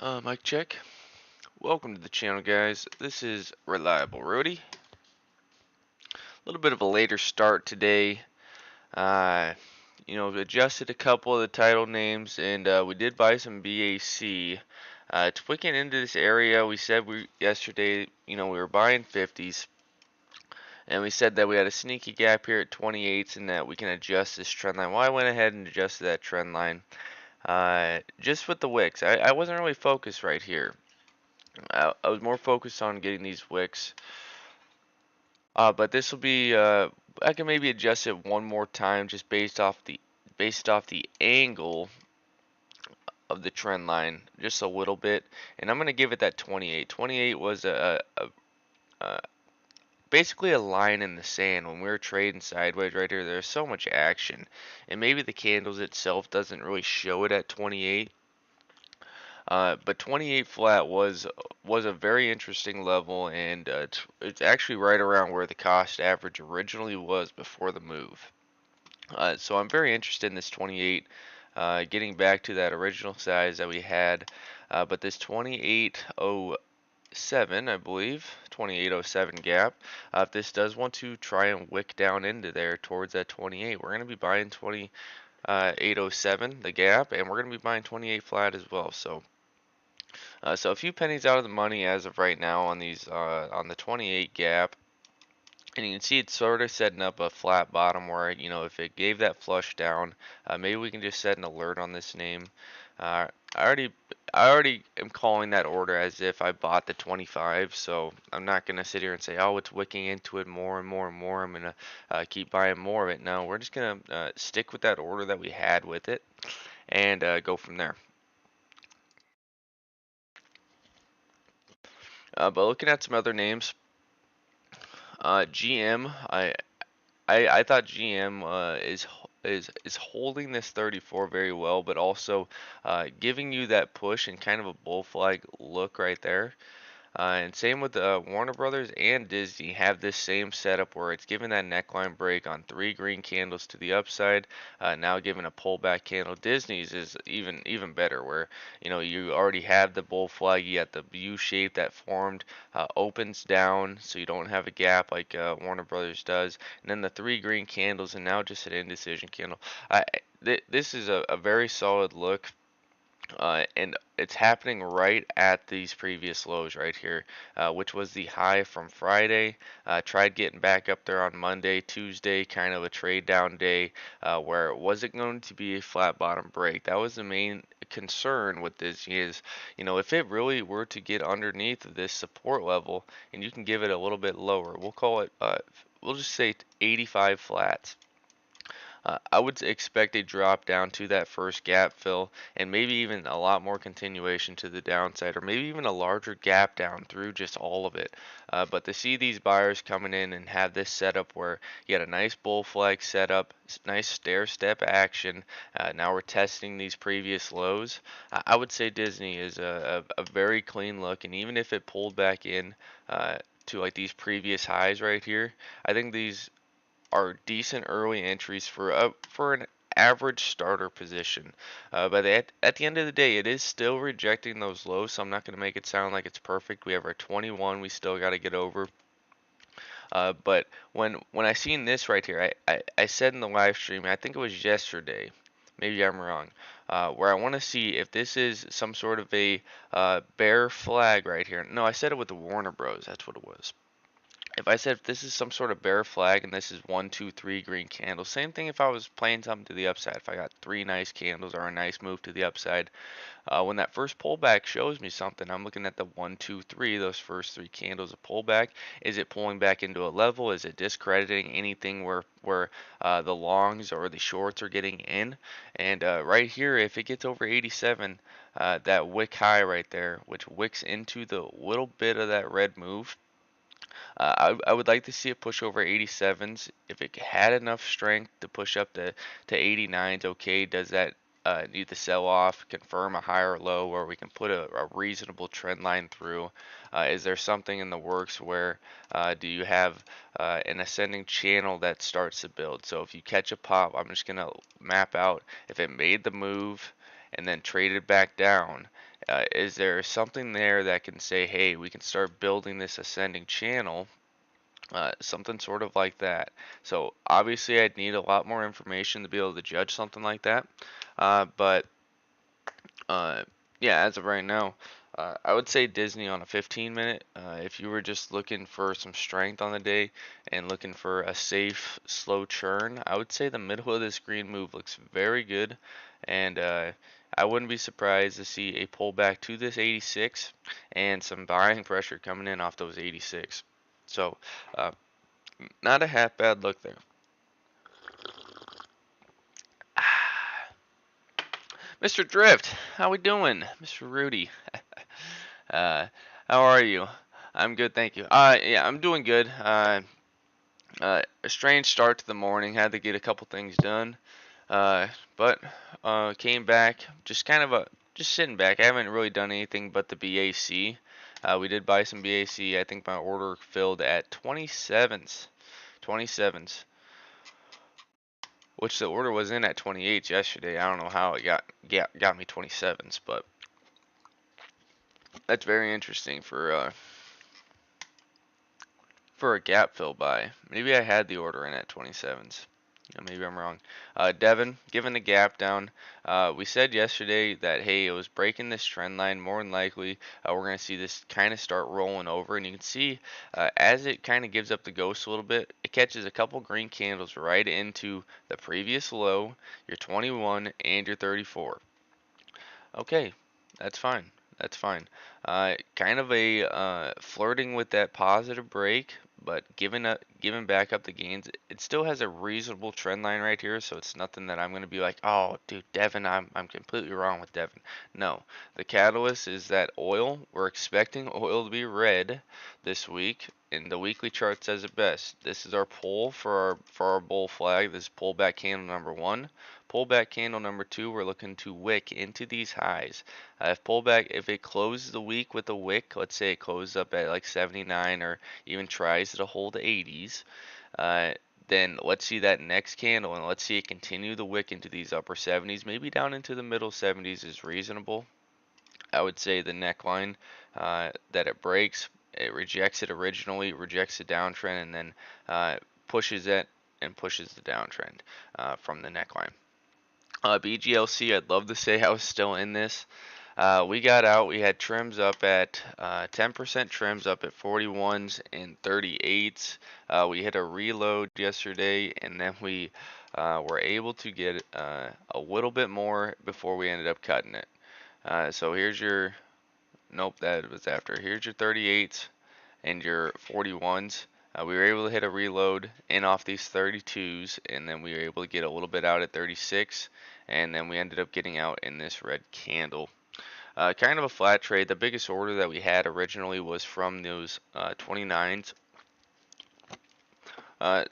Mic check. Welcome to the channel, guys. This is Reliable Roadie. A little bit of a later start today. Uh, adjusted a couple of the title names, and we did buy some BAC. Tweaking into this area, we said yesterday, we were buying 50s, and we said that we had a sneaky gap here at 28s, and that we can adjust this trend line. Well, I went ahead and adjusted that trend line. Just with the wicks, I wasn't really focused right here. I was more focused on getting these wicks. But this will be I can maybe adjust it one more time just based off the angle of the trend line just a little bit, and I'm gonna give it that 28. 28 was a basically a line in the sand when we were trading sideways right here. There's so much action, and maybe the candles itself doesn't really show it at 28. But 28 flat was a very interesting level, and it's actually right around where the cost average originally was before the move. So I'm very interested in this 28, getting back to that original size that we had. But this 2807, I believe, 2807 gap. If this does want to try and wick down into there towards that 28, we're going to be buying 2807, the gap, and we're going to be buying 28 flat as well. So a few pennies out of the money as of right now on these on the 28 gap, and you can see it's sort of setting up a flat bottom where if it gave that flush down, maybe we can just set an alert on this name. Uh, I already I already am calling that order as if I bought the 25, so I'm not gonna sit here and say, oh, it's wicking into it more and more and more. I'm gonna keep buying more of it. No, we're just gonna stick with that order that we had with it and go from there. But looking at some other names, GM, I thought GM is holding this 34 very well, but also giving you that push and kind of a bull flag look right there. And same with Warner Brothers and Disney have this same setup where it's giving that neckline break on three green candles to the upside, now giving a pullback candle. Disney's is even better, where you already have the bull flag, you got the U shape that formed, opens down, so you don't have a gap like Warner Brothers does, and then the three green candles, and now just an indecision candle. This is a very solid look. And it's happening right at these previous lows right here, which was the high from Friday. Tried getting back up there on Monday, Tuesday, kind of a trade down day, where it wasn't going to be a flat bottom break. That was the main concern with this is, if it really were to get underneath this support level, and you can give it a little bit lower, we'll call it, we'll just say 85 flats. I would expect a drop down to that first gap fill, and maybe even a lot more continuation to the downside, or maybe even a larger gap down through just all of it. But to see these buyers coming in and have this setup where you had a nice bull flag setup, nice stair step action. Now we're testing these previous lows. I would say Disney is a very clean look, and even if it pulled back in to like these previous highs right here, I think these are decent early entries for an average starter position. But at the end of the day, it is still rejecting those lows, so I'm not going to make it sound like it's perfect. We have our 21 we still got to get over. But when I seen this right here, I said in the live stream, I think it was yesterday, maybe I'm wrong, where I want to see if this is some sort of a bear flag right here. No, I said it with the Warner Bros. That's what it was. If I said if this is some sort of bear flag and this is 1, 2, 3 green candles, same thing if I was playing something to the upside. If I got three nice candles or a nice move to the upside, when that first pullback shows me something, I'm looking at the 1, 2, 3, those first three candles of pullback. Is it pulling back into a level? Is it discrediting anything where the longs or the shorts are getting in? And right here, if it gets over 87, that wick high right there, which wicks into the little bit of that red move, I would like to see it push over 87s. If it had enough strength to push up to 89s, okay. Does that need to sell off, confirm a higher low where we can put a reasonable trend line through? Is there something in the works where do you have an ascending channel that starts to build? So if you catch a pop, I'm just going to map out if it made the move and then traded back down. Is there something there that can say, hey, we can start building this ascending channel? Something sort of like that. So obviously I'd need a lot more information to be able to judge something like that. But uh, yeah, as of right now, I would say Disney on a 15 minute. If you were just looking for some strength on the day and looking for a safe, slow churn, I would say the middle of this green move looks very good. And I wouldn't be surprised to see a pullback to this 86 and some buying pressure coming in off those 86. So, uh, not a half bad look there. Mr. Drift, how we doing? Mr. Rudy. uh, how are you? I'm good, thank you. Yeah, I'm doing good. A strange start to the morning. Had to get a couple things done. Uh, but came back, just kind of just sitting back. I haven't really done anything but the BAC. We did buy some BAC. I think my order filled at 27s. 27s. Which the order was in at 28 yesterday. I don't know how it got me 27s, but that's very interesting for a gap fill buy. Maybe I had the order in at 27s. Maybe I'm wrong. Devin, given the gap down, we said yesterday that hey, it was breaking this trend line. More than likely, we're going to see this kind of start rolling over, and you can see as it kind of gives up the ghost a little bit, it catches a couple green candles right into the previous low, your 21 and your 34. Okay, that's fine. That's fine. Kind of a flirting with that positive break, but giving back up the gains. It still has a reasonable trend line right here, so it's nothing that I'm gonna be like, oh, dude, Devin, I'm completely wrong with Devin. No, the catalyst is that oil. We're expecting oil to be red this week, and the weekly chart says it best. This is our pull for our bull flag. This is pullback candle number one. Pullback candle number two, we're looking to wick into these highs. If it closes the week with a wick, let's say it closes up at like 79 or even tries to hold 80s, uh, then let's see that next candle and let's see it continue the wick into these upper 70s, maybe down into the middle 70s is reasonable. I would say the neckline that it breaks, it rejects it originally, rejects the downtrend, and then pushes it and pushes the downtrend from the neckline. BGLC, I'd love to say I was still in this. We got out. We had trims up at 10% trims up at 41s and 38s. We hit a reload yesterday, and then we were able to get a little bit more before we ended up cutting it. So here's your, nope, that was after. Here's your 38s and your 41s. We were able to hit a reload in off these 32s, and then we were able to get a little bit out at 36, and then we ended up getting out in this red candle. Kind of a flat trade. The biggest order that we had originally was from those 29s.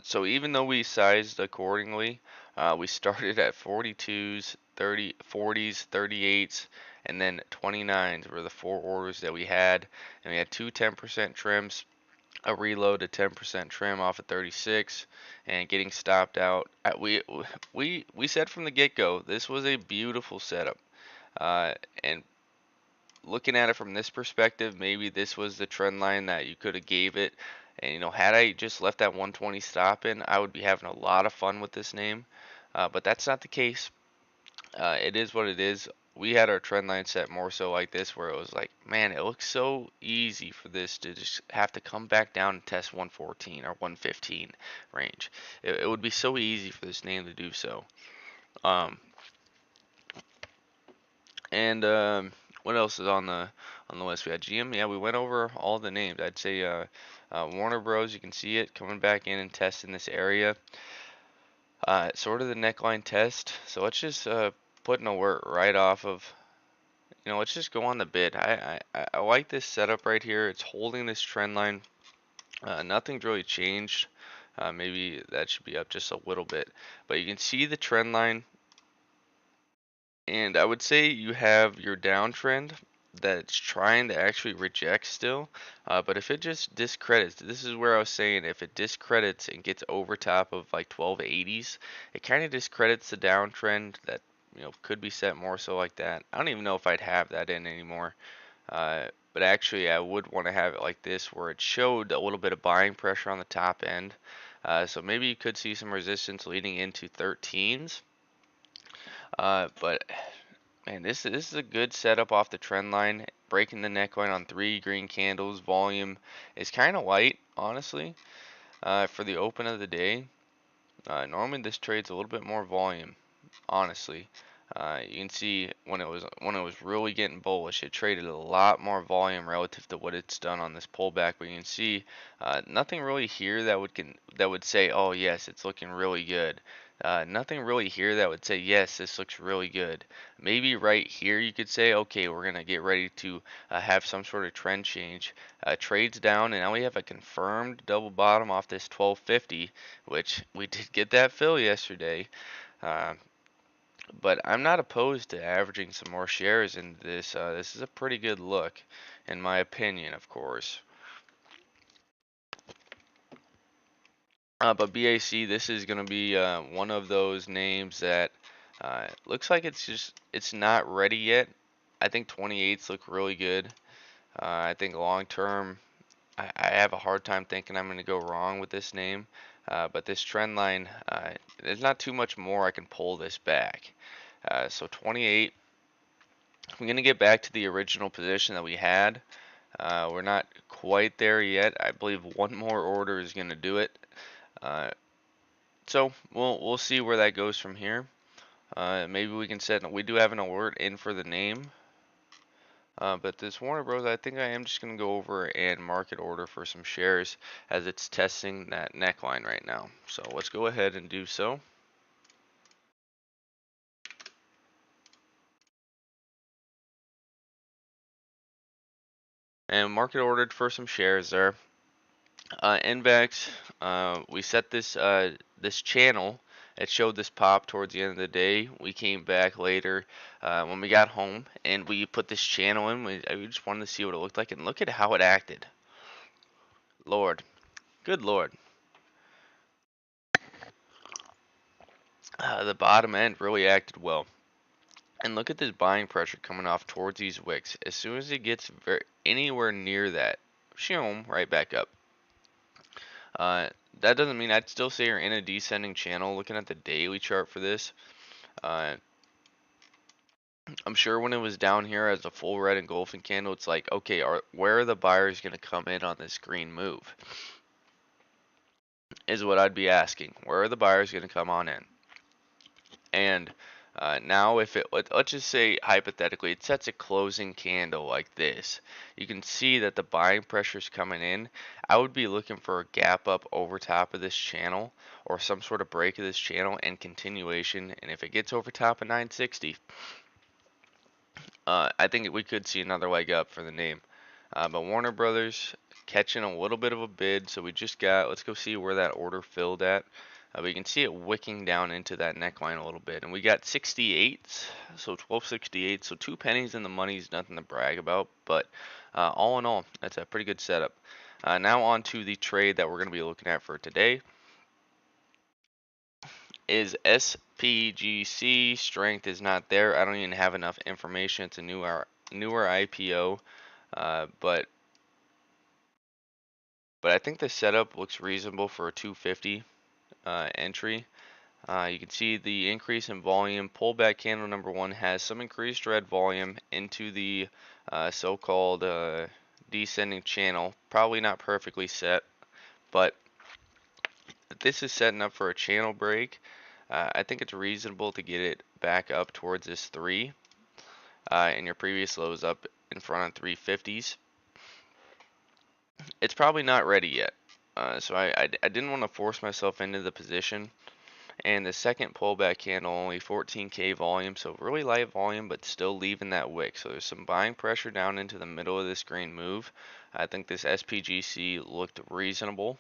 So even though we sized accordingly, we started at 42s, 40s, 38s, and then 29s were the four orders that we had. And we had two 10% trims, a reload, a 10% trim off at 36, and getting stopped out. We said from the get-go, this was a beautiful setup. And looking at it from this perspective, maybe this was the trend line that you could have gave it. And had I just left that 120 stop in, I would be having a lot of fun with this name. But that's not the case. It is what it is. We had our trend line set more so like this, where it was like, man, it looks so easy for this to just have to come back down and test 114 or 115 range. It would be so easy for this name to do so. Um, And what else is on the list? We had GM. Yeah, we went over all the names. I'd say Warner Bros. You can see it coming back in and testing this area. Sort of the neckline test. So let's just put an alert right off of. Let's just go on the bid. I like this setup right here. It's holding this trend line. Nothing's really changed. Maybe that should be up just a little bit, but you can see the trend line. And I would say you have your downtrend that's trying to actually reject still. But if it just discredits, this is where I was saying if it discredits and gets over top of like 1280s, it kind of discredits the downtrend that could be set more so like that. I don't even know if I'd have that in anymore. But actually, I would want to have it like this, where it showed a little bit of buying pressure on the top end. So maybe you could see some resistance leading into 13s. But man, this is a good setup off the trend line. Breaking the neckline on three green candles. Volume is kind of light, honestly, for the open of the day. Normally this trades a little bit more volume, honestly. You can see when it was really getting bullish, it traded a lot more volume relative to what it's done on this pullback. But you can see nothing really here that would say, oh yes, it's looking really good. Nothing really here that would say, yes, this looks really good. Maybe right here you could say, okay, we're gonna get ready to have some sort of trend change. Trades down, and now we have a confirmed double bottom off this 1250, which we did get that fill yesterday. Uh, but I'm not opposed to averaging some more shares in this. This is a pretty good look, in my opinion, of course. But BAC, this is going to be one of those names that looks like it's not ready yet. I think 28s look really good. I think long term, I have a hard time thinking I'm going to go wrong with this name. But this trend line, there's not too much more I can pull this back. So 28, I'm going to get back to the original position that we had. We're not quite there yet. I believe one more order is going to do it. Uh, so we'll see where that goes from here. Maybe we can set. We do have an alert in for the name. But this Warner Bros. I think I am just going to go over and market order for some shares as it's testing that neckline right now. So let's go ahead and do so. And market ordered for some shares there. Invex, we set this channel. It showed this pop towards the end of the day. We came back later when we got home and we put this channel in. We just wanted to see what it looked like, and look at how it acted. Lord, good Lord. The bottom end really acted well. And look at this buying pressure coming off towards these wicks. As soon as it gets anywhere near that, shoom, right back up. Uh, that doesn't mean I'd still say you're in a descending channel. Looking at the daily chart for this, uh, I'm sure when it was down here as a full red engulfing candle, it's like, okay, where are the buyers going to come in on this green move? Is what I'd be asking. Where are the buyers going to come on in? And now, if let's just say hypothetically, it sets a closing candle like this, you can see that the buying pressure is coming in. I would be looking for a gap up over top of this channel or some sort of break of this channel and continuation. And if it gets over top of 960, I think we could see another leg up for the name. But Warner Brothers catching a little bit of a bid, so we just got. Let's go see where that order filled at. But you can see it wicking down into that neckline a little bit, and we got 68s, so 1268. So 2 pennies in the money is nothing to brag about, but all in all, that's a pretty good setup. Now on to the trade that we're going to be looking at for today. Is SPGC. Strength is not there. I don't even have enough information. It's a newer IPO, but I think the setup looks reasonable for a 250 entry. You can see the increase in volume. Pullback candle number one has some increased red volume into the so-called descending channel. Probably not perfectly set, but this is setting up for a channel break. I think it's reasonable to get it back up towards this 3. And your previous low is up in front of 350s. It's probably not ready yet. So I didn't want to force myself into the position. And the second pullback candle, only 14K volume, so really light volume, but still leaving that wick. So there's some buying pressure down into the middle of this green move. I think this SPGC looked reasonable.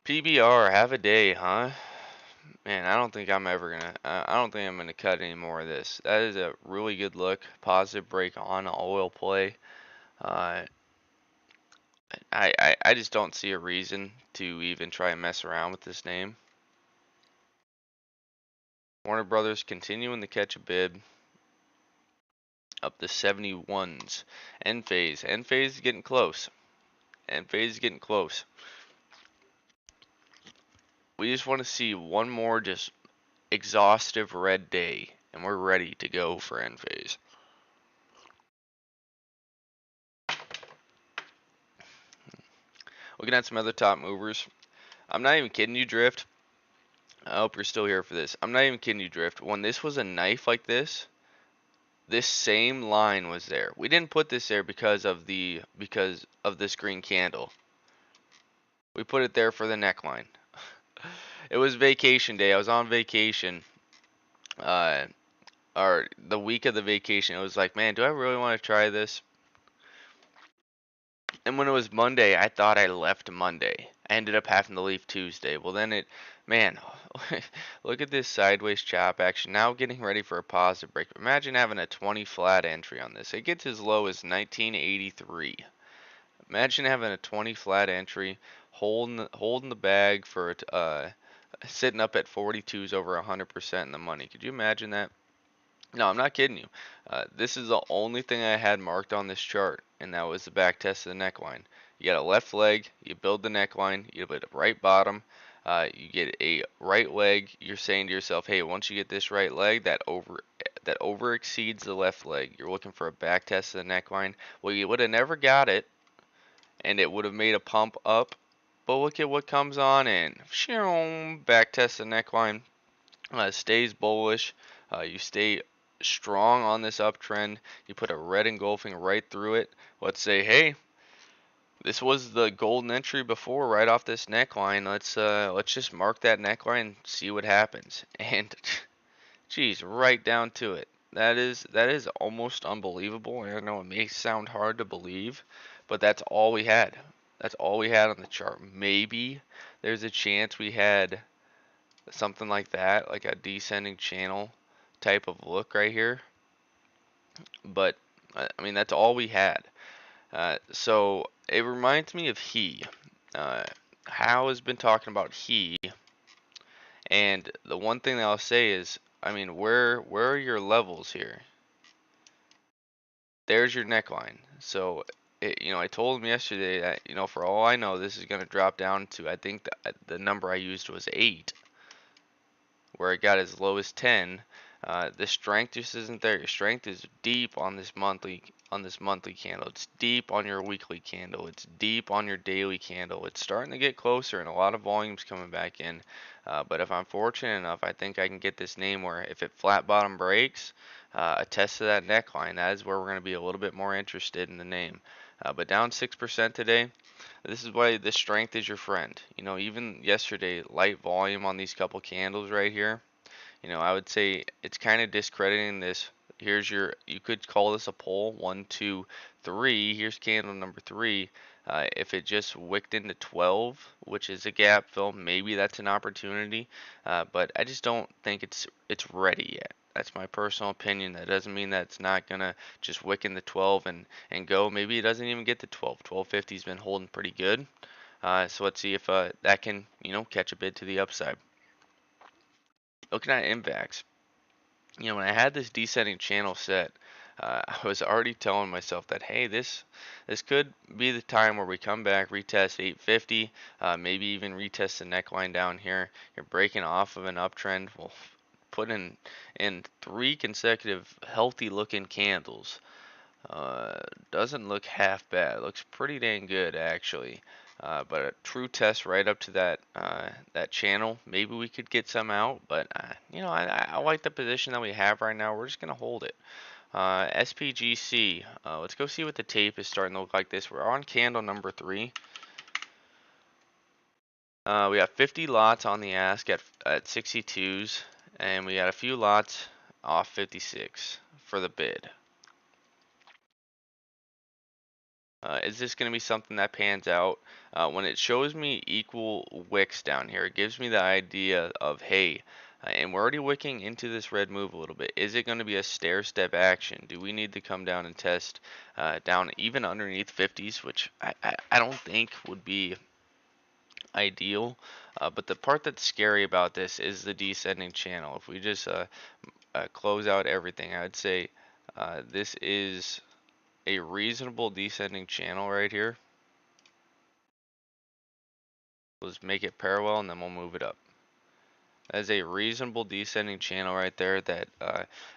PBR, have a day, huh? Man, I don't think I'm ever gonna. I don't think I'm gonna cut any more of this. That is a really good look. Positive break on oil play. Uh, I just don't see a reason to even try and mess around with this name. Warner Brothers continuing to catch a bid up to 71s. End phase. End phase is getting close. End phase is getting close. We just want to see one more just exhaustive red day, and we're ready to go for end phase. Looking at some other top movers. I'm not even kidding you, Drift. I hope you're still here for this. I'm not even kidding you, Drift. When this was a knife like this same line was there. We didn't put this there because of this green candle. We put it there for the neckline. It was vacation day. I was on vacation. Uh, or the week of the vacation. It was like, man, do I really want to try this? And when it was Monday, I thought I left Monday. I ended up having to leave Tuesday. Well, then man, look at this sideways chop action. Now getting ready for a positive break. Imagine having a 20 flat entry on this. It gets as low as 1983. Imagine having a 20 flat entry, holding the bag for sitting up at 42s over 100% in the money. Could you imagine that? No, I'm not kidding you. This is the only thing I had marked on this chart, and that was the back test of the neckline. You got a left leg, you build the neckline, you put a right bottom, you get a right leg. You're saying to yourself, hey, once you get this right leg, that over exceeds the left leg. You're looking for a back test of the neckline. Well, you would have never got it, and it would have made a pump up. But look at what comes on in. Back test the neckline. Stays bullish. You stay strong on this uptrend. You put a red engulfing right through it. Let's say, hey, this was the golden entry before, right off this neckline. Let's just mark that neckline and see what happens. And geez, right down to it. That is almost unbelievable. I know it may sound hard to believe, but that's all we had. That's all we had on the chart. Maybe there's a chance we had something like that, like a descending channel type of look right here. But I mean, that's all we had. So it reminds me of he. Uh, Hal has been talking about he, and the one thing that I'll say is, I mean, where are your levels here? There's your neckline. So I told him yesterday that for all I know, this is going to drop down to, I think the number I used was 8, where it got as low as 10. The strength just isn't there. Your strength is deep on this monthly candle. It's deep on your weekly candle. It's deep on your daily candle. It's starting to get closer, and a lot of volumes coming back in. But if I'm fortunate enough, I think I can get this name where if it flat bottom breaks, a test of that neckline, that is where we're going to be a little bit more interested in the name. But down 6% today. This is why the strength is your friend. Even yesterday, light volume on these couple candles right here. I would say it's kind of discrediting this. You could call this a pull, 1, 2, 3. Here's candle number 3. If it just wicked into 12, which is a gap fill, maybe that's an opportunity. But I just don't think it's ready yet. That's my personal opinion. That doesn't mean that it's not gonna just wick into 12 and go. Maybe it doesn't even get to 12. 1250's been holding pretty good. So let's see if that can catch a bid to the upside. Looking at MVAX, when I had this descending channel set, I was already telling myself that, hey, this could be the time where we come back, retest 850, maybe even retest the neckline down here. You're breaking off of an uptrend. We'll put in 3 consecutive healthy looking candles. Doesn't look half bad. Looks pretty dang good actually. But a true test right up to that channel. Maybe we could get some out, but I like the position that we have right now. We're just gonna hold it. SPGC. Let's go see what the tape is starting to look like. This. We're on candle number 3. We got 50 lots on the ask at 62s, and we got a few lots off 56 for the bid. Is this going to be something that pans out? When it shows me equal wicks down here, it gives me the idea of, hey, and we're already wicking into this red move a little bit. Is it going to be a stair step action? Do we need to come down and test down even underneath 50s, which I don't think would be ideal. But the part that's scary about this is the descending channel. If we just close out everything, I'd say this is a reasonable descending channel right here. Let's make it parallel and then we'll move it up. As a reasonable descending channel right there that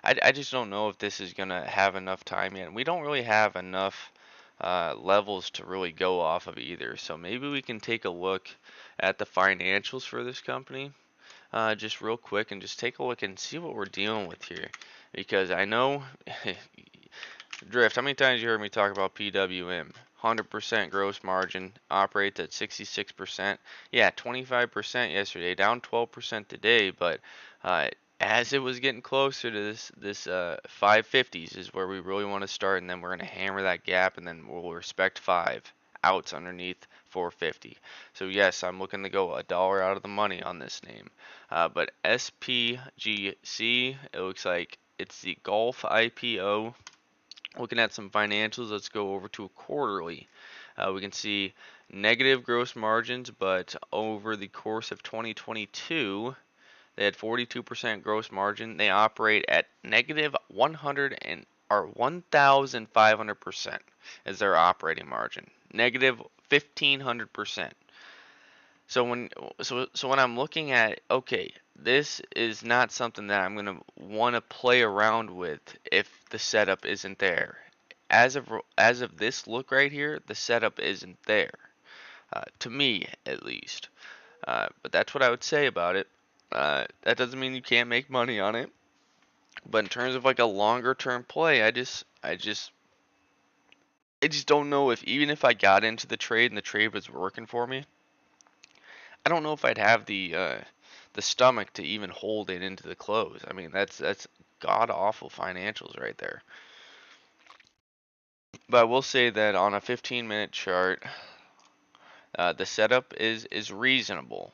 I just don't know if this is gonna have enough time yet. We don't really have enough levels to really go off of either. So maybe we can take a look at the financials for this company just real quick and just take a look and see what we're dealing with here. Because I know Drift, how many times you heard me talk about PWM? 100% gross margin, operates at 66%. Yeah, 25% yesterday, down 12% today, but uh, as it was getting closer to this 550s is where we really want to start, and then we're going to hammer that gap, and then we'll respect 5 outs underneath 450. So yes, I'm looking to go a dollar out of the money on this name. But SPGC, it looks like it's the Gulf IPO. Looking at some financials, let's go over to a quarterly. We can see negative gross margins, but over the course of 2022, they had 42% gross margin. They operate at negative 100 and or 1,500% as their operating margin. Negative 1,500%. So when I'm looking at, okay, this is not something that I'm gonna want to play around with if the setup isn't there. As of this look right here, the setup isn't there, to me at least. But that's what I would say about it. That doesn't mean you can't make money on it. But in terms of like a longer term play, I just don't know if even if I got into the trade and the trade was working for me, I don't know if I'd have the stomach to even hold it into the close. I mean, that's god awful financials right there. But I will say that on a 15-minute chart, the setup is reasonable.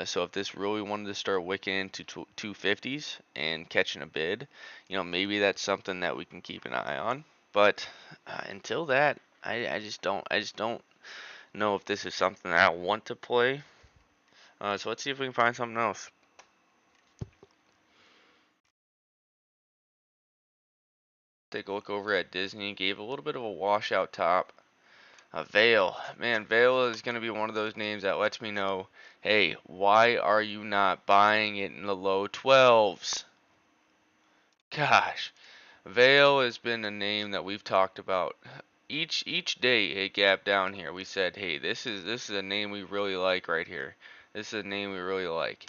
So if this really wanted to start wicking into 250s and catching a bid, maybe that's something that we can keep an eye on. But until that, I just don't know if this is something that I want to play. So let's see if we can find something else. Take a look over at Disney. Gave a little bit of a washout top. Vale. Man, Vale is going to be one of those names that lets me know, hey, why are you not buying it in the low 12s? Gosh, Vale has been a name that we've talked about. Each day a gap down here, we said, hey, this is a name we really like right here. This is a name we really like.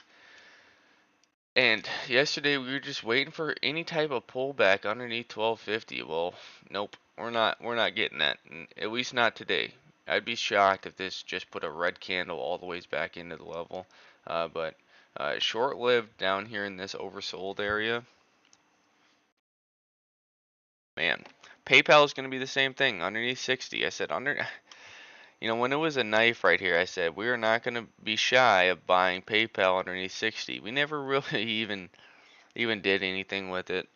And yesterday we were just waiting for any type of pullback underneath 1250. Well, nope, we're not getting that. At least not today. I'd be shocked if this just put a red candle all the ways back into the level. But short-lived down here in this oversold area. Man, PayPal is going to be the same thing underneath 60. I said when it was a knife right here, I said we are not going to be shy of buying PayPal underneath 60. We never really even did anything with it.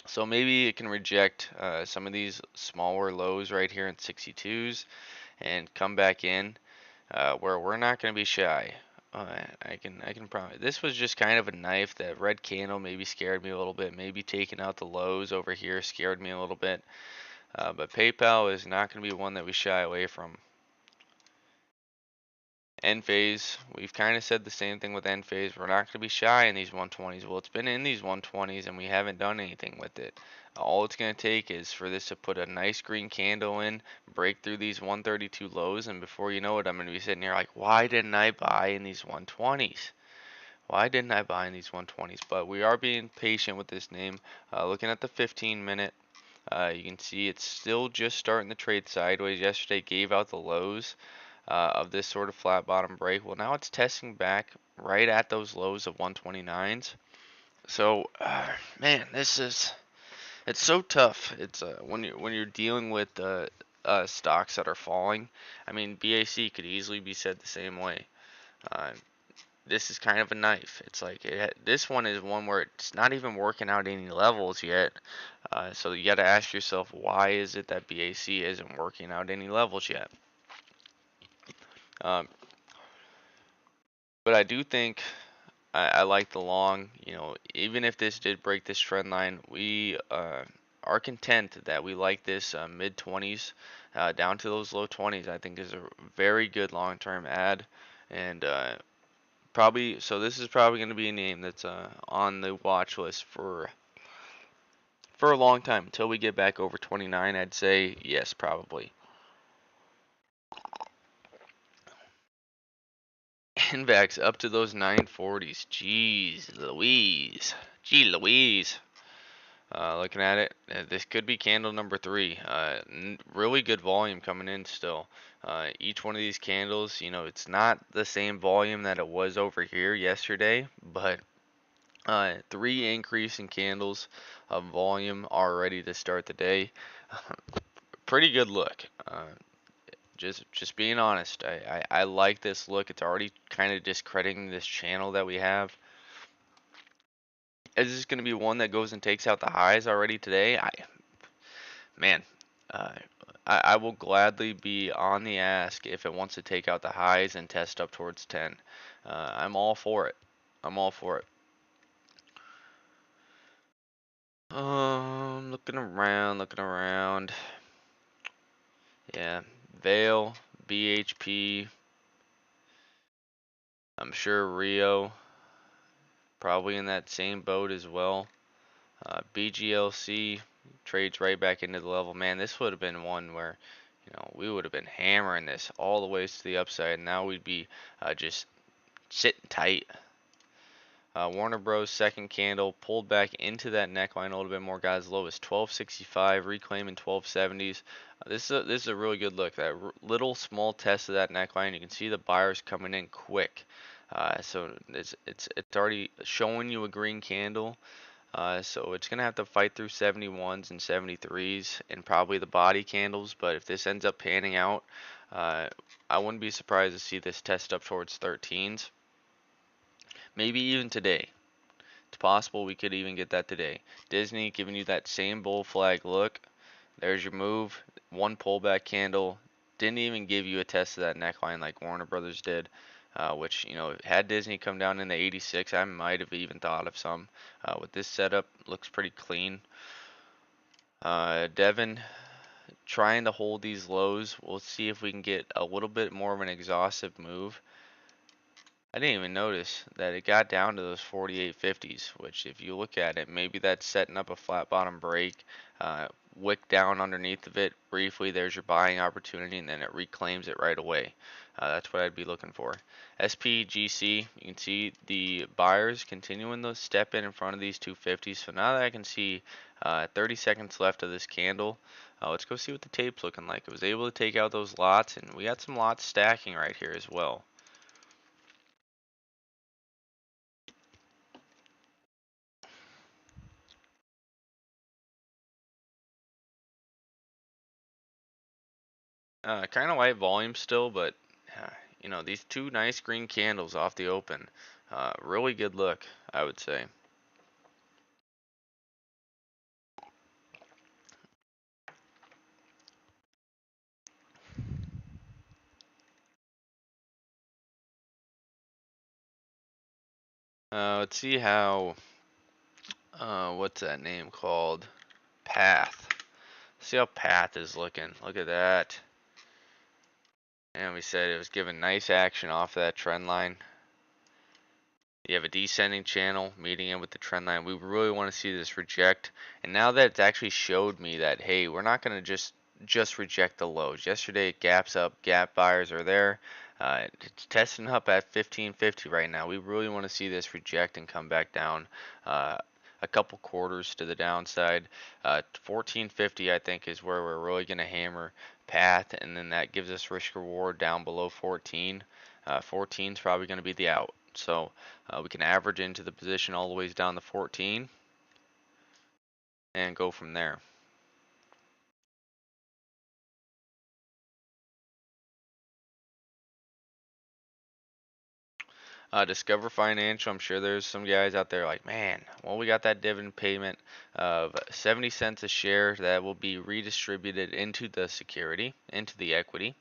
So maybe it can reject some of these smaller lows right here in 62s and come back in where we're not going to be shy. I can promise. This was just kind of a knife. That red candle maybe scared me a little bit. Maybe taking out the lows over here scared me a little bit. But PayPal is not going to be one that we shy away from. End phase, we've kind of said the same thing with end phase. We're not going to be shy in these 120s. Well, it's been in these 120s and we haven't done anything with it. All it's going to take is for this to put a nice green candle in, break through these 132 lows, and before you know it, I'm going to be sitting here like, why didn't I buy in these 120s? Why didn't I buy in these 120s? But we are being patient with this name. Looking at the 15-minute, you can see it's still just starting to trade sideways. Yesterday gave out the lows of this sort of flat bottom break. Well, now it's testing back right at those lows of 129s. So, man, it's so tough. It's when you're dealing with stocks that are falling. I mean, BAC could easily be said the same way. Uh, this is kind of a knife. It's like this one is one where it's not even working out any levels yet. So you got to ask yourself, why is it that BAC isn't working out any levels yet? Um, But I do think I like the long. Even if this did break this trend line, we are content that we like this mid 20s down to those low 20s. I think is a very good long-term ad, and probably so. This is probably going to be a name that's on the watch list for a long time until we get back over 29. I'd say yes, probably. Invax up to those 940s. Jeez Louise. Gee Louise. Looking at it, this could be candle number three. Really good volume coming in still. Each one of these candles, it's not the same volume that it was over here yesterday, but three increase in candles of volume already to start the day. Pretty good look. Just being honest, I like this look. It's already kind of discrediting this channel that we have. Is this going to be one that goes and takes out the highs already today? Man, uh, I will gladly be on the ask if it wants to take out the highs and test up towards 10. I'm all for it. I'm all for it. Looking around, looking around. Yeah, Vale, BHP. I'm sure Rio probably in that same boat as well. BGLC trades right back into the level. Man, this would have been one where, we would have been hammering this all the ways to the upside. Now we'd be just sitting tight. Warner Bros. Second candle pulled back into that neckline a little bit more, guys. Low is 1265, reclaiming 1270s. This is a really good look. That little small test of that neckline, you can see the buyers coming in quick. So it's already showing you a green candle. So it's gonna have to fight through 71s and 73s and probably the body candles. But if this ends up panning out, uh, I wouldn't be surprised to see this test up towards 13s. Maybe even today. It's possible we could even get that today. Disney giving you that same bull flag look. There's your move. One pullback candle. Didn't even give you a test of that neckline like Warner Brothers did. Which, had Disney come down in the 86, I might have even thought of some. With this setup, looks pretty clean. Devon trying to hold these lows. We'll see if we can get a little bit more of an exhaustive move. I didn't even notice that it got down to those 48.50s, which if you look at it, maybe that's setting up a flat bottom break, wick down underneath of it briefly, there's your buying opportunity, and then it reclaims it right away. That's what I'd be looking for. SPGC, you can see the buyers continuing to step in front of these 250s. So now that I can see 30 seconds left of this candle, let's go see what the tape's looking like. It was able to take out those lots, and we got some lots stacking right here as well. Kind of light volume still, but uh, these two nice green candles off the open. Really good look, I would say. Let's see how, what's that name called? Path. See how Path is looking. Look at that. And we said it was giving nice action off that trend line. You have a descending channel meeting in with the trend line. We really want to see this reject. And now that it's actually showed me that, hey, we're not going to just reject the lows. Yesterday it gaps up, gap buyers are there. It's testing up at 1550 right now. We really want to see this reject and come back down a couple quarters to the downside. 1450 I think is where we're really going to hammer Path, and then that gives us risk reward down below 14. 14 is probably going to be the out. So we can average into the position all the ways down to 14 and go from there. Discover Financial, I'm sure there's some guys out there like, man, well, we got that dividend payment of 70 cents a share that will be redistributed into the security, into the equity.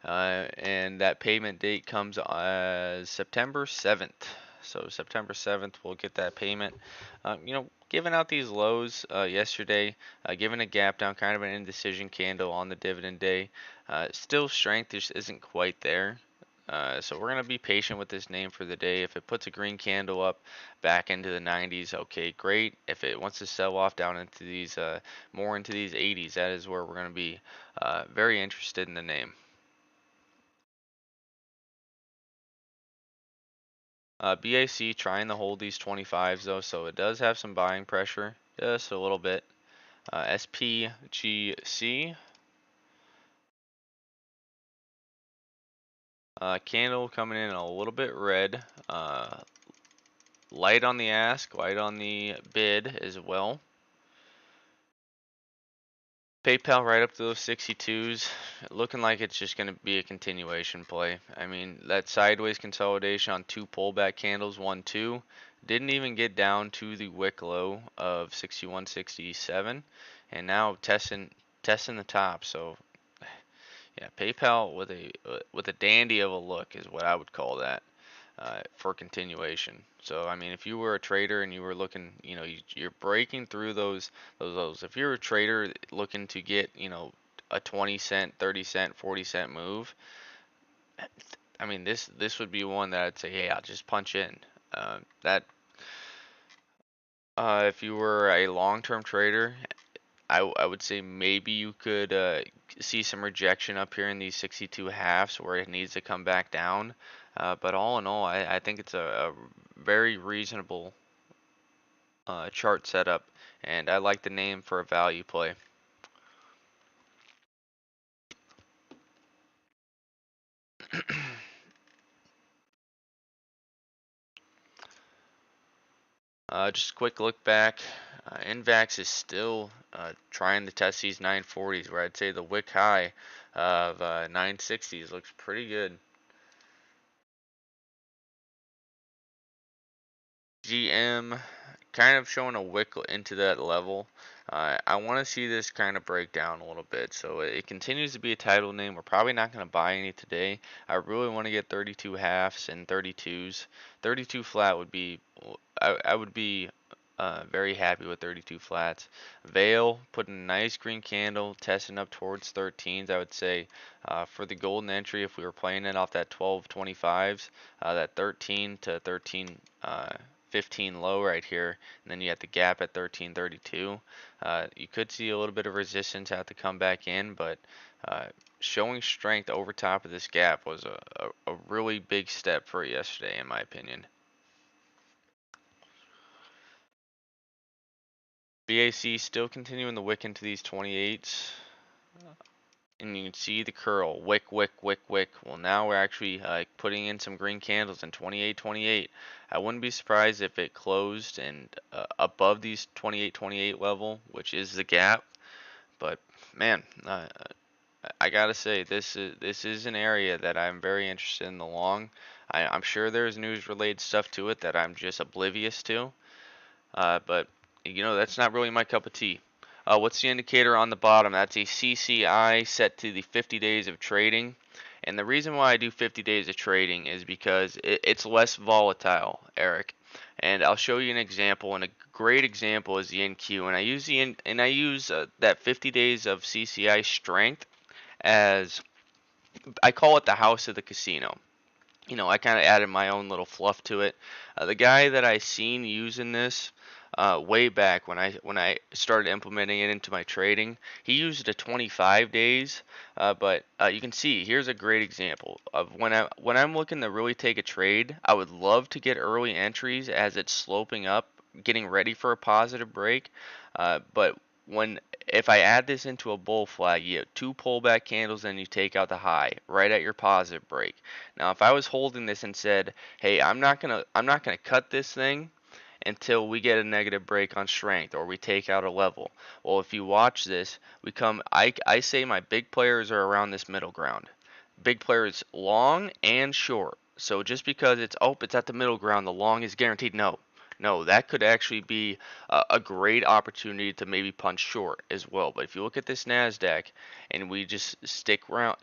and that payment date comes September 7th. So September 7th, we'll get that payment. Giving out these lows yesterday, giving a gap down, kind of an indecision candle on the dividend day. Still, strength just isn't quite there. So we're going to be patient with this name for the day. If it puts a green candle up back into the 90s, okay, great. If it wants to sell off down into these more into these 80s, that is where we're going to be very interested in the name. BAC trying to hold these 25s though, so it does have some buying pressure, just a little bit. SPGC, candle coming in a little bit red. Light on the ask, light on the bid as well. PayPal right up to those 62s, looking like it's just going to be a continuation play. I mean, that sideways consolidation on two pullback candles, 1-2, didn't even get down to the wick low of 61.67, and now testing the top. So yeah, PayPal with a dandy of a look is what I would call that. For continuation. So I mean, if you were a trader and you were looking, you're breaking through those. If you're a trader looking to get, a 20 cent, 30 cent, 40 cent move, I mean, this would be one that I'd say, hey, I'll just punch in. That if you were a long-term trader, I would say maybe you could see some rejection up here in these 62 halves where it needs to come back down. But all in all, I think it's a very reasonable chart setup, and I like the name for a value play. Just a quick look back. Invax is still trying to test these 940s, where I'd say the wick high of 960s looks pretty good. GM kind of showing a wick into that level. I want to see this kind of break down a little bit. So it continues to be a title name. We're probably not going to buy any today. I really want to get 32 halves and 32s. 32 flat would be, I would be very happy with 32 flats. Veil putting a nice green candle, testing up towards 13s. I would say for the golden entry, if we were playing it off that 12.25s, that 13 to 13. 15 low right here, and then you have the gap at 1332. You could see a little bit of resistance have to come back in, but showing strength over top of this gap was a really big step for yesterday, in my opinion. BAC still continuing the wick into these 28s. And you can see the curl, wick, wick, wick, wick. Well, now we're actually putting in some green candles in 28.28. I wouldn't be surprised if it closed and above these 28.28 level, which is the gap. But man, I gotta say this is an area that I'm very interested in the long. I'm sure there's news related stuff to it that I'm just oblivious to. But that's not really my cup of tea. What's the indicator on the bottom? That's a CCI set to the 50 days of trading. And the reason why I do 50 days of trading is because it's less volatile, Eric. And I'll show you an example, and a great example is the NQ. And I use that 50 days of CCI strength as I call it the house of the casino. I kind of added my own little fluff to it. The guy that I seen using this way back when I started implementing it into my trading, he used it 25 days. But you can see here's a great example of when I'm looking to really take a trade. I would love to get early entries as it's sloping up, getting ready for a positive break. But when if I add this into a bull flag, you have two pullback candles and you take out the high right at your positive break. Now, if I was holding this and said, "Hey, I'm not gonna cut this thing until we get a negative break on strength or we take out a level." Well, if you watch this, I say my big players are around this middle ground. Big players long and short. So just because it's at the middle ground, the long is guaranteed. No. No, that could actually be a great opportunity to maybe punch short as well. But if you look at this Nasdaq and we just stick around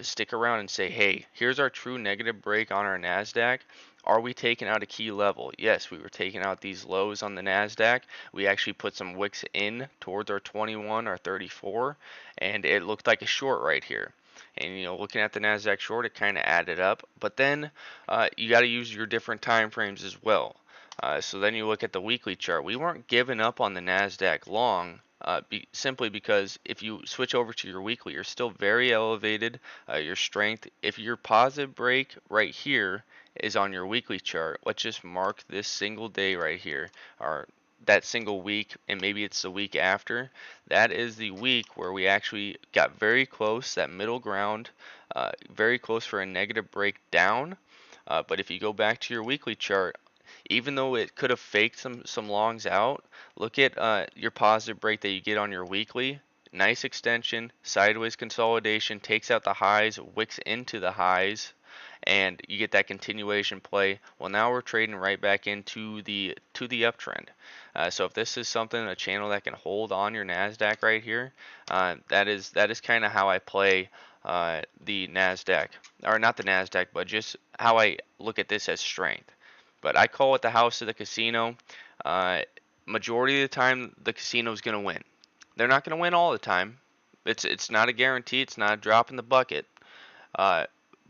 and say, hey, here's our true negative break on our Nasdaq. Are we taking out a key level? Yes, we were taking out these lows on the Nasdaq. We actually put some wicks in towards our 21, our 34, and it looked like a short right here. And looking at the Nasdaq short, it kind of added up. But then you got to use your different time frames as well. So then you look at the weekly chart. We weren't giving up on the NASDAQ long, simply because if you switch over to your weekly, you're still very elevated. Your strength, if your positive break right here is on your weekly chart, let's just mark this single day right here, or that single week, and maybe it's the week after. That is the week where we actually got very close, that middle ground, very close for a negative breakdown. But if you go back to your weekly chart, even though it could have faked some longs out, look at your positive break that you get on your weekly. Nice extension, sideways consolidation, takes out the highs, wicks into the highs, and you get that continuation play. Well, now we're trading right back into the uptrend. So if this is something, a channel that can hold on your Nasdaq right here, that is kind of how I play the Nasdaq, or not the Nasdaq, but just how I look at this as strength. But I call it the house of the casino. Uh, Majority of the time, the casino is going to win. They're not going to win all the time. It's not a guarantee. It's not a drop in the bucket. Uh,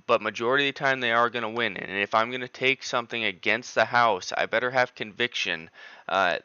but majority of the time they are going to win. And if I'm going to take something against the house, I better have conviction that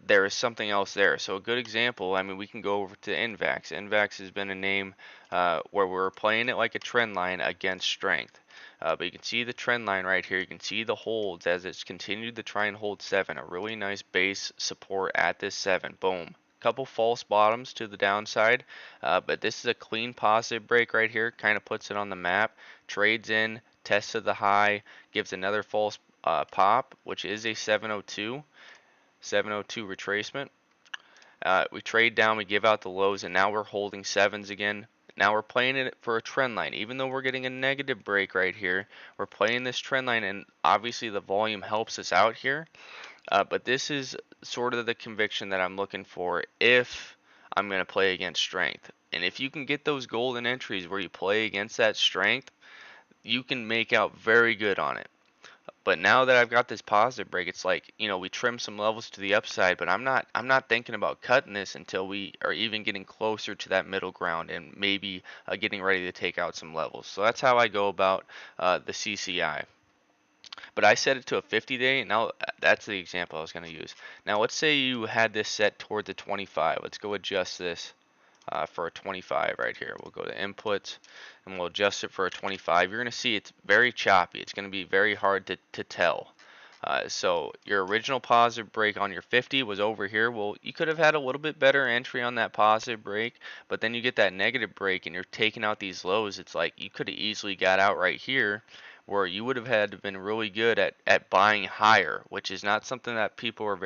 there is something else there. So a good example, I mean, we can go over to NVAX. NVAX has been a name where we're playing it like a trend line against strength. But you can see the trend line right here. You can see the holds as it's continued to try and hold 7. A really nice base support at this 7. Boom. Couple false bottoms to the downside, but this is a clean positive break right here. Kind of puts it on the map. Trades in, tests to the high, gives another false pop, which is a 702 retracement. We trade down, we give out the lows, and now we're holding 7s again. Now we're playing it for a trend line. Even though we're getting a negative break right here, we're playing this trend line, and obviously the volume helps us out here. But this is sort of the conviction that I'm looking for if I'm going to play against strength. And if you can get those golden entries where you play against that strength, you can make out very good on it. But now that I've got this positive break, it's like, we trim some levels to the upside, but I'm not thinking about cutting this until we are even getting closer to that middle ground and maybe getting ready to take out some levels. So that's how I go about the CCI. But I set it to a 50-day. Now that's the example I was going to use. Now let's say you had this set toward the 25. Let's go adjust this for a 25 right here. We'll go to inputs and we'll adjust it for a 25. You're going to see it's very choppy. It's going to be very hard to tell. So your original positive break on your 50 was over here. Well, you could have had a little bit better entry on that positive break, but then you get that negative break and you're taking out these lows. It's like you could have easily got out right here where you would have had to been really good at buying higher, which is not something that people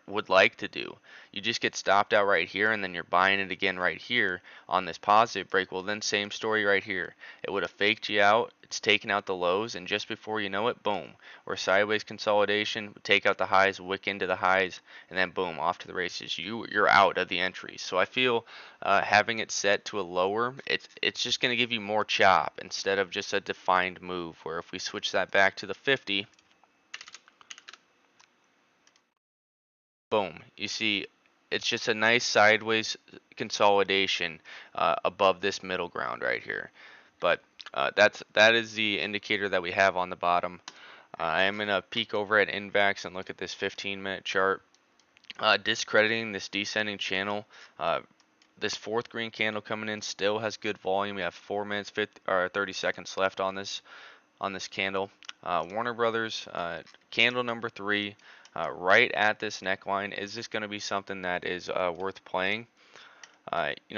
would like to do. You just get stopped out right here and then you're buying it again right here on this positive break. Well, then same story right here. It would have faked you out. It's taken out the lows, and just before you know it, boom, we're sideways consolidation, take out the highs, wick into the highs, and then boom, off to the races. You're out of the entries. So I feel having it set to a lower, it's just going to give you more chop instead of just a defined move. Where if we switch that back to the 50, boom, you see it's just a nice sideways consolidation above this middle ground right here. But that is the indicator that we have on the bottom. I am going to peek over at Invax and look at this 15-minute chart. Discrediting this descending channel. This fourth green candle coming in still has good volume. We have 4 minutes 50, or 30 seconds left on this candle. Warner Brothers candle number 3, right at this neckline. Is this going to be something that is worth playing?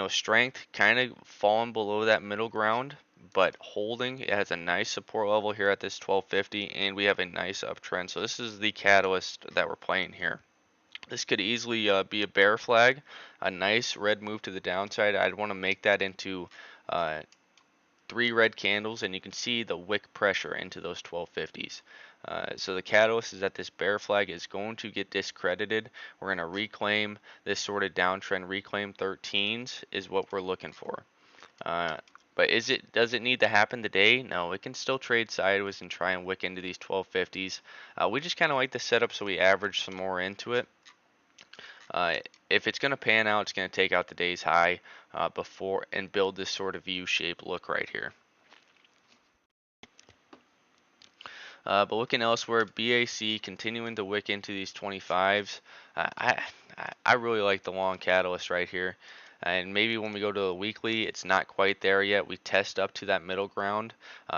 Strength kind of falling below that middle ground, but holding. It has a nice support level here at this 1250, and we have a nice uptrend. So this is the catalyst that we're playing here. This could easily be a bear flag, a nice red move to the downside. I'd want to make that into 3 red candles, and you can see the wick pressure into those 1250s. So the catalyst is that this bear flag is going to get discredited. We're going to reclaim this sort of downtrend, reclaim 13s is what we're looking for. Uh, but does it need to happen today? No, it can still trade sideways and try and wick into these 1250s. We just kind of like the setup, so we average some more into it. Uh, if it's going to pan out, it's going to take out the day's high before and build this sort of U-shaped look right here. But looking elsewhere, BAC continuing to wick into these 25s. Uh, I I really like the long catalyst right here. And maybe when we go to the weekly, it's not quite there yet. We test up to that middle ground.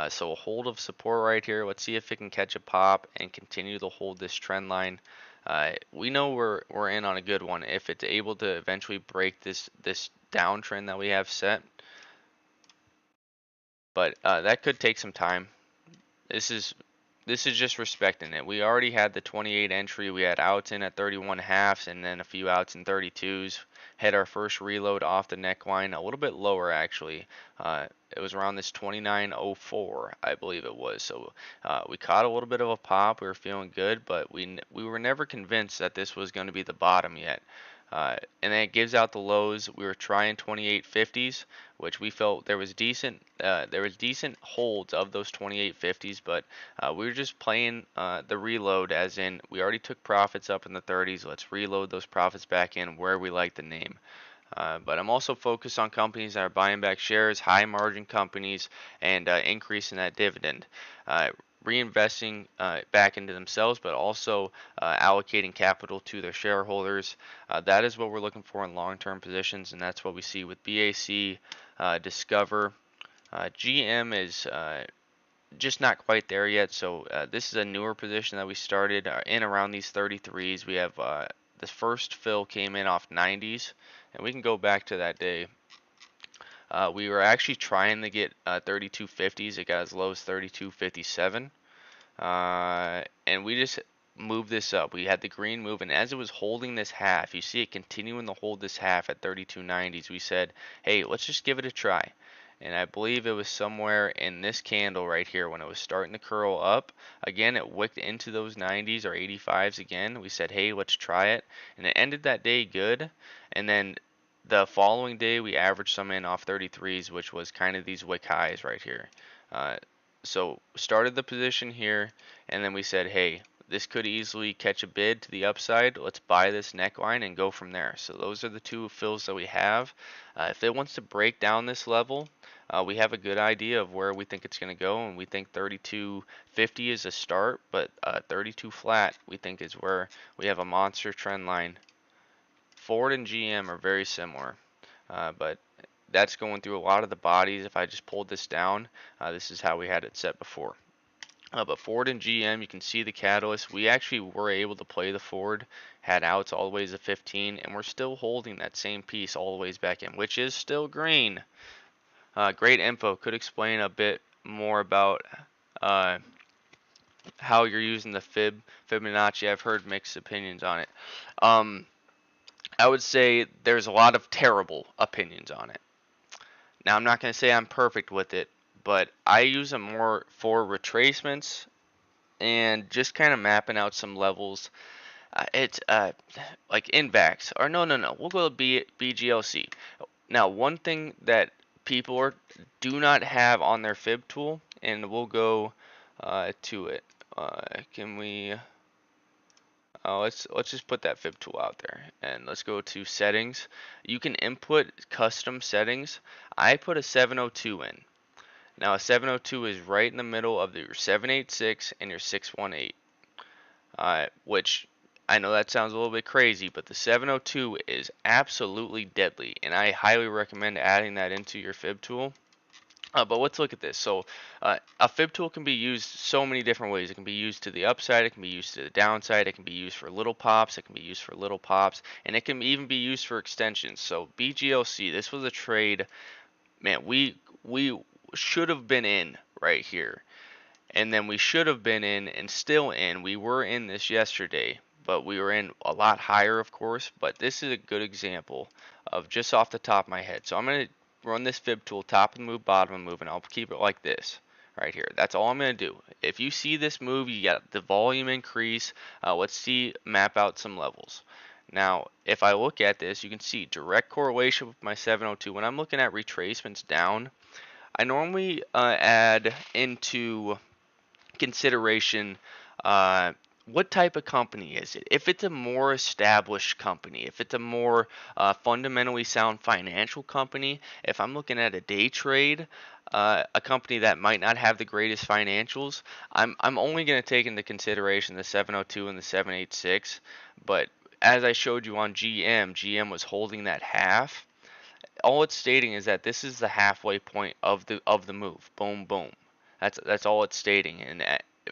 So a hold of support right here. Let's see if it can catch a pop and continue to hold this trend line. We know we're in on a good one if it's able to eventually break this downtrend that we have set. But that could take some time. This is this is just respecting it. We already had the 28 entry. We had outs in at 31 halves and then a few outs in 32s. Had our first reload off the neckline, a little bit lower actually. It was around this 29.04, I believe it was. So we caught a little bit of a pop. We were feeling good, but we were never convinced that this was going to be the bottom yet. And then it gives out the lows. We were trying 28.50s, which we felt there was decent holds of those 28.50s, but we were just playing the reload, as in we already took profits up in the 30s. Let's reload those profits back in where we like the name. But I'm also focused on companies that are buying back shares, high margin companies, and increasing that dividend. Uh, Reinvesting back into themselves, but also allocating capital to their shareholders. That is what we're looking for in long-term positions, and that's what we see with BAC, Discover. GM is just not quite there yet, so this is a newer position that we started in around these 33s. We have the first fill came in off 90s, and we can go back to that day. We were actually trying to get 32.50s. It got as low as 32.57. And we just moved this up. We had the green move, and as it was holding this half, you see it continuing to hold this half at 32.90s. We said, hey, let's just give it a try. And I believe it was somewhere in this candle right here when it was starting to curl up. Again, it wicked into those 90s or 85s again. We said, hey, let's try it. And it ended that day good. And then the following day, we averaged some in off 33s, which was kind of these wick highs right here. Uh, so started the position here, and then we said, hey, this could easily catch a bid to the upside. Let's buy this neckline and go from there. So those are the two fills that we have. If it wants to break down this level, we have a good idea of where we think it's going to go, and we think 32.50 is a start, but 32 flat we think is where we have a monster trend line. Ford and GM are very similar, but that's going through a lot of the bodies. If I just pulled this down, this is how we had it set before. But Ford and GM, you can see the catalyst. We actually were able to play the Ford, had outs all the ways to 15, and we're still holding that same piece all the ways back in, which is still green. Great info. Could explain a bit more about uh, how you're using the Fibonacci. I've heard mixed opinions on it. Um, I would say there's a lot of terrible opinions on it. Now, I'm not going to say I'm perfect with it, but I use it more for retracements and just kind of mapping out some levels. It's like in VAX, or no, we'll go to BGLC. Now, one thing that do not have on their fib tool, and we'll go to it. Can we? Let's just put that fib tool out there, and let's go to settings. You can input custom settings. I put a 702 in. Now a 702 is right in the middle of your 786 and your 618, which I know that sounds a little bit crazy, but the 702 is absolutely deadly, and I highly recommend adding that into your fib tool. But let's look at this. So a fib tool can be used so many different ways. It can be used to the upside, it can be used to the downside, it can be used for little pops, it can be used for little pops, and it can even be used for extensions. So BGLC, this was a trade, man, we should have been in right here. And then we should have been in and still in. We were in this yesterday, but we were in a lot higher, of course. But this is a good example of just off the top of my head. So I'm going to run this fib tool, top of the move, bottom of the move, and I'll keep it like this. right here. That's all I'm going to do. If you see this move, you got the volume increase. Let's see, map out some levels. Now, if I look at this, you can see direct correlation with my 702. When I'm looking at retracements down, I normally add into consideration uh, what type of company is it? If it's a more established company, if it's a more fundamentally sound financial company, if I'm looking at a day trade, a company that might not have the greatest financials, I'm only going to take into consideration the 702 and the 786. But as I showed you on GM was holding that half. All it's stating is that this is the halfway point of the move. Boom, boom. That's all it's stating. And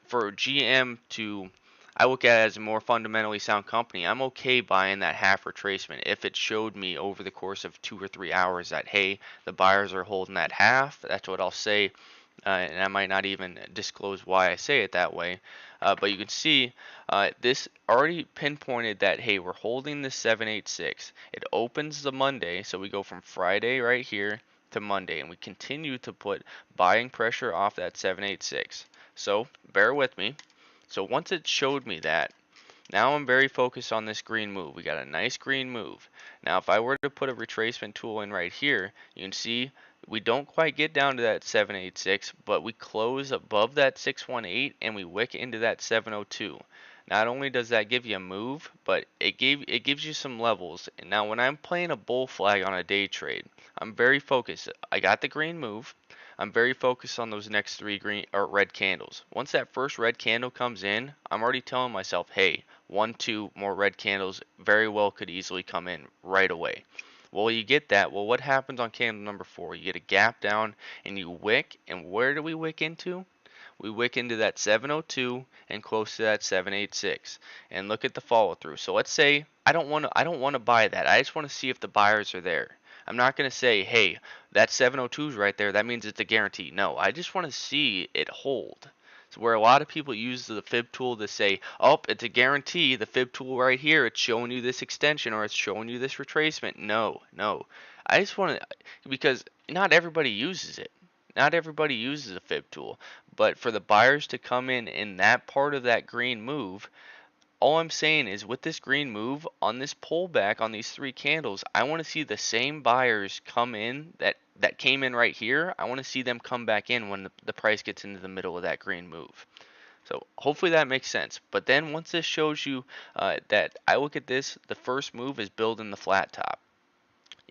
for GM to, I look at it as a more fundamentally sound company. I'm okay buying that half retracement if it showed me over the course of 2 or 3 hours that hey, the buyers are holding that half. That's what I'll say. And I might not even disclose why I say it that way. But you can see this already pinpointed that, hey, we're holding the 786. It opens the Monday, so we go from Friday right here to Monday, and we continue to put buying pressure off that 786. So bear with me. So once it showed me that, now I'm very focused on this green move. We got a nice green move. Now if I were to put a retracement tool in right here, you can see we don't quite get down to that 786, but we close above that 618 and we wick into that 702. Not only does that give you a move, but it gives you some levels. And now when I'm playing a bull flag on a day trade, I'm very focused. I got the green move. I'm very focused on those next three green or red candles. Once that first red candle comes in, I'm already telling myself, hey, 1, 2 more red candles very well could easily come in right away. Well, you get that. Well, what happens on candle number 4? You get a gap down and you wick. And where do we wick into? We wick into that 702 and close to that 786. And look at the follow through. So let's say I don't want to buy that. I just want to see if the buyers are there. I'm not going to say, "Hey, that 702 is right there. That means it's a guarantee." No, I just want to see it hold. So where a lot of people use the fib tool to say, "Oh, it's a guarantee." The fib tool right here, it's showing you this extension or it's showing you this retracement. No, no. I just want to because not everybody uses it. Not everybody uses a fib tool, but for the buyers to come in that part of that green move, all I'm saying is with this green move on this pullback on these three candles, I want to see the same buyers come in that came in right here. I want to see them come back in when the price gets into the middle of that green move. So hopefully that makes sense. But then once this shows you that I look at this, the first move is building the flat top.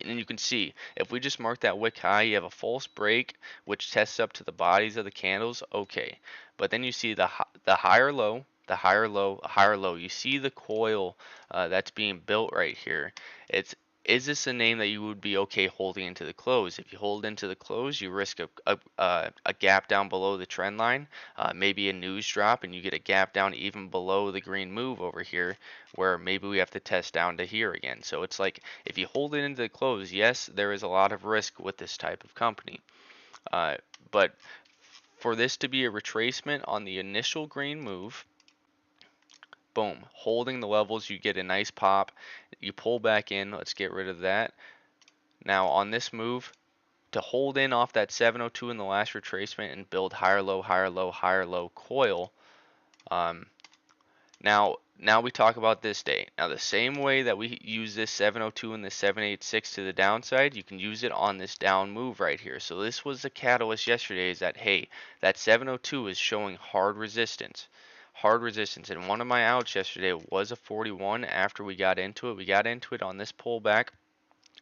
And you can see, if we just mark that wick high, you have a false break, which tests up to the bodies of the candles. Okay. But then you see the higher low, the higher low, higher low. You see the coil that's being built right here. It's Is this a name that you would be okay holding into the close? If you hold into the close, you risk a gap down below the trend line, maybe a news drop, and you get a gap down even below the green move over here, where maybe we have to test down to here again. So it's like if you hold it into the close, yes, there is a lot of risk with this type of company. Uh, but for this to be a retracement on the initial green move, boom, holding the levels, you get a nice pop. You pull back in. Let's get rid of that. Now on this move, to hold in off that 702 in the last retracement and build higher low, higher low, higher low coil. Um, now we talk about this day. Now the same way that we use this 702 and the 786 to the downside, you can use it on this down move right here. So this was the catalyst yesterday, is that hey, that 702 is showing hard resistance. Hard resistance. And one of my outs yesterday was a 41 after we got into it. We got into it on this pullback.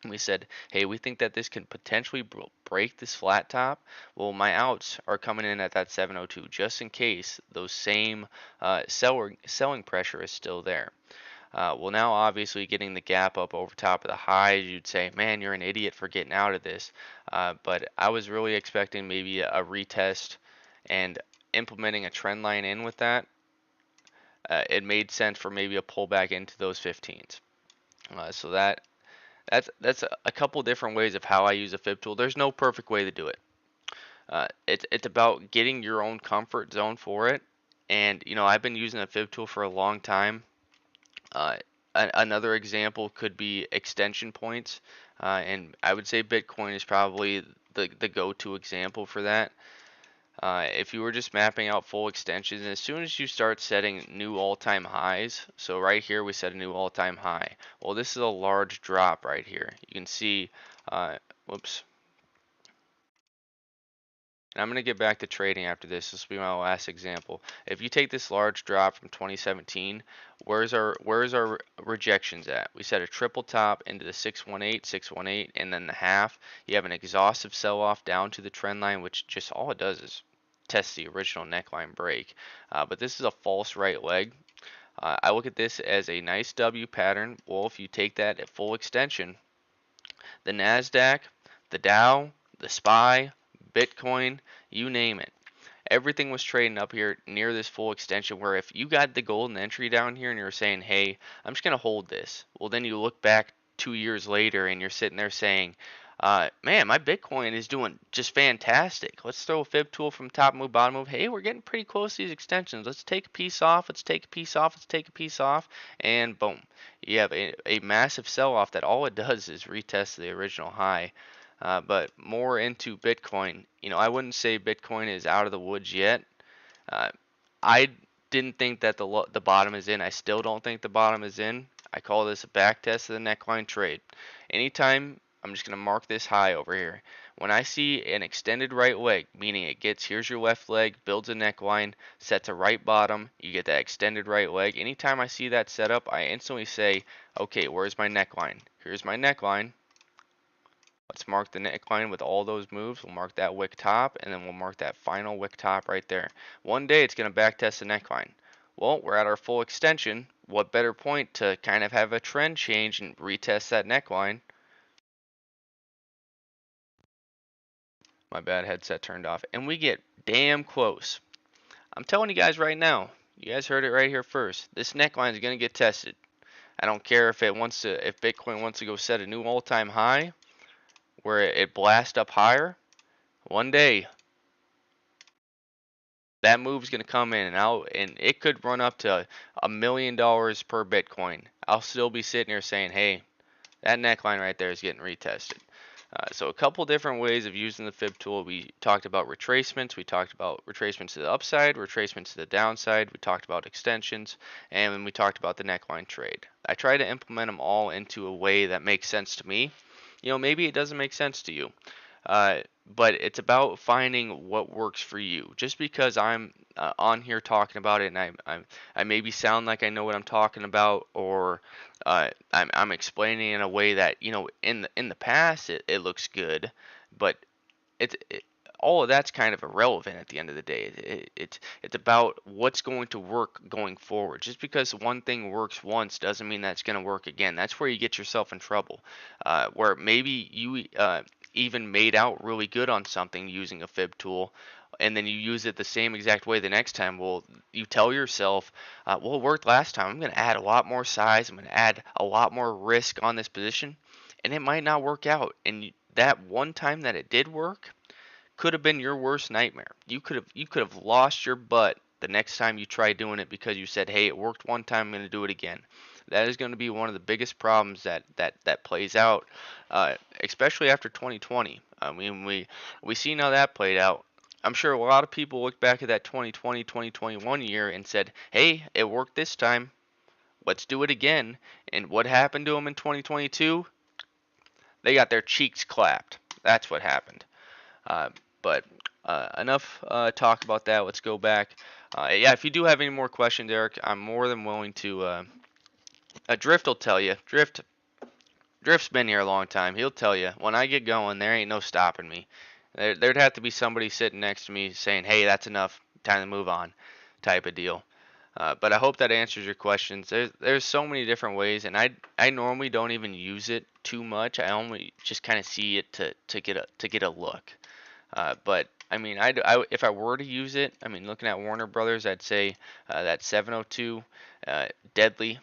And we said, hey, we think that this can potentially break this flat top. Well, my outs are coming in at that 702 just in case those same selling pressure is still there. Well, now obviously getting the gap up over top of the highs, you'd say, man, you're an idiot for getting out of this. But I was really expecting maybe a retest and implementing a trend line in with that. It made sense for maybe a pullback into those 15s. So that's a couple different ways of how I use a fib tool. There's no perfect way to do it. It's about getting your own comfort zone for it. And I've been using a fib tool for a long time. Uh, Another example could be extension points, and I would say Bitcoin is probably the go-to example for that. If you were just mapping out full extensions, as soon as you start setting new all-time highs, so right here we set a new all-time high. Well, this is a large drop right here. You can see, whoops. And I'm going to get back to trading after this. This will be my last example. If you take this large drop from 2017, where's our rejections at? We set a triple top into the 618, 618, and then the half. You have an exhaustive sell-off down to the trend line, which just all it does is test the original neckline break. But this is a false right leg. I look at this as a nice W pattern. Well, if you take that at full extension, the NASDAQ, the Dow, the SPY, Bitcoin, you name it. Everything was trading up here near this full extension where if you got the golden entry down here and you're saying, hey, I'm just going to hold this. Well, then you look back 2 years later and you're sitting there saying, man, my Bitcoin is doing just fantastic. Let's throw a fib tool from top move, bottom move. Hey, we're getting pretty close to these extensions. Let's take a piece off. Let's take a piece off. Let's take a piece off. And boom, you have a massive sell off that all it does is retest the original high. But more into Bitcoin, I wouldn't say Bitcoin is out of the woods yet. Uh, I didn't think that the bottom is in. I still don't think the bottom is in. I call this a back test of the neckline trade. Anytime, I'm just going to mark this high over here. When I see an extended right leg, meaning it gets, here's your left leg, builds a neckline, sets a right bottom, you get that extended right leg. Anytime I see that set up, I instantly say, okay, where's my neckline? Here's my neckline. Let's mark the neckline with all those moves. We'll mark that wick top, and then we'll mark that final wick top right there. One day it's going to backtest the neckline. Well, we're at our full extension. What better point to kind of have a trend change and retest that neckline? My bad, headset turned off. And we get damn close. I'm telling you guys right now. You guys heard it right here first. This neckline is going to get tested. I don't care if if Bitcoin wants to go set a new all-time high where it blasts up higher. One day that move's going to come in and it could run up to $1 million per Bitcoin. I'll still be sitting here saying, hey, that neckline right there is getting retested. So a couple different ways of using the fib tool. We talked about retracements. We talked about retracements to the upside, retracements to the downside. We talked about extensions, and then we talked about the neckline trade. I try to implement them all into a way that makes sense to me. Maybe it doesn't make sense to you. Uh, but it's about finding what works for you. Just because I'm on here talking about it and I maybe sound like I know what I'm talking about, or I'm explaining in a way that in the past it looks good, but it all of that's kind of irrelevant at the end of the day. It's about what's going to work going forward. Just because one thing works once doesn't mean that's going to work again. That's where you get yourself in trouble. Where maybe you even made out really good on something using a fib tool, and then you use it the same exact way the next time. Well, you tell yourself, well, it worked last time. I'm going to add a lot more size. I'm going to add a lot more risk on this position, and it might not work out. And that one time that it did work could have been your worst nightmare. You could have lost your butt the next time you try doing it because you said, "Hey, it worked one time. I'm going to do it again." That is going to be one of the biggest problems that plays out, especially after 2020. I mean, we seen how that played out. I'm sure a lot of people look back at that 2020, 2021 year and said, "Hey, it worked this time. Let's do it again." And what happened to them in 2022? They got their cheeks clapped. That's what happened. Uh, but enough talk about that. Let's go back. Yeah, if you do have any more questions, Eric, I'm more than willing to. Drift will tell you. Drift's been here a long time. He'll tell you when I get going, there ain't no stopping me. There'd have to be somebody sitting next to me saying, "Hey, that's enough. Time to move on," type of deal. But I hope that answers your questions. There's so many different ways, and I normally don't even use it too much. I only just kind of see it to get a look. But I mean, if I were to use it, I mean, looking at Warner Brothers, I'd say that 702, deadly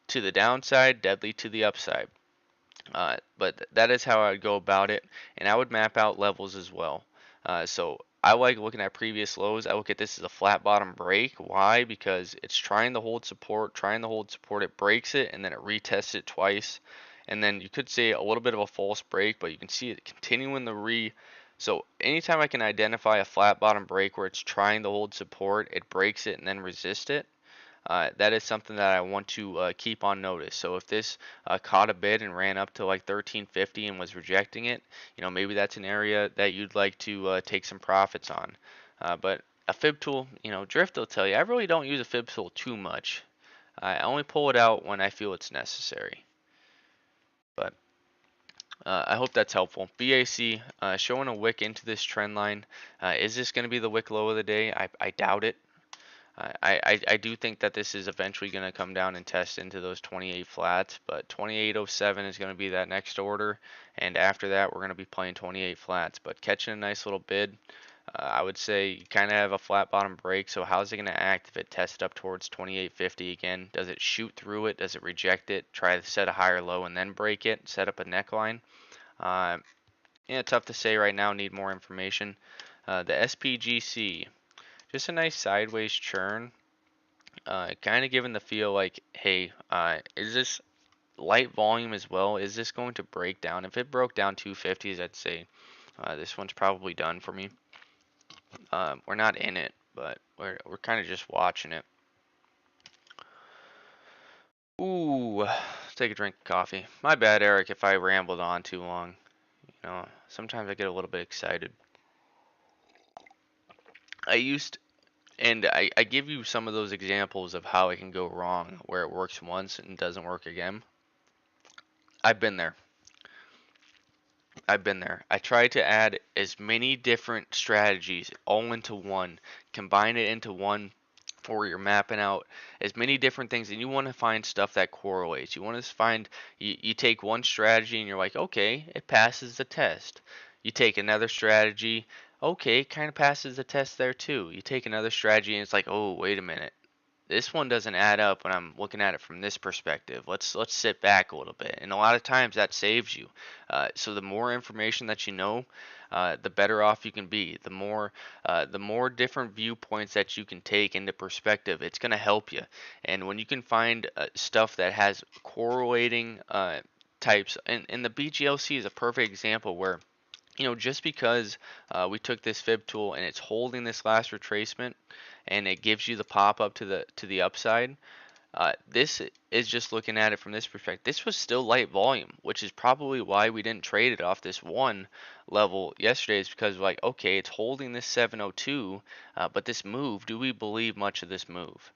to the downside, deadly to the upside. But that is how I would go about it, and I would map out levels as well. So I like looking at previous lows. I look at this as a flat bottom break. Why? Because it's trying to hold support, it breaks it, and then it retests it twice. And then you could say a little bit of a false break, but you can see it continuing the So anytime I can identify a flat bottom break where it's trying to hold support, it breaks it and then resist it, that is something that I want to keep on notice. So if this caught a bid and ran up to like 1350 and was rejecting it, maybe that's an area that you'd like to take some profits on. But a fib tool, Drift will tell you, I really don't use a fib tool too much. I only pull it out when I feel it's necessary. But I hope that's helpful. BAC showing a wick into this trend line. Is this going to be the wick low of the day? I doubt it. I do think that this is eventually going to come down and test into those 28 flats, but 28.07 is going to be that next order, and after that we're going to be playing 28 flats. But catching a nice little bid, I would say you kind of have a flat bottom break. So how's it going to act if it tests up towards 28.50 again? Does it shoot through it? Does it reject it? Try to set a higher low and then break it? Set up a neckline? Uh, yeah, tough to say right now. Need more information. The SPGC, just a nice sideways churn. Kind of giving the feel like, hey, is this light volume as well? Is this going to break down? If it broke down 250s, I'd say this one's probably done for me. We're not in it, but we're kind of just watching it. Ooh, let's take a drink of coffee. My bad, Eric, if I rambled on too long. Sometimes I get a little bit excited. I used And I give you some of those examples of how it can go wrong, where it works once and doesn't work again. I've been there. I've been there. I try to add as many different strategies all into one, combine it into one where you're mapping out as many different things, and you want to find stuff that correlates. You want to find, you take one strategy and you're like, okay, it passes the test. You take another strategy, okay, it kind of passes the test there too. You take another strategy and it's like, oh, wait a minute, this one doesn't add up when I'm looking at it from this perspective. Let's sit back a little bit, and a lot of times that saves you. So the more information that you know, the better off you can be. The more different viewpoints that you can take into perspective, it's going to help you. And when you can find stuff that has correlating types, and the BGLC is a perfect example where just because we took this fib tool and it's holding this last retracement and it gives you the pop up to the upside, this is just looking at it from this perspective. This was still light volume, which is probably why we didn't trade it off this one level yesterday. Is because like, okay, it's holding this 702, but this move, do we believe much of this move?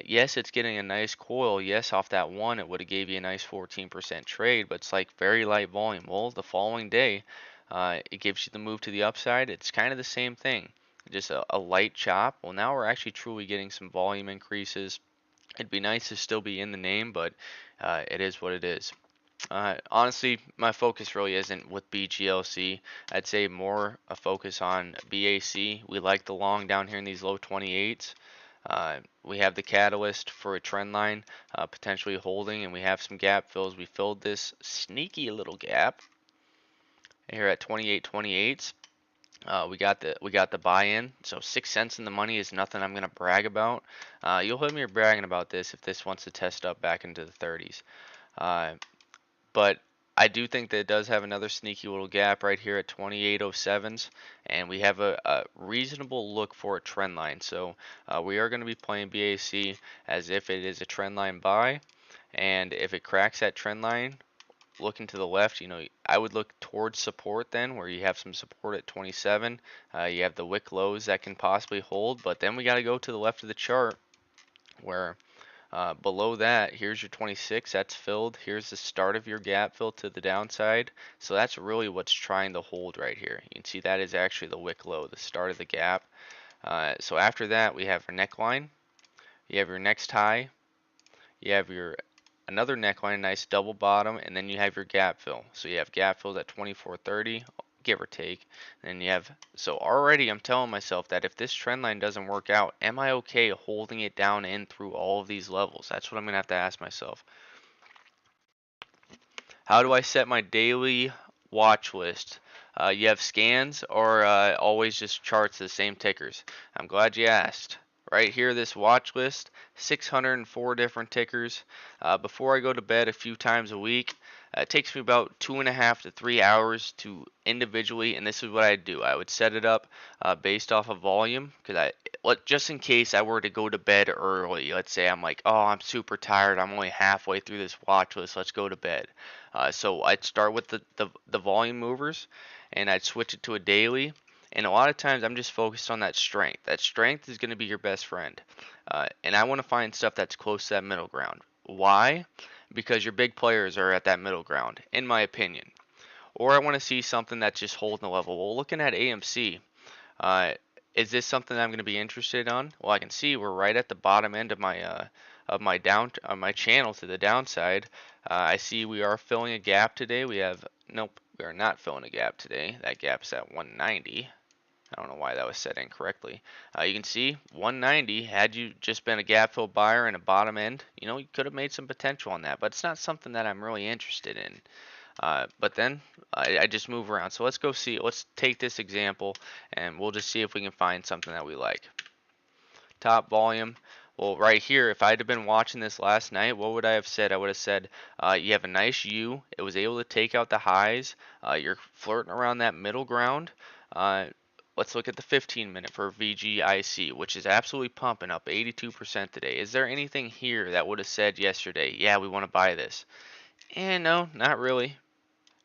Yes, it's getting a nice coil. Yes, off that one, it would have gave you a nice 14% trade, but it's like very light volume. Well, the following day, it gives you the move to the upside. It's kind of the same thing, just a light chop. Well, now we're actually truly getting some volume increases. It'd be nice to still be in the name, but it is what it is. Honestly, my focus really isn't with BGLC. I'd say more a focus on BAC. We like the long down here in these low 28s. We have the catalyst for a trend line potentially holding, and we have some gap fills. We filled this sneaky little gap here at 28.28s. We got the buy-in, so 6 cents in the money is nothing I'm gonna brag about. You'll hear me bragging about this if this wants to test up back into the 30s. Uh, but I do think that it does have another sneaky little gap right here at 28.07s, and we have a reasonable look for a trend line. So we are going to be playing BAC as if it is a trend line buy, and if it cracks that trend line, looking to the left, I would look towards support then, where you have some support at 27. You have the wick lows that can possibly hold, but then we got to go to the left of the chart, where below that, here's your 26, that's filled. Here's the start of your gap fill to the downside. So that's really what's trying to hold right here. You can see that is actually the wick low, the start of the gap. So after that, we have our neckline. You have your next high. You have your another neckline, nice double bottom, and then you have your gap fill. So you have gap fills at 24.30, give or take. And you have, so already I'm telling myself that if this trend line doesn't work out, am I okay holding it down in through all of these levels? That's what I'm gonna have to ask myself. How do I set my daily watch list? You have scans or always just charts the same tickers? I'm glad you asked. Right here, this watch list, 604 different tickers. Before I go to bed a few times a week, It takes me about 2.5 to 3 hours to individually, and this is what I do. I would set it up based off of volume, because just in case I were to go to bed early. Let's say I'm like, oh, I'm super tired. I'm only halfway through this watch list. Let's go to bed. So I'd start with the volume movers, and I'd switch it to a daily. And a lot of times I'm just focused on that strength. That strength is going to be your best friend. And I want to find stuff that's close to that middle ground. Why? Because your big players are at that middle ground, in my opinion. Or I want to see something that's just holding the level. Well, looking at AMC, uh, is this something I'm going to be interested on? Well, I can see we're right at the bottom end of my channel to the downside. I see we are filling a gap today. Nope, we are not filling a gap today. That gap's at 190. I don't know why that was set incorrectly. You can see 190, had you just been a gap fill buyer and a bottom end, you could have made some potential on that, but it's not something that I'm really interested in. But then I just move around. So let's go see, let's take this example and we'll just see if we can find something that we like. Top volume. Well, right here, if I'd have been watching this last night, what would I have said? I would have said, you have a nice U. It was able to take out the highs. You're flirting around that middle ground. Uh, let's look at the 15-minute for VGIC, which is absolutely pumping up 82% today. Is there anything here that would have said yesterday, yeah, we want to buy this? No, not really.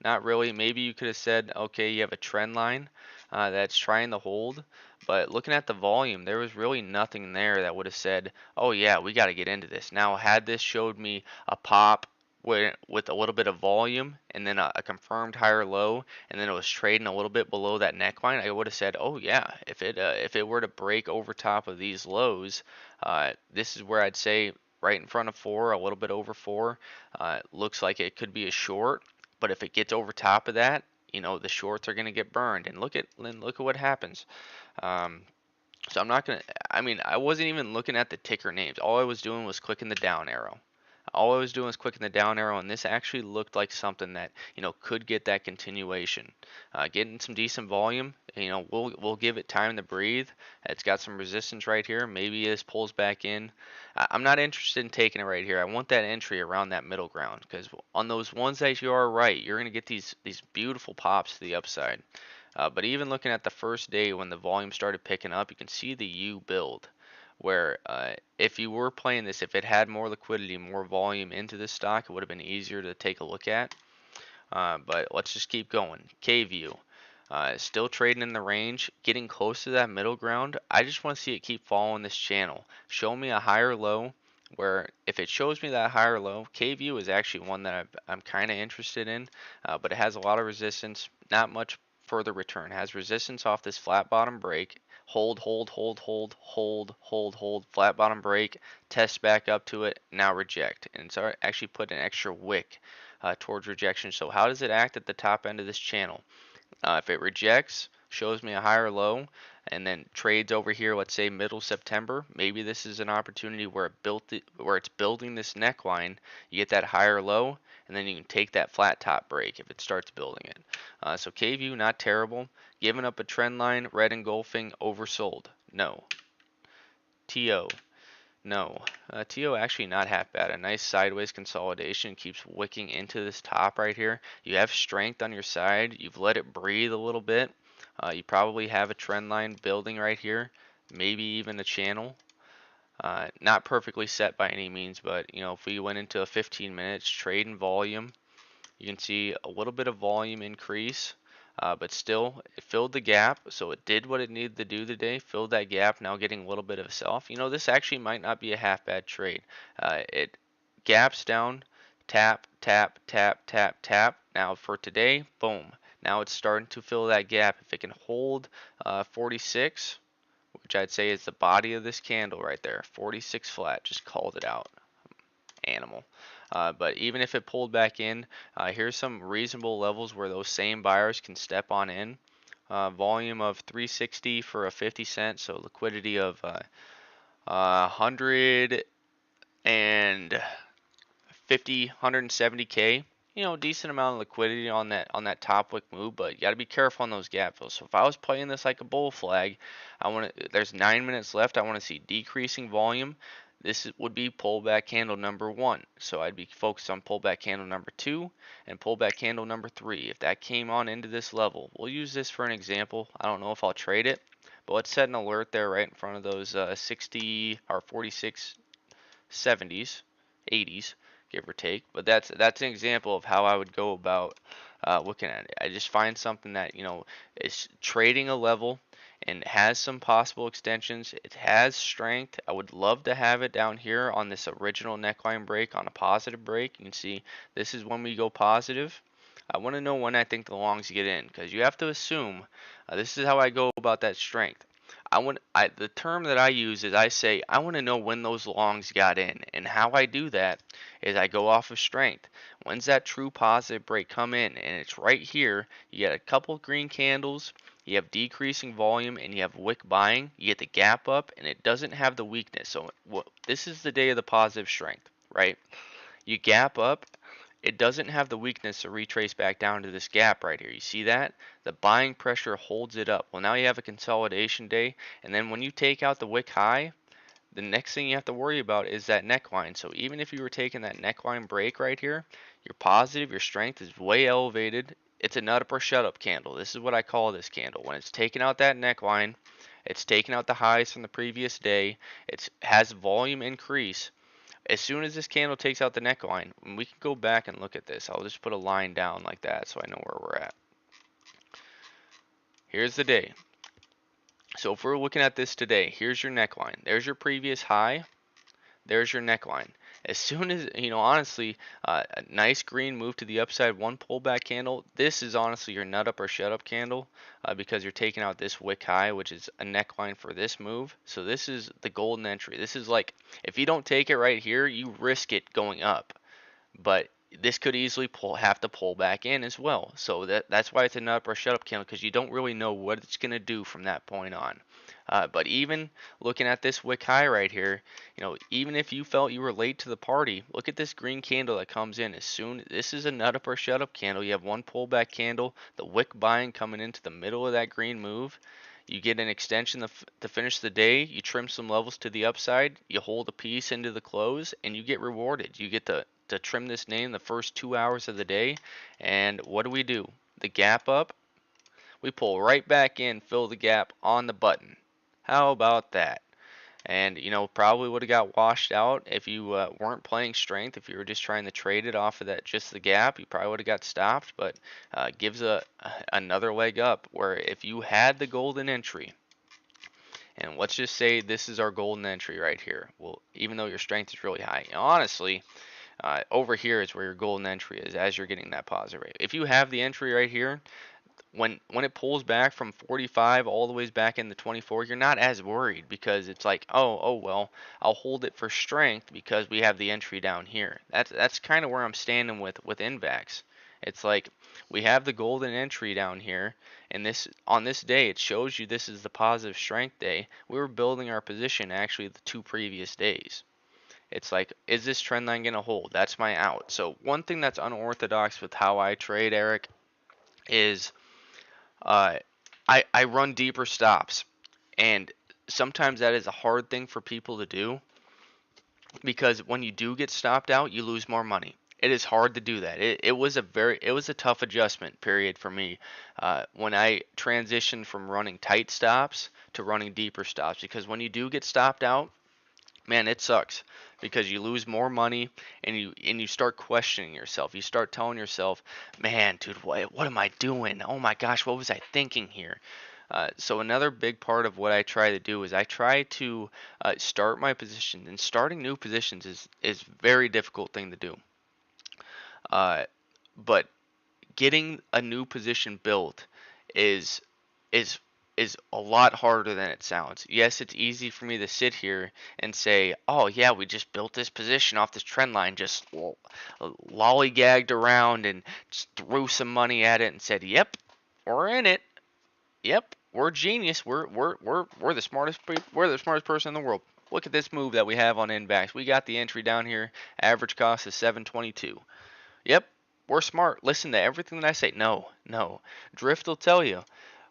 Not really. Maybe you could have said, okay, you have a trend line that's trying to hold, but looking at the volume, there was really nothing there that would have said, oh yeah, we got to get into this. Now, had this showed me a pop with a little bit of volume and then a confirmed higher low, and then it was trading a little bit below that neckline, I would have said, oh yeah, if it were to break over top of these lows, this is where I'd say right in front of 4, a little bit over 4. Looks like it could be a short. But if it gets over top of that, the shorts are going to get burned. And look at what happens. Um, so I'm not going to, I mean, I wasn't even looking at the ticker names. All I was doing was clicking the down arrow. All I was doing was clicking the down arrow, and this actually looked like something that, could get that continuation. Getting some decent volume, we'll give it time to breathe. It's got some resistance right here. Maybe this pulls back in. I'm not interested in taking it right here. I want that entry around that middle ground, because on those ones that you are right, you're going to get these beautiful pops to the upside. But even looking at the first day when the volume started picking up, you can see the U build. Where if you were playing this, if it had more liquidity, more volume into this stock, it would have been easier to take a look at. But let's just keep going. K-View. Still trading in the range, getting close to that middle ground. I just want to see it keep following this channel. Show me a higher low, where if it shows me that higher low, K-View is actually one that I'm kind of interested in, but it has a lot of resistance, not much further return. It has resistance off this flat bottom break. Hold, hold, hold, hold, hold, hold, hold, flat bottom break, test back up to it, now reject. And so I actually put an extra wick towards rejection. So how does it act at the top end of this channel? If it rejects, shows me a higher low, and then trades over here, let's say middle September, maybe this is an opportunity where where it's building this neckline. You get that higher low, and then you can take that flat top break if it starts building it. So K-View, not terrible. Giving up a trend line, red engulfing, oversold. No. TO. No. TO actually not half bad. A nice sideways consolidation, keeps wicking into this top right here. You have strength on your side. You've let it breathe a little bit. You probably have a trend line building right here. Maybe even a channel. Not perfectly set by any means, but if we went into a 15 minutes trade and volume, you can see a little bit of volume increase, but still it filled the gap. So it did what it needed to do today, filled that gap, now getting a little bit of a sell-off. This actually might not be a half bad trade. It gaps down, tap, tap, tap, tap, tap. Now for today, boom. Now it's starting to fill that gap. If it can hold 46, which I'd say is the body of this candle right there, 46 flat, just called it out. Animal. But even if it pulled back in, here's some reasonable levels where those same buyers can step on in. Volume of 360 for a 50 cent, so liquidity of 150, 170K. Decent amount of liquidity on that top wick move, but you got to be careful on those gap fills. So if I was playing this like a bull flag, there's 9 minutes left. I want to see decreasing volume. This would be pullback candle number 1. So I'd be focused on pullback candle number 2 and pullback candle number 3. If that came on into this level, we'll use this for an example. I don't know if I'll trade it, but let's set an alert there right in front of those 60 or 46 70s, 80s, give or take. But that's an example of how I would go about looking at it. I just find something that is trading a level and has some possible extensions. It has strength. I would love to have it down here on this original neckline break on a positive break. You can see this is when we go positive. I want to know when I think the longs get in, because you have to assume this is how I go about that strength. The term that I use is I say I want to know when those longs got in, and how I do that is I go off of strength. When's that true positive break come in? And it's right here. You get a couple green candles, you have decreasing volume, and you have wick buying. You get the gap up, and it doesn't have the weakness. So this is the day of the positive strength, right? You gap up, it doesn't have the weakness to retrace back down to this gap right here. You see that? The buying pressure holds it up. Well, now you have a consolidation day, and then when you take out the wick high, the next thing you have to worry about is that neckline. So even if you were taking that neckline break right here, you're positive, your strength is way elevated. It's a nut up or shut up candle. This is what I call this candle. When it's taking out that neckline, it's taking out the highs from the previous day, it has volume increase. As soon as this candle takes out the neckline, we can go back and look at this. I'll just put a line down like that so I know where we're at. Here's the day. So if we're looking at this today, here's your neckline. There's your previous high. There's your neckline. As soon as, honestly, a nice green move to the upside, one pullback candle. This is honestly your nut up or shut up candle because you're taking out this wick high, which is a neckline for this move. So this is the golden entry. This is like, if you don't take it right here, you risk it going up. But this could easily have to pull back in as well. So that's why it's a nut up or shut up candle, because you don't really know what it's going to do from that point on. But even looking at this wick high right here, even if you felt you were late to the party, look at this green candle that comes in. This is a nut up or shut up candle. You have one pullback candle, the wick buying coming into the middle of that green move. You get an extension to finish the day. You trim some levels to the upside. You hold a piece into the close, and you get rewarded. You get to trim this name the first 2 hours of the day. And what do? The gap up, we pull right back in, fill the gap on the button. How about that? And probably would have got washed out if you weren't playing strength. If you were just trying to trade it off of that, just the gap, you probably would have got stopped. But gives another leg up, where if you had the golden entry, and let's just say this is our golden entry right here. Well, even though your strength is really high, honestly, over here is where your golden entry is as you're getting that positive rate. If you have the entry right here, when it pulls back from 45 all the way back into 24, you're not as worried, because it's like, oh well, I'll hold it for strength because we have the entry down here. That's kind of where I'm standing with NVAX. It's like we have the golden entry down here, and on this day it shows you this is the positive strength day. We were building our position actually the 2 previous days. It's like, is this trend line gonna hold? That's my out. So one thing that's unorthodox with how I trade, Eric, is uh, I run deeper stops, and sometimes that is a hard thing for people to do, because when you do get stopped out, you lose more money. It is hard to do that. It was a tough adjustment period for me when I transitioned from running tight stops to running deeper stops, because when you do get stopped out, man, it sucks, because you lose more money, and you start questioning yourself. You start telling yourself, man, dude, what am I doing? Oh my gosh, what was I thinking here? So another big part of what I try to do is I try to start my position. And starting new positions is very difficult thing to do. Uh, but getting a new position built is is is a lot harder than it sounds. Yes, it's easy for me to sit here and say, "Oh yeah, we just built this position off this trend line, just lollygagged around and just threw some money at it and said, "Yep, we're in it. Yep, we're genius. We're the smartest we're the smartest person in the world. Look at this move that we have on index. We got the entry down here. Average cost is 722. Yep, we're smart. Listen to everything that I say. No, no. Drift will tell you.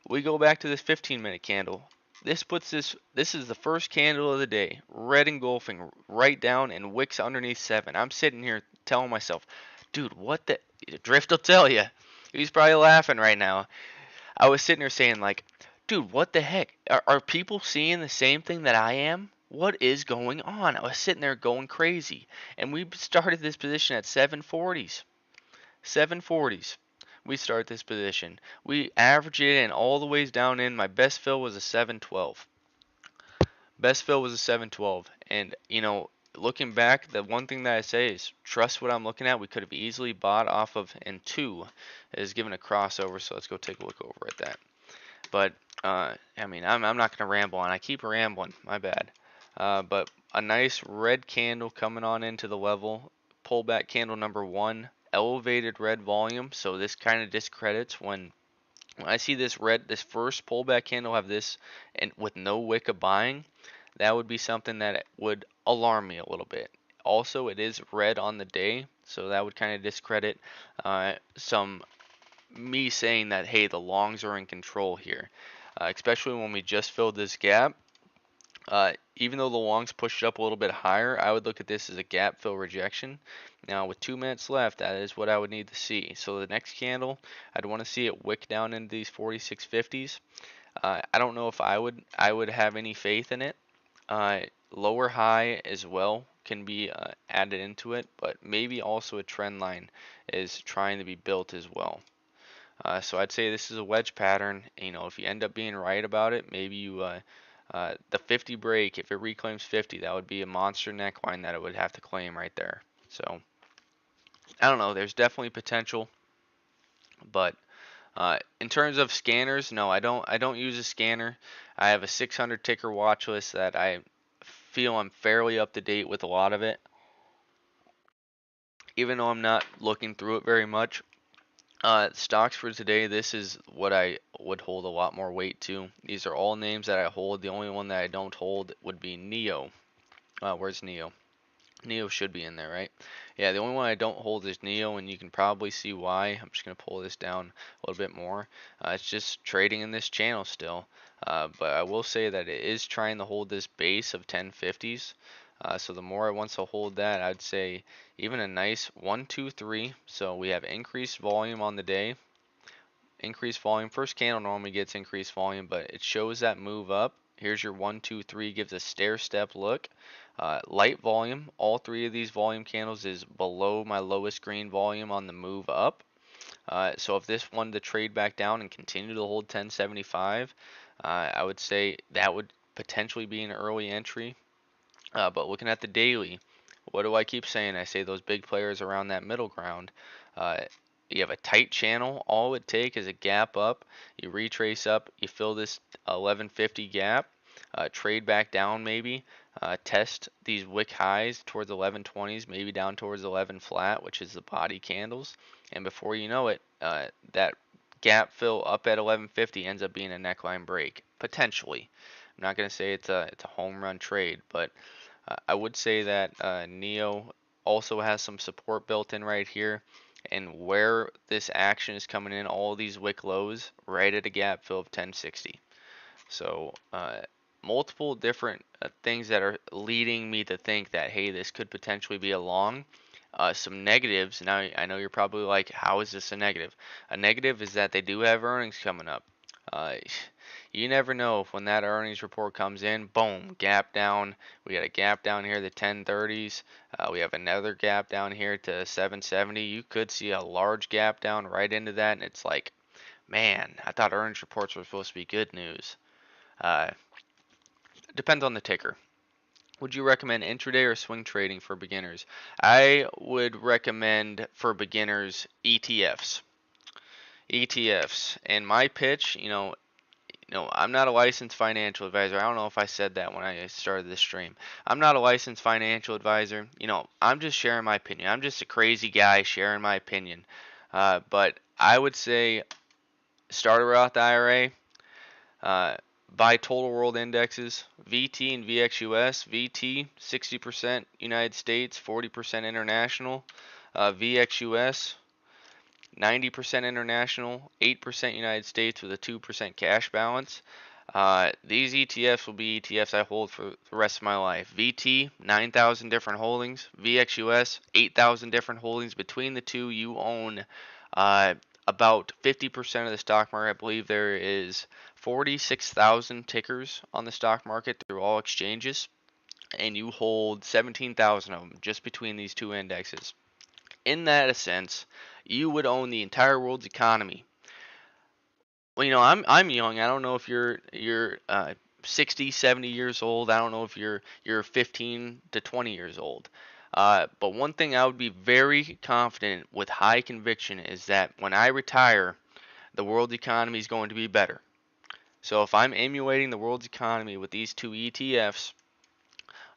We go back to this 15-minute candle. This is the first candle of the day, red engulfing right down and wicks underneath 7. I'm sitting here telling myself, dude, what the Drift will tell you. He's probably laughing right now. I was sitting there saying like, dude, what the heck? Are people seeing the same thing that I am? What is going on? I was sitting there going crazy. And we started this position at 740s. 740s. We start this position. We average it in all the ways down in. My best fill was a 712. Best fill was a 712. And, looking back, the one thing that I say is trust what I'm looking at. We could have easily bought off of, and 2 is given a crossover. So let's go take a look over at that. But, I'm not going to ramble on. I keep rambling. My bad. But a nice red candle coming on into the level. Pullback candle number 1. Elevated red volume. So this kind of discredits when I see this first pullback candle have this and with no wick of buying, that would be something that would alarm me a little bit. Also, it is red on the day, so that would kind of discredit some me saying that, hey, the longs are in control here, especially when we just filled this gap. Even though the longs pushed up a little bit higher, I would look at this as a gap fill rejection. Now, with 2 minutes left, that is what I would need to see. So the next candle, I'd want to see it wick down into these 46.50s. I don't know if I would have any faith in it. Lower high as well can be added into it, but maybe also a trend line is trying to be built as well. So I'd say this is a wedge pattern. If you end up being right about it, maybe the 50 break, if it reclaims 50, that would be a monster neckline that it would have to claim right there. So I don't know. There's definitely potential, but in terms of scanners, no, I don't. I don't use a scanner. I have a 600 ticker watch list that I feel I'm fairly up to date with a lot of it, even though I'm not looking through it very much. Stocks for today, this is what I would hold a lot more weight to. These are all names that I hold. The only one that I don't hold would be Neo. Where's Neo? Neo should be in there, right? Yeah, the only one I don't hold is Neo, and you can probably see why. I'm just going to pull this down a little bit more. It's just trading in this channel still. But I will say that it is trying to hold this base of 1050s. So the more it wants to hold that, I'd say even a nice 1, 2, 3. So we have increased volume on the day. Increased volume. First candle normally gets increased volume, but it shows that move up. Here's your 1, 2, 3, gives a stair step look. Light volume. All 3 of these volume candles is below my lowest green volume on the move up. So if this wanted to trade back down and continue to hold 1075, I would say that would potentially be an early entry. But looking at the daily, what do I keep saying? I say those big players around that middle ground. Uh, you have a tight channel. All it would take is a gap up. You retrace up. You fill this 1150 gap. Trade back down maybe. Test these wick highs towards 1120s, maybe down towards 11 flat, which is the body candles. And before you know it, that gap fill up at 1150 ends up being a neckline break potentially. I'm not going to say it's a home run trade, but I would say that Neo also has some support built in right here. And where this action is coming in, all these wick lows, right at a gap fill of 1060. So multiple different things that are leading me to think that, hey, this could potentially be a long. Some negatives. Now, I know you're probably like, how is this a negative? A negative is that they do have earnings coming up. Uh, you never know if when that earnings report comes in, boom, gap down. We got a gap down here, the 1030s. We have another gap down here to 770. You could see a large gap down right into that, and it's like, man, I thought earnings reports were supposed to be good news. Uh, Depends on the ticker. Would you recommend intraday or swing trading for beginners? I would recommend for beginners ETFs. ETFs. And my pitch, I'm not a licensed financial advisor. I don't know if I said that when I started this stream. I'm not a licensed financial advisor. I'm just sharing my opinion. I'm just a crazy guy sharing my opinion. But I would say start a Roth IRA. Buy total world indexes, VT and VXUS. VT 60% United States, 40% international. VXUS 90% international, 8% United States with a 2% cash balance. These ETFs will be ETFs I hold for the rest of my life. VT, 9,000 different holdings. VXUS, 8,000 different holdings. Between the two, you own uh, about 50% of the stock market. I believe there is 46,000 tickers on the stock market through all exchanges, and you hold 17,000 of them just between these two indexes. In that sense, you would own the entire world's economy. Well, I'm young. I don't know if you're 60, 70 years old. I don't know if you're 15 to 20 years old. But one thing I would be very confident with high conviction is that when I retire, the world's economy is going to be better. So if I'm emulating the world's economy with these two ETFs,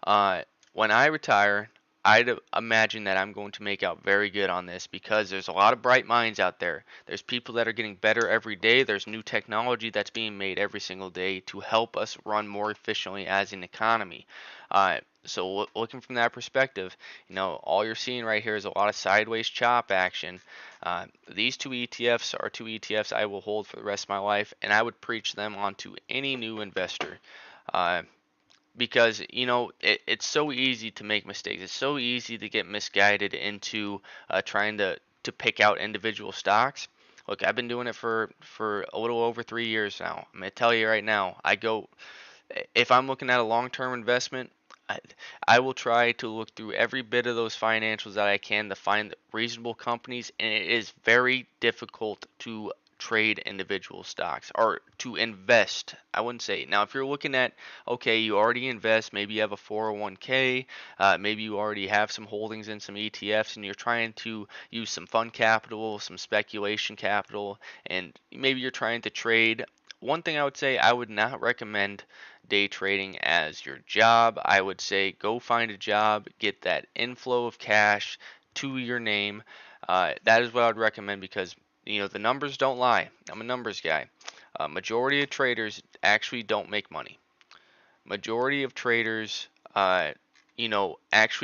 uh, when I retire, I'd imagine that I'm going to make out very good on this because there's a lot of bright minds out there. There's people that are getting better every day. There's new technology that's being made every single day to help us run more efficiently as an economy. So looking from that perspective, all you're seeing right here is a lot of sideways chop action. These two ETFs are two ETFs I will hold for the rest of my life, and I would preach them onto any new investor. Uh, because it's so easy to make mistakes. It's so easy to get misguided into trying to pick out individual stocks. Look, I've been doing it for a little over 3 years now. I'm gonna tell you right now. If I'm looking at a long-term investment, I, I will try to look through every bit of those financials that I can to find reasonable companies, and it is very difficult to trade individual stocks or to invest. I wouldn't say. Now, if you're looking at, okay, you already invest, maybe you have a 401k, maybe you already have some holdings in some ETFs, and you're trying to use some fund capital, some speculation capital, and maybe you're trying to trade. One thing I would say, I would not recommend day trading as your job. I would say go find a job, get that inflow of cash to your name. That is what I would recommend because the numbers don't lie. I'm a numbers guy. Majority of traders actually don't make money. Majority of traders, actually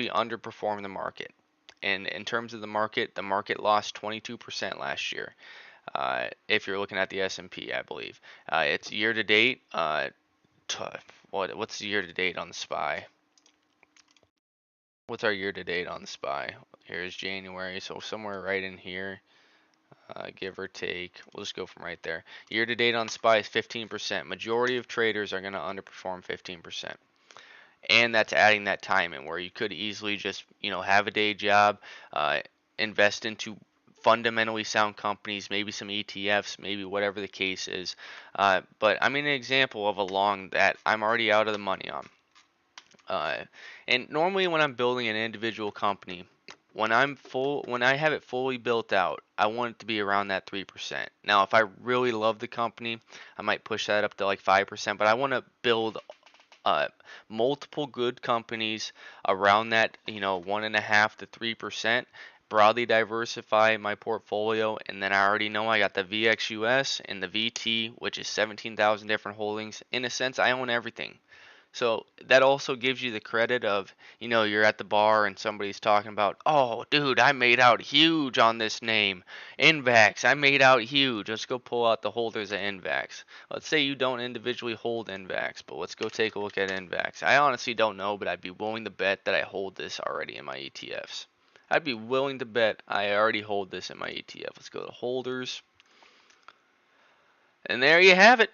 underperform the market. And in terms of the market lost 22% last year. If you're looking at the S&P, I believe it's year to date. What's the year to date on the SPY? What's our year to date on the SPY? Here's January, so somewhere right in here, give or take. We'll just go from right there. Year to date on SPY is 15%. Majority of traders are going to underperform 15%. And that's adding that time in where you could easily just, have a day job, invest into fundamentally sound companies, maybe some ETFs, maybe whatever the case is. But I'm an example of a long that I'm already out of the money on. Uh, and normally when I'm building an individual company, when I have it fully built out, I want it to be around that 3%. Now, if I really love the company, I might push that up to like 5%, but I want to build uh, multiple good companies around that, 1.5 to 3%. Broadly diversify my portfolio, and then I already know I got the VXUS and the VT, which is 17,000 different holdings. In a sense, I own everything. So that also gives you the credit of, you're at the bar and somebody's talking about, oh, dude, I made out huge on this name. NVAX, I made out huge. Let's go pull out the holders of NVAX. Let's say you don't individually hold NVAX, but let's go take a look at NVAX. I honestly don't know, but I'd be willing to bet that I hold this already in my ETFs. I'd be willing to bet I already hold this in my ETF. Let's go to holders. And there you have it.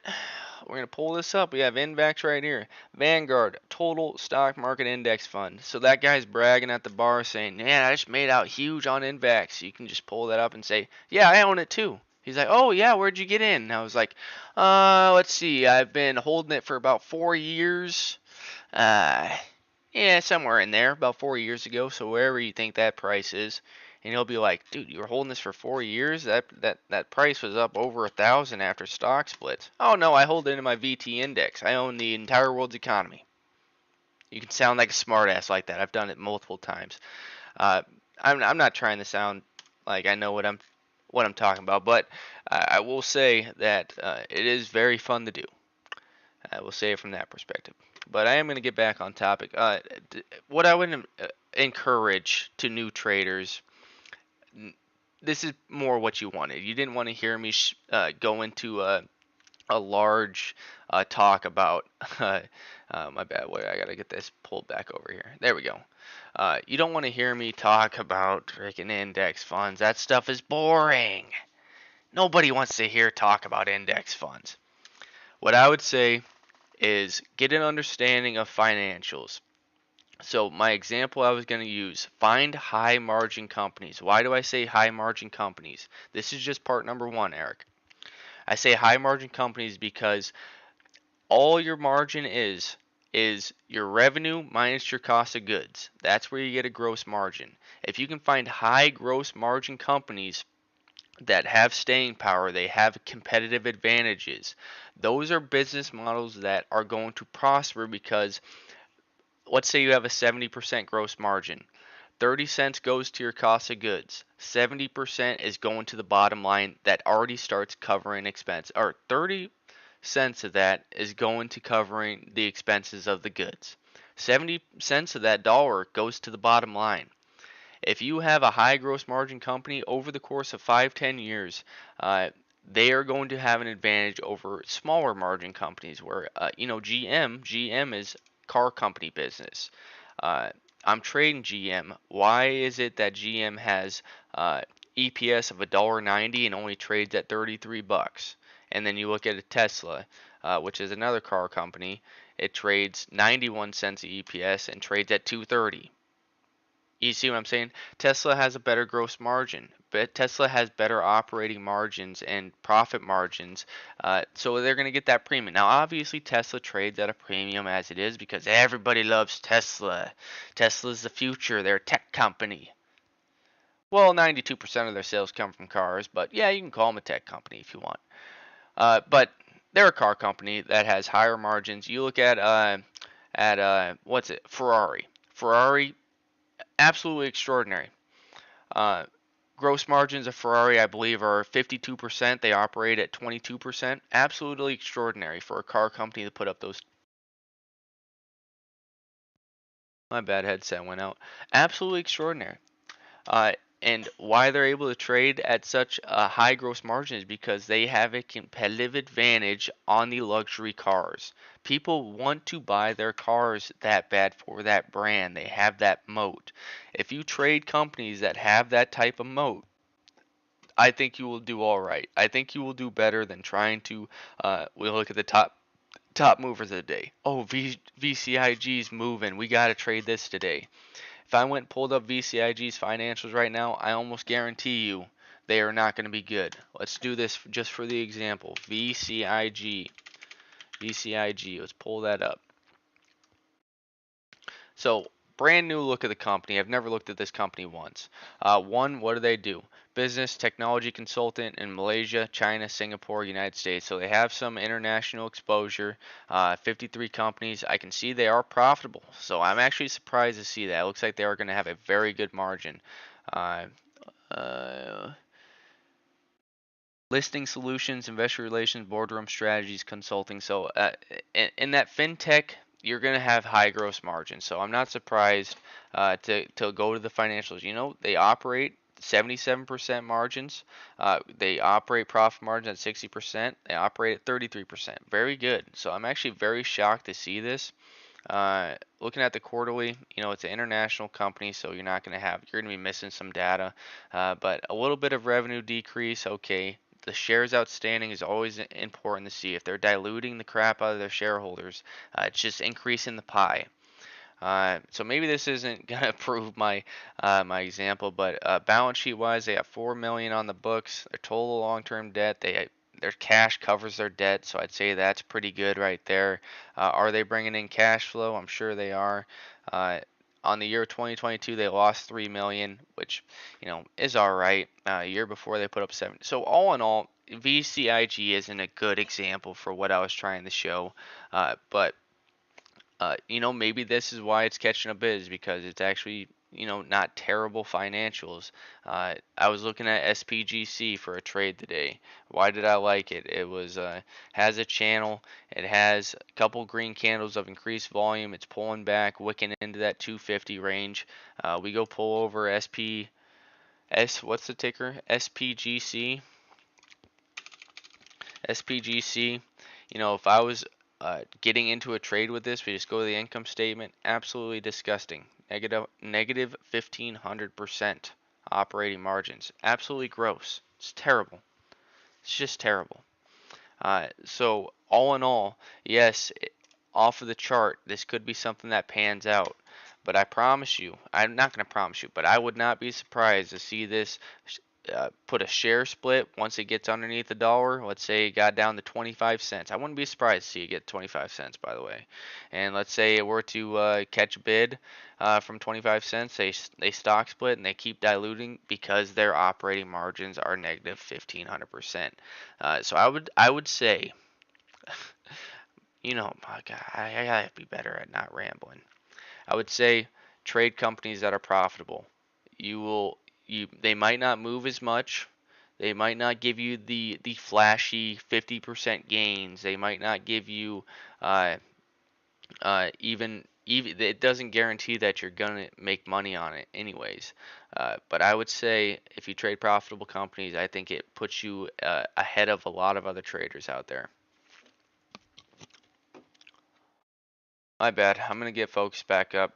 We're going to pull this up. We have NVAX right here. Vanguard, Total Stock Market Index Fund. So that guy's bragging at the bar saying, man, I just made out huge on NVAX. You can just pull that up and say, yeah, I own it too. He's like, oh, yeah, where'd you get in? And I was like, let's see. I've been holding it for about 4 years. Yeah, somewhere in there, about 4 years ago. So wherever you think that price is. And he'll be like, dude, you were holding this for 4 years? That price was up over 1,000 after stock splits. Oh no, I hold it in my VT index. I own the entire world's economy. You can sound like a smartass like that. I've done it multiple times. Uh, I'm not trying to sound like I know what I'm talking about, but I will say that it is very fun to do. I will say it from that perspective. But I am going to get back on topic. What I would encourage to new traders, this is more what you wanted. You didn't want to hear me go into a large talk about. My bad. Wait, I gotta get this pulled back over here. There we go. You don't want to hear me talk about freaking index funds. That stuff is boring. Nobody wants to hear talk about index funds. What I would say is get an understanding of financials. So my example I was going to use, find high margin companies. Why do I say high margin companies? This is just part number one, Eric. I say high margin companies because all your margin is your revenue minus your cost of goods. That's where you get a gross margin. If you can find high gross margin companies that have staying power, they have competitive advantages. Those are business models that are going to prosper because let's say you have a 70% gross margin. 30 cents goes to your cost of goods. 70% is going to the bottom line that already starts covering expense. Or 30 cents of that is going to covering the expenses of the goods. 70 cents of that dollar goes to the bottom line. If you have a high gross margin company over the course of 5-10 years, uh, they are going to have an advantage over smaller margin companies where, GM is car company business. Uh, I'm trading GM. Why is it that GM has EPS of $1.90 and only trades at 33 bucks? And then you look at a Tesla, which is another car company. It trades 91 cents EPS and trades at 230. You see what I'm saying? Tesla has a better gross margin, but Tesla has better operating margins and profit margins, so they're going to get that premium. Now, obviously, Tesla trades at a premium as it is because everybody loves Tesla. Tesla's the future. They're a tech company. Well, 92% of their sales come from cars, but yeah, you can call them a tech company if you want. But they're a car company that has higher margins. You look at what's it? Ferrari. Ferrari, absolutely extraordinary. Uh, Gross margins of Ferrari, I believe, are 52%. They operate at 22%. Absolutely extraordinary for a car company to put up those. My bad, headset went out. Absolutely extraordinary. Uh, and why they're able to trade at such a high gross margin is because they have a competitive advantage on the luxury cars. People want to buy their cars that bad for that brand. They have that moat. If you trade companies that have that type of moat, I think you will do all right. I think you will do better than trying to. We'll look at the top movers of the day. Oh, VCIG's moving. We got to trade this today. If I went and pulled up VCIG's financials right now, I almost guarantee you they are not going to be good. Let's do this just for the example. VCIG. VCIG. Let's pull that up. So, brand new look at the company. I've never looked at this company once. One, what do they do? Business technology consultant in Malaysia, China, Singapore, United States. So they have some international exposure. 53 companies. I can see they are profitable. So I'm actually surprised to see that. It looks like they are going to have a very good margin. Uh, uh, Listing solutions, investor relations, boardroom strategies, consulting. So in that fintech, you're going to have high gross margins. So I'm not surprised to go to the financials. You know, they operate 77% margins. They operate profit margins at 60%. They operate at 33%. Very good. So I'm actually very shocked to see this. Looking at the quarterly, it's an international company, so you're going to be missing some data. But a little bit of revenue decrease, okay. The shares outstanding is always important to see. If they're diluting the crap out of their shareholders, it's just increasing the pie. So maybe this isn't gonna prove my example, but balance sheet wise, they have 4 million on the books. Their total long-term debt, their cash covers their debt, so I'd say that's pretty good right there. Are they bringing in cash flow? I'm sure they are. On the year 2022, they lost 3 million, which is all right. A year before they put up 7. So all in all, VCIG isn't a good example for what I was trying to show, but maybe this is why it's catching a bit is because it's actually, not terrible financials. I was looking at SPGC for a trade today. Why did I like it? It was has a channel. It has a couple green candles of increased volume. It's pulling back, wicking into that 250 range. We go pull over what's the ticker? SPGC. SPGC. If I was getting into a trade with this, we just go to the income statement. Absolutely disgusting. Negative 1,500% operating margins. Absolutely gross. It's terrible. It's just terrible. So all in all, yes, off of the chart, this could be something that pans out. But I promise you, I'm not going to promise you, but I would not be surprised to see this put a share split once it gets underneath the dollar. Let's say it got down to 25 cents. I wouldn't be surprised to see it get 25 cents, by the way. And let's say it were to catch a bid from 25 cents. They stock split and they keep diluting because their operating margins are negative 1,500%. So I would say, my God, I gotta be better at not rambling. I would say trade companies that are profitable. You will they might not move as much. They might not give you the flashy 50% gains. They might not give you uh, even it doesn't guarantee that you're gonna make money on it anyways. But I would say if you trade profitable companies, I think it puts you ahead of a lot of other traders out there. My bad. I'm gonna get focused back up.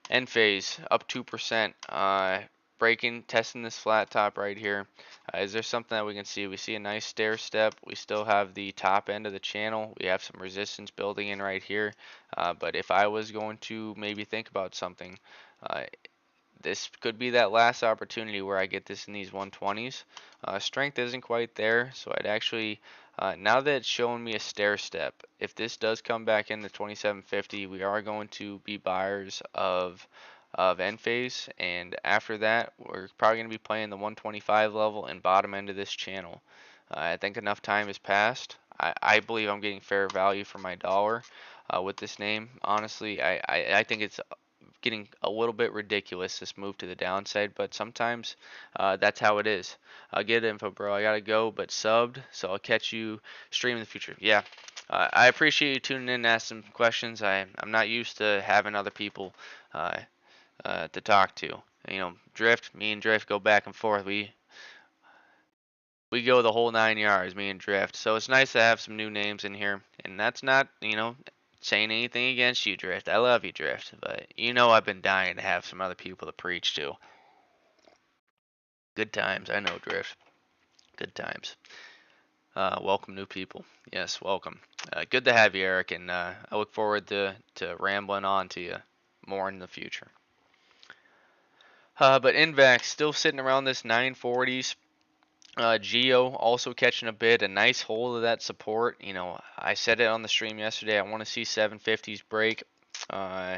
End phase up 2%. Breaking, testing this flat top right here. Is there something that we can see? We see a nice stair step. We still have the top end of the channel. We have some resistance building in right here. But if I was going to maybe think about something, uh, this could be that last opportunity where I get this in these 120s. Strength isn't quite there, so I'd actually, now that it's showing me a stair step, if this does come back in the 2750, we are going to be buyers of end phase, and after that, we're probably going to be playing the 125 level and bottom end of this channel. I think enough time has passed. I believe I'm getting fair value for my dollar with this name. Honestly, I think it's getting a little bit ridiculous, this move to the downside, but sometimes that's how it is. I'll get info, bro. I gotta go, but subbed, so I'll catch you stream in the future. Yeah, I appreciate you tuning in and asking some questions. I'm not used to having other people uh, to talk to. Drift, me and Drift go back and forth. We go the whole 9 yards, me and Drift. So it's nice to have some new names in here. And that's not, saying anything against you, Drift. I love you, Drift. But I've been dying to have some other people to preach to. Good times, I know, Drift. Good times. Welcome, new people. Yes, welcome. Good to have you, Eric. And I look forward to rambling on to you more in the future. But Invax still sitting around this 940s. Geo also catching a bid, a nice hold of that support. I said it on the stream yesterday. I want to see 750s break. Uh,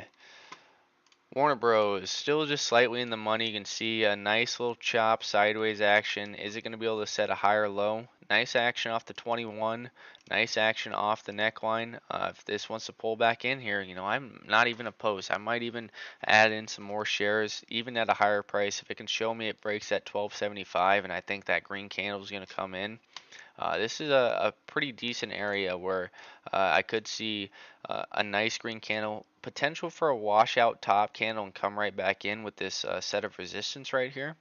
Warner Bros. Still just slightly in the money. You can see a nice little chop sideways action. Is it going to be able to set a higher low? Nice action off the 21. Nice action off the neckline. If this wants to pull back in here, I'm not even opposed. I might even add in some more shares, even at a higher price. If it can show me it breaks at 12.75, and I think that green candle is going to come in. This is a pretty decent area where I could see a nice green candle, potential for a washout top candle and come right back in with this set of resistance right here.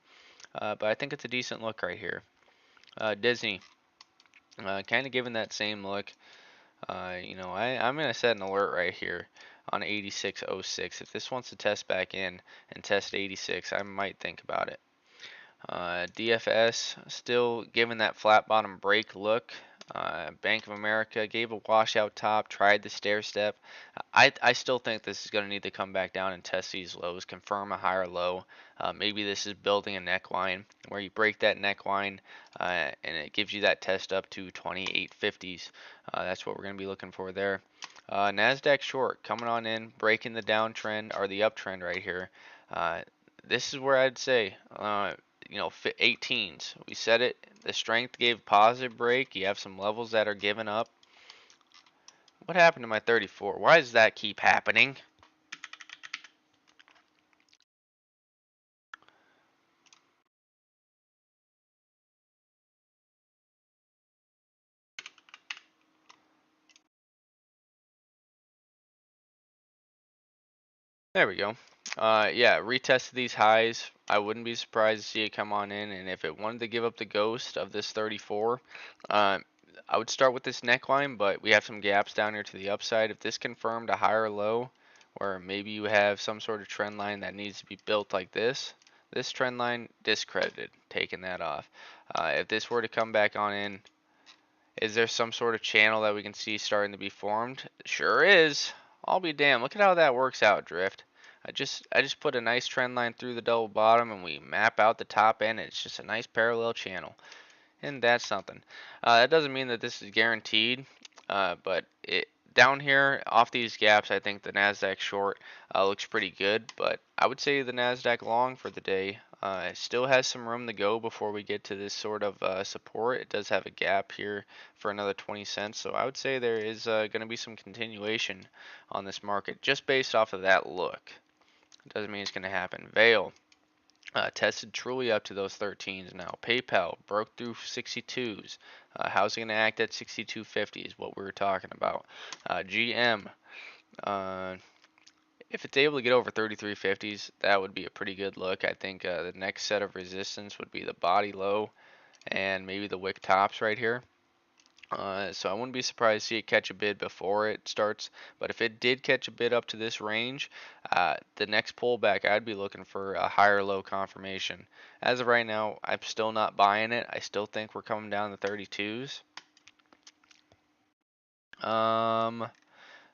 But I think it's a decent look right here. Disney, kind of giving that same look. I'm going to set an alert right here on 86.06. If this wants to test back in and test 86, I might think about it. DFS still giving that flat bottom break look. Bank of America gave a washout top, tried the stair step. I still think this is going to need to come back down and test these lows, confirm a higher low. Maybe this is building a neckline where you break that neckline and it gives you that test up to 2850s. That's what we're going to be looking for there. NASDAQ short coming on in, breaking the downtrend or the uptrend right here. This is where I'd say 18s. We said it. The strength gave positive break. You have some levels that are given up. What happened to my 34? Why does that keep happening? There we go. Yeah, retested these highs. I wouldn't be surprised to see it come on in. And if it wanted to give up the ghost of this 34, I would start with this neckline, but we have some gaps down here to the upside. If this confirmed a higher low, or maybe you have some sort of trend line that needs to be built like this trend line discredited, taking that off. If this were to come back on in, is there some sort of channel that we can see starting to be formed? Sure is. I'll be damned. Look at how that works out, Drift. I just put a nice trend line through the double bottom and we map out the top end. And it's just a nice parallel channel. And that's something. That doesn't mean that this is guaranteed, but down here off these gaps, I think the Nasdaq short looks pretty good. But I would say the Nasdaq long for the day still has some room to go before we get to this sort of support. It does have a gap here for another 20 cents, so I would say there is going to be some continuation on this market just based off of that look. It doesn't mean it's going to happen. Veil. Tested truly up to those 13s now. PayPal broke through 62s. How's it going to act at 62.50 is what we were talking about. GM, if it's able to get over 33.50s, that would be a pretty good look. I think the next set of resistance would be the body low and maybe the wick tops right here. So I wouldn't be surprised to see it catch a bid before it starts. But if it did catch a bid up to this range, the next pullback, I'd be looking for a higher low confirmation. As of right now, I'm still not buying it. I still think we're coming down to 32s.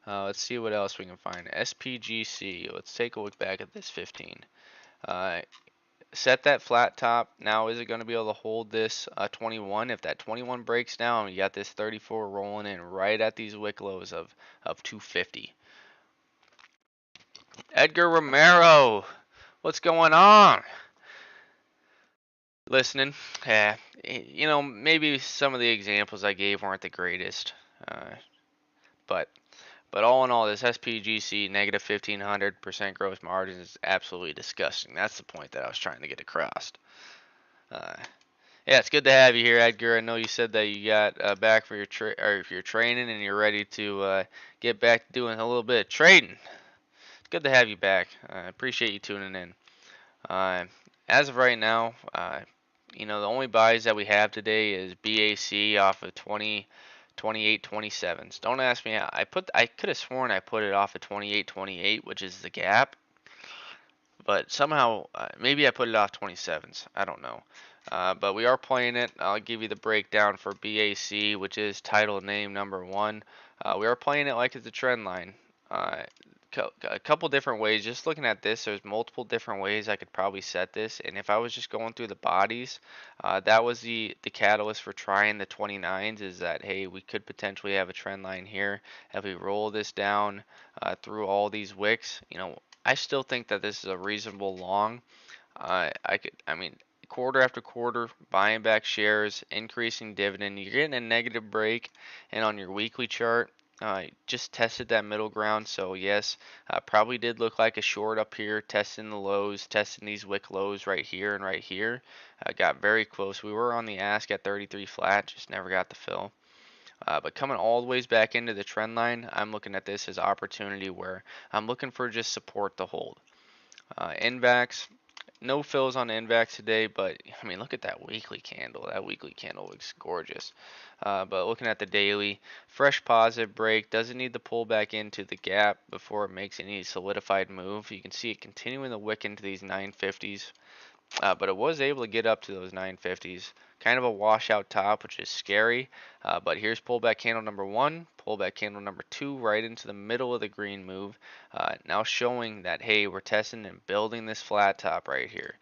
Let's see what else we can find. SPGC. Let's take a look back at this 15. Uh, Set that flat top. Now, is it going to be able to hold this 21? If that 21 breaks down, you got this 34 rolling in right at these wick lows of 250. Edgar Romero, what's going on? Listening. Yeah, maybe some of the examples I gave weren't the greatest, but all in all, this SPGC negative 1,500% gross margin is absolutely disgusting. That's the point that I was trying to get across. Yeah, it's good to have you here, Edgar. I know you said that you got back for your or if you're training and you're ready to get back to doing a little bit of trading. It's good to have you back. I appreciate you tuning in. As of right now, the only buys that we have today is BAC off of 28.27s. Don't ask me how. I could have sworn I put it off of 28.28, which is the gap. But somehow, maybe I put it off 27s. I don't know. But we are playing it. I'll give you the breakdown for BAC, which is title name number 1. We are playing it like it's a trend line. A couple different ways. Just looking at this, there's multiple different ways I could probably set this. And if I was just going through the bodies, that was the catalyst for trying the 29s, is that, hey, we could potentially have a trend line here. If we roll this down through all these wicks, I still think that this is a reasonable long. I mean, quarter after quarter, buying back shares, increasing dividend. You're getting a negative break, and on your weekly chart, just tested that middle ground. So yes, probably did look like a short up here, testing the lows, testing these wick lows right here and right here. Got very close. We were on the ask at 33 flat, just never got the fill. But coming all the ways back into the trend line, I'm looking at this as opportunity where I'm looking for just support to hold. NVAX, no fills on NVAX today, but I mean, look at that weekly candle. That weekly candle looks gorgeous. But looking at the daily, fresh positive break, doesn't need to pull back into the gap before it makes any solidified move. You can see it continuing the wick into these 950s. But it was able to get up to those 950s. Kind of a washout top, which is scary. But here's pullback candle number 1, pullback candle number 2, right into the middle of the green move. Now showing that, hey, we're testing and building this flat top right here.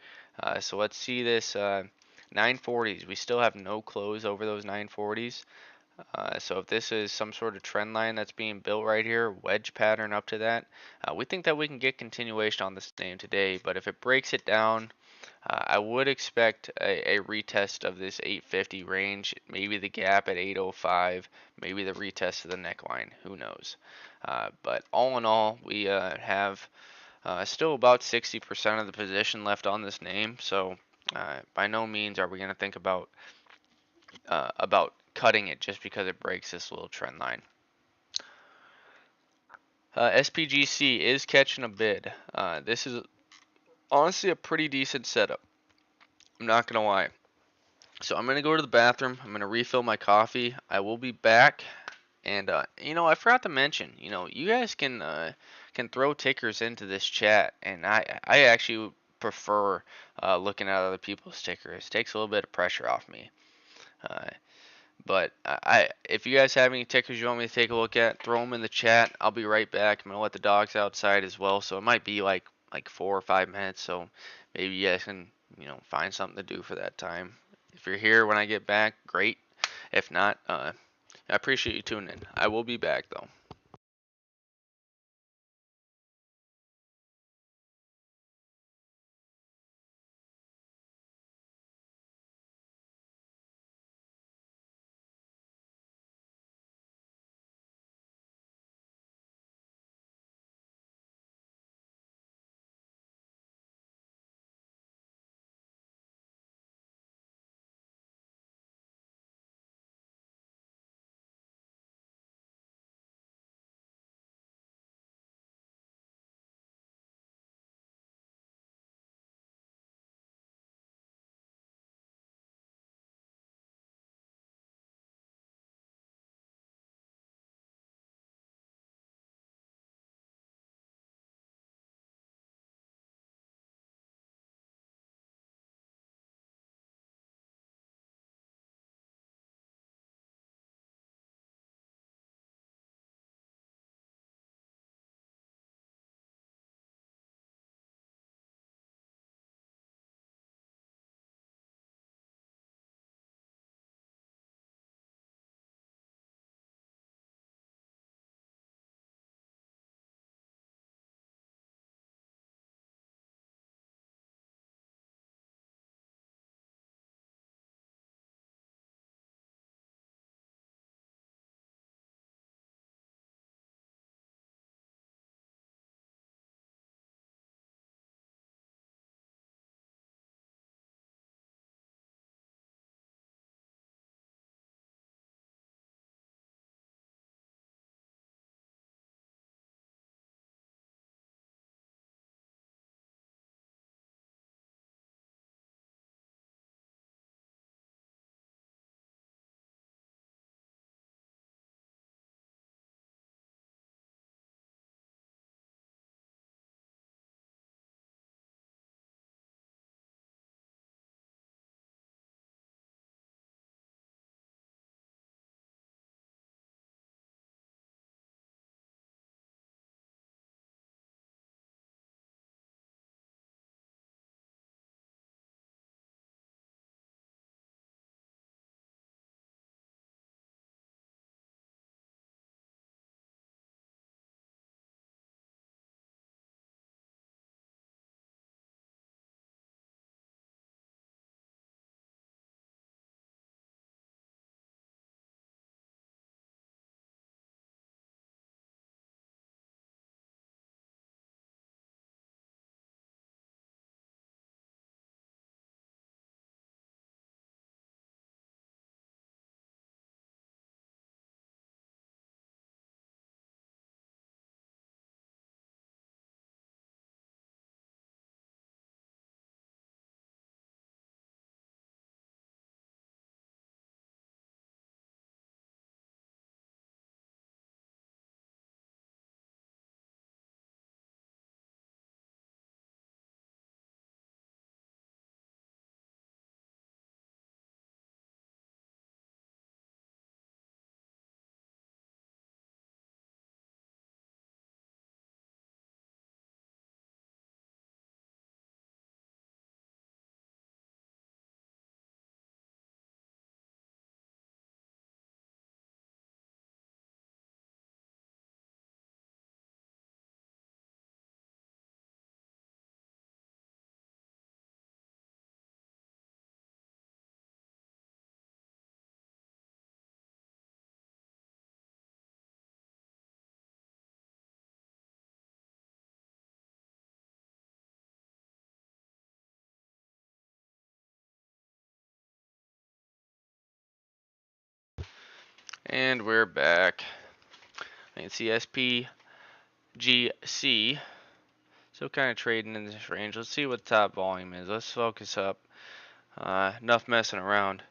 So let's see this 940s. We still have no close over those 940s. So if this is some sort of trend line that's being built right here, wedge pattern up to that, we think that we can get continuation on this name today. But if it breaks it down, I would expect a retest of this 850 range, maybe the gap at 805, maybe the retest of the neckline, who knows. But all in all, we have still about 60% of the position left on this name, so by no means are we going to think about cutting it just because it breaks this little trend line. SPGC is catching a bid. This is honestly a pretty decent setup. I'm not going to lie. So I'm gonna go to the bathroom. I'm gonna refill my coffee. I will be back. And I forgot to mention, you guys can throw tickers into this chat, and I actually prefer looking at other people's tickers. It takes a little bit of pressure off me. Uh, but if you guys have any tickers you want me to take a look at, throw them in the chat. I'll be right back. I'm gonna let the dogs outside as well, so it might be like 4 or 5 minutes. So maybe you guys can find something to do for that time. If you're here when I get back, great. If not, I appreciate you tuning in. I will be back though. And we're back. I can see SPGC. Still kind of trading in this range. Let's see what top volume is. Let's focus up. Enough messing around.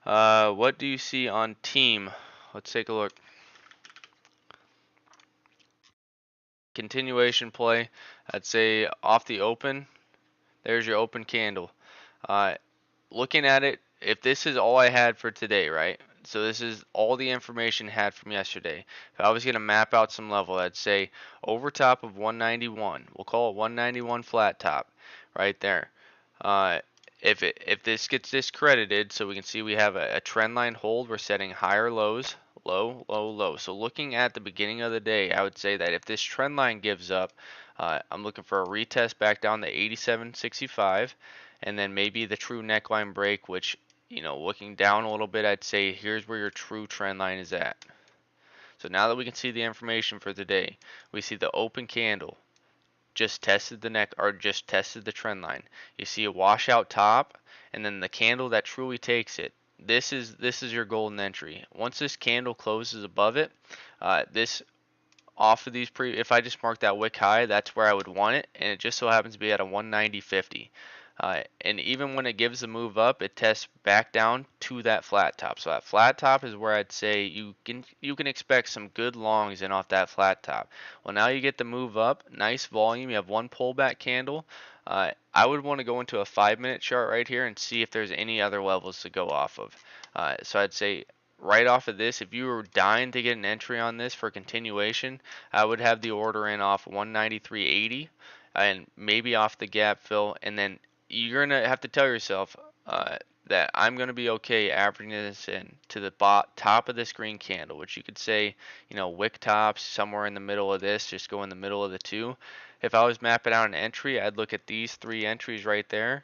What do you see on team? Let's take a look. Continuation play. I'd say off the open. There's your open candle. Uh, Looking at it, if this is all I had for today, right? So this is all the information I had from yesterday. If I was going to map out some level, I'd say over top of 191. We'll call it 191 flat top, right there. Uh, if this gets discredited, so we can see we have a trend line hold, we're setting higher lows, low, low, low. So looking at the beginning of the day, I would say that if this trend line gives up, I'm looking for a retest back down to 87.65, and then maybe the true neckline break, which, looking down a little bit, I'd say here's where your true trend line is at. So now that we can see the information for the day, we see the open candle just tested the neck or just tested the trend line. You see a washout top, and then the candle that truly takes it. This is your golden entry. Once this candle closes above it, this off of these if I just mark that wick high, that's where I would want it, and it just so happens to be at a 190.50. And even when it gives the move up, it tests back down to that flat top. So that flat top is where I'd say you can expect some good longs in off that flat top. Well, now you get the move up, nice volume. You have one pullback candle. I would want to go into a 5-minute chart right here and see if there's any other levels to go off of. So I'd say right off of this, if you were dying to get an entry on this for continuation, I would have the order in off 193.80 and maybe off the gap fill, and then you're gonna have to tell yourself that I'm gonna be okay averaging this in to the top of this green candle, which you could say, wick tops somewhere in the middle of this, just go in the middle of the two. If I was mapping out an entry, I'd look at these three entries right there,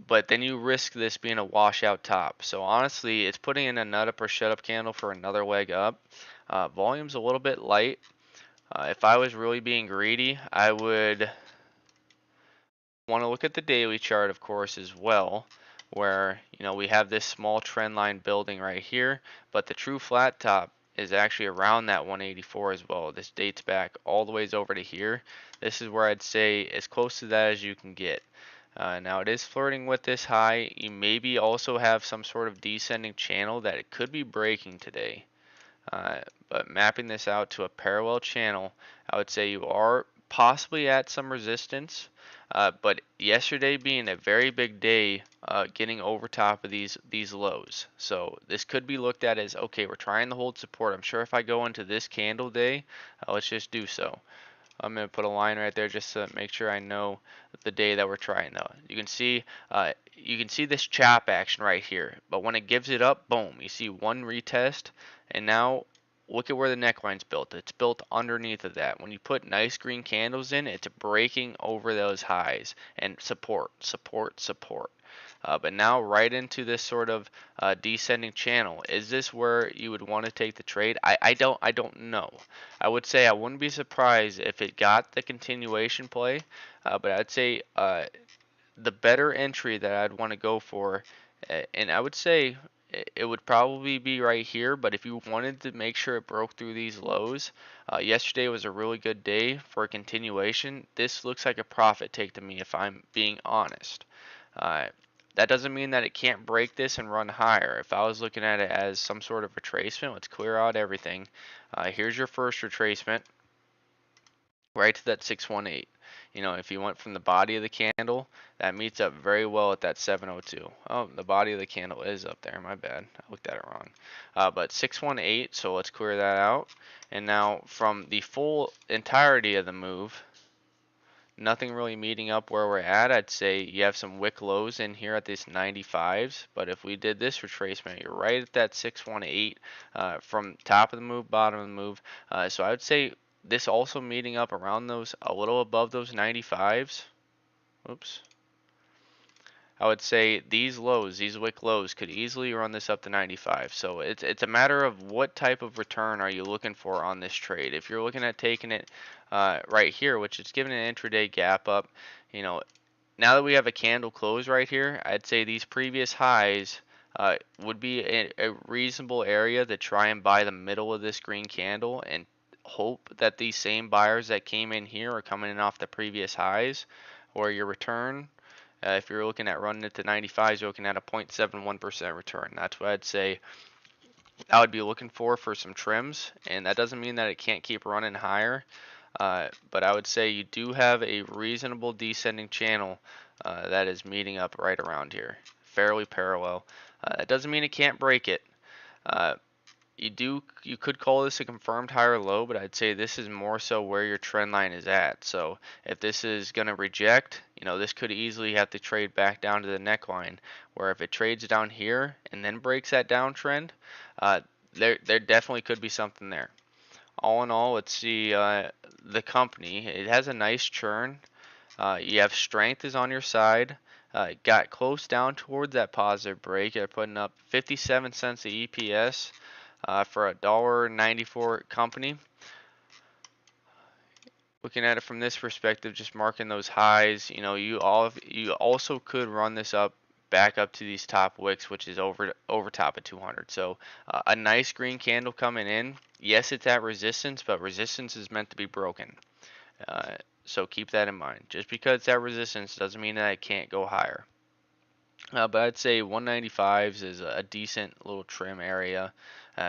but then you risk this being a washout top. So honestly, it's putting in a nut up or shut up candle for another leg up. Volume's a little bit light. If I was really being greedy, I would want to look at the daily chart, of course, as well, where we have this small trend line building right here, but the true flat top is actually around that 184 as well. This dates back all the ways over to here. This is where I'd say as close to that as you can get. Now it is flirting with this high. You maybe also have some sort of descending channel that it could be breaking today. But mapping this out to a parallel channel, I would say you are possibly at some resistance. But yesterday being a very big day, getting over top of these lows. So this could be looked at as, okay, we're trying to hold support. I'm sure if I go into this candle day, let's just do so. I'm going to put a line right there just to make sure I know the day that we're trying though. You can see this chop action right here, but when it gives it up, boom, you see one retest, and now look at where the neckline's built. It's built underneath of that. When you put nice green candles in, it's breaking over those highs and support, support, support. But now right into this sort of descending channel. Is this where you would want to take the trade? I don't know. I would say I wouldn't be surprised if it got the continuation play, but I'd say the better entry that I'd want to go for, and I would say it would probably be right here, but if you wanted to make sure it broke through these lows, yesterday was a really good day for a continuation. This looks like a profit take to me if I'm being honest. Uh, that doesn't mean that it can't break this and run higher. If I was looking at it as some sort of retracement, let's clear out everything. Here's your first retracement, right to that 618. If you went from the body of the candle, that meets up very well at that 702. Oh, the body of the candle is up there. My bad. I looked at it wrong. But 618, so let's clear that out. And now from the full entirety of the move, nothing really meeting up where we're at. I'd say you have some wick lows in here at this 95s, but if we did this retracement, you're right at that 618 from top of the move, bottom of the move. So I would say this also meeting up around those, a little above those 95s. Oops. I would say these lows, these wick lows, could easily run this up to 95. So it's a matter of what type of return are you looking for on this trade. If you're looking at taking it right here, which is giving an intraday gap up, now that we have a candle close right here, I'd say these previous highs would be a reasonable area to try and buy the middle of this green candle and hope that these same buyers that came in here are coming in off the previous highs, or your return If you're looking at running it to 95s, you're looking at a 0.71% return. That's what I'd say I would be looking for some trims, and that doesn't mean that it can't keep running higher. But I would say you do have a reasonable descending channel that is meeting up right around here, fairly parallel. It doesn't mean it can't break it. Uh, you could call this a confirmed higher low, but I'd say this is more so where your trend line is at. So if this is going to reject, this could easily have to trade back down to the neckline, where if it trades down here and then breaks that downtrend, uh, there definitely could be something there. All in all, let's see the company. It has a nice churn. You have strength is on your side. Got close down towards that positive break. They're putting up 57 cents of EPS for a $1.94 company. Looking at it from this perspective, just marking those highs, you also could run this up back up to these top wicks, which is over top of 200. So a nice green candle coming in. Yes, it's at resistance, but resistance is meant to be broken. So keep that in mind. Just because it's at resistance doesn't mean that it can't go higher. But I'd say 195s is a decent little trim area.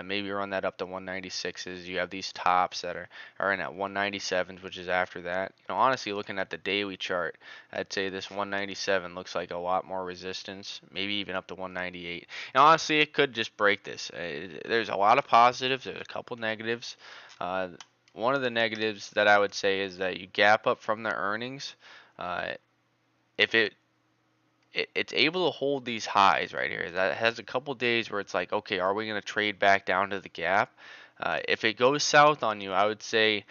Maybe run that up to 196s. You have these tops that are in at 197s, which is after that. Honestly, looking at the daily chart, I'd say this 197 looks like a lot more resistance, maybe even up to 198. And honestly, it could just break this. There's a lot of positives. There's a couple negatives. Uh, One of the negatives that I would say is that you gap up from the earnings. Uh, if it's able to hold these highs right here. That has a couple days where it's like, okay, are we going to trade back down to the gap? If it goes south on you, I would say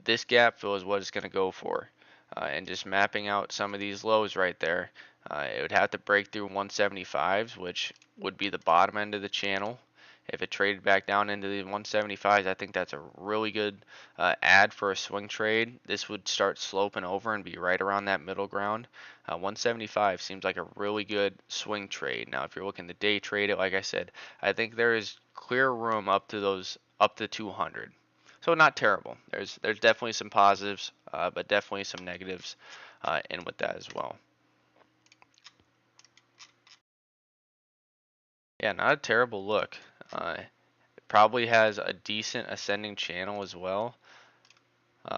this gap fill is what it's going to go for. And just mapping out some of these lows right there, it would have to break through 175s, which would be the bottom end of the channel. If it traded back down into the 175s, I think that's a really good add for a swing trade. This would start sloping over and be right around that middle ground. 175 seems like a really good swing trade. Now, if you're looking to day trade it, like I said, I think there is clear room up to 200. So not terrible. There's definitely some positives, but definitely some negatives in with that as well. Yeah, not a terrible look. Probably has a decent ascending channel as well.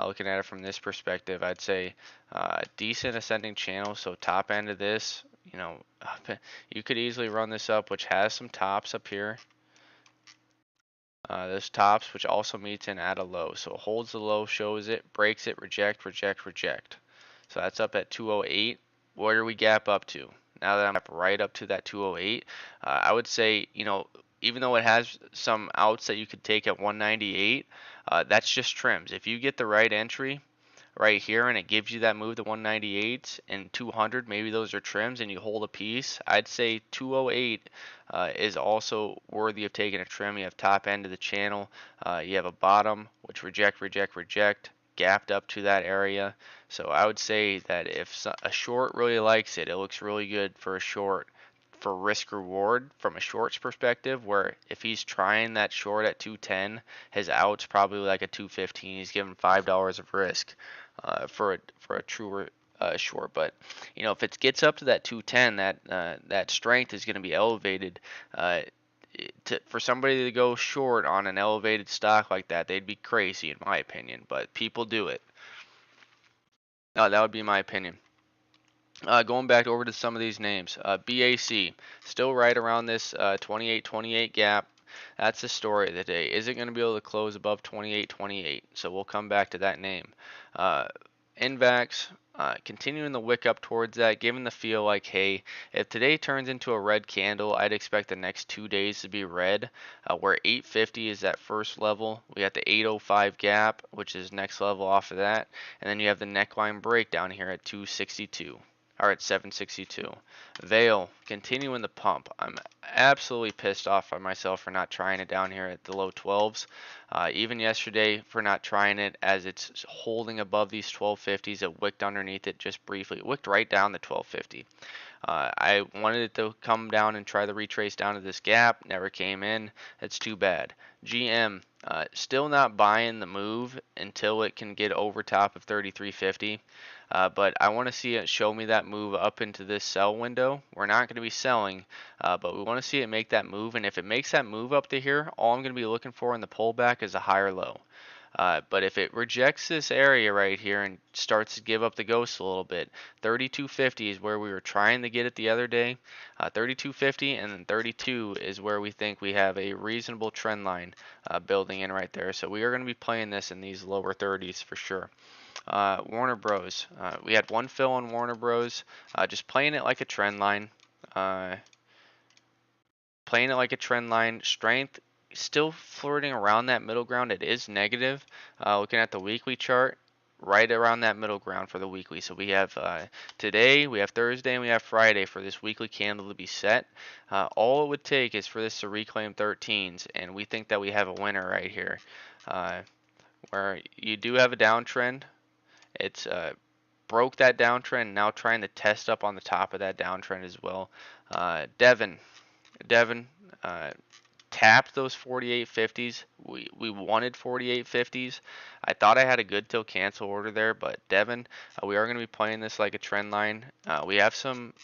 Looking at it from this perspective, I'd say decent ascending channel. So top end of this, you could easily run this up, which has some tops up here. Those tops, which also meets in at a low. So it holds the low, shows it, breaks it, reject, reject, reject. So that's up at 208. Where do we gap up to? Now that I'm up right up to that 208, I would say, even though it has some outs that you could take at 198, that's just trims. If you get the right entry right here and it gives you that move to 198 and 200, maybe those are trims and you hold a piece, I'd say 208 is also worthy of taking a trim. You have top end of the channel, you have a bottom which reject, reject, reject, gapped up to that area. So I would say that if a short really likes it, it looks really good for a short for risk reward from a shorts perspective, where if he's trying that short at 210, his out's probably like a 215. He's given $5 of risk for a truer short. But if it gets up to that 210, that strength is going to be elevated. For somebody to go short on an elevated stock like that, they'd be crazy in my opinion. But people do it. That would be my opinion. Going back over to some of these names, BAC, still right around this 28-28 gap. That's the story of the day. Is it going to be able to close above 28-28? So we'll come back to that name. NVAX, continuing the wick up towards that, giving the feel like, hey, if today turns into a red candle, I'd expect the next 2 days to be red. Where 850 is that first level. We got the 805 gap, which is next level off of that. And then you have the neckline break down here at 262. Or at 762. Veil, continuing the pump. I'm absolutely pissed off at myself for not trying it down here at the low 12s. Even yesterday for not trying it as it's holding above these 1250s. It wicked underneath it just briefly. It wicked right down the 1250. I wanted it to come down and try the retrace down to this gap. Never came in. It's too bad. GM, still not buying the move until it can get over top of 3350. but I want to see it show me that move up into this sell window. We're not going to be selling, but we want to see it make that move. And if it makes that move up to here, all I'm going to be looking for in the pullback is a higher low. But if it rejects this area right here and starts to give up the ghost a little bit, 3250 is where we were trying to get it the other day. 3250 and then 32 is where we think we have a reasonable trend line building in right there. So we are going to be playing this in these lower 30s for sure. Warner Bros. We had one fill on Warner Bros. Just playing it like a trend line. Uh, Playing it like a trend line. Strength still flirting around that middle ground. It is negative. Looking at the weekly chart, right around that middle ground for the weekly. So we have today, we have Thursday, and we have Friday for this weekly candle to be set. All it would take is for this to reclaim 13s, and we think that we have a winner right here. Where you do have a downtrend. It's broke that downtrend, now trying to test up on the top of that downtrend as well. Devon uh, tapped those 48.50s. We wanted 48.50s. I thought I had a good till cancel order there, but Devon, we are going to be playing this like a trend line. We have some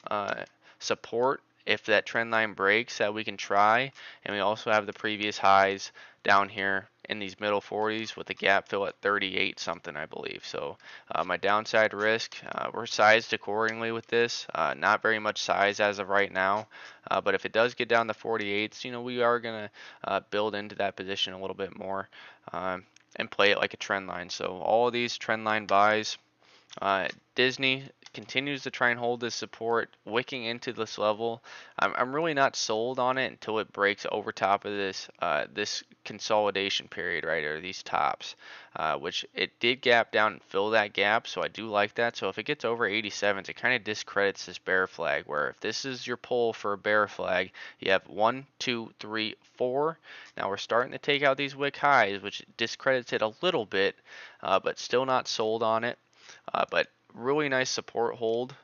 support if that trend line breaks that we can try, and we also have the previous highs down here in these middle 40s with a gap fill at 38 something, I believe. So my downside risk, we're sized accordingly with this. Not very much size as of right now, but if it does get down to 48s, we are going to build into that position a little bit more and play it like a trend line. So all of these trend line buys, Disney continues to try and hold this support, wicking into this level. I'm really not sold on it until it breaks over top of this consolidation period, right, or these tops, which it did gap down and fill that gap, so I do like that. So if it gets over 87s, it kind of discredits this bear flag, where if this is your pull for a bear flag, you have 1, 2, 3, 4. Now we're starting to take out these wick highs, which discredits it a little bit, but still not sold on it. But really nice support hold.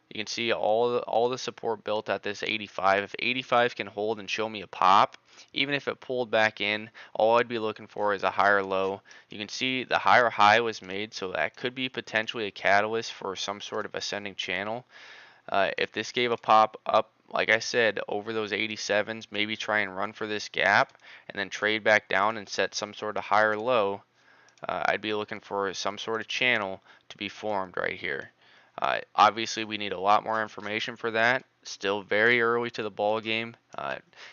You can see all the support built at this 85. If 85 can hold and show me a pop, even if it pulled back in, all I'd be looking for is a higher low. You can see the higher high was made, so that could be potentially a catalyst for some sort of ascending channel. If this gave a pop up, like I said, over those 87s, maybe try and run for this gap and then trade back down and set some sort of higher low. I'd be looking for some sort of channel to be formed right here. Obviously, we need a lot more information for that. Still very early to the ball game.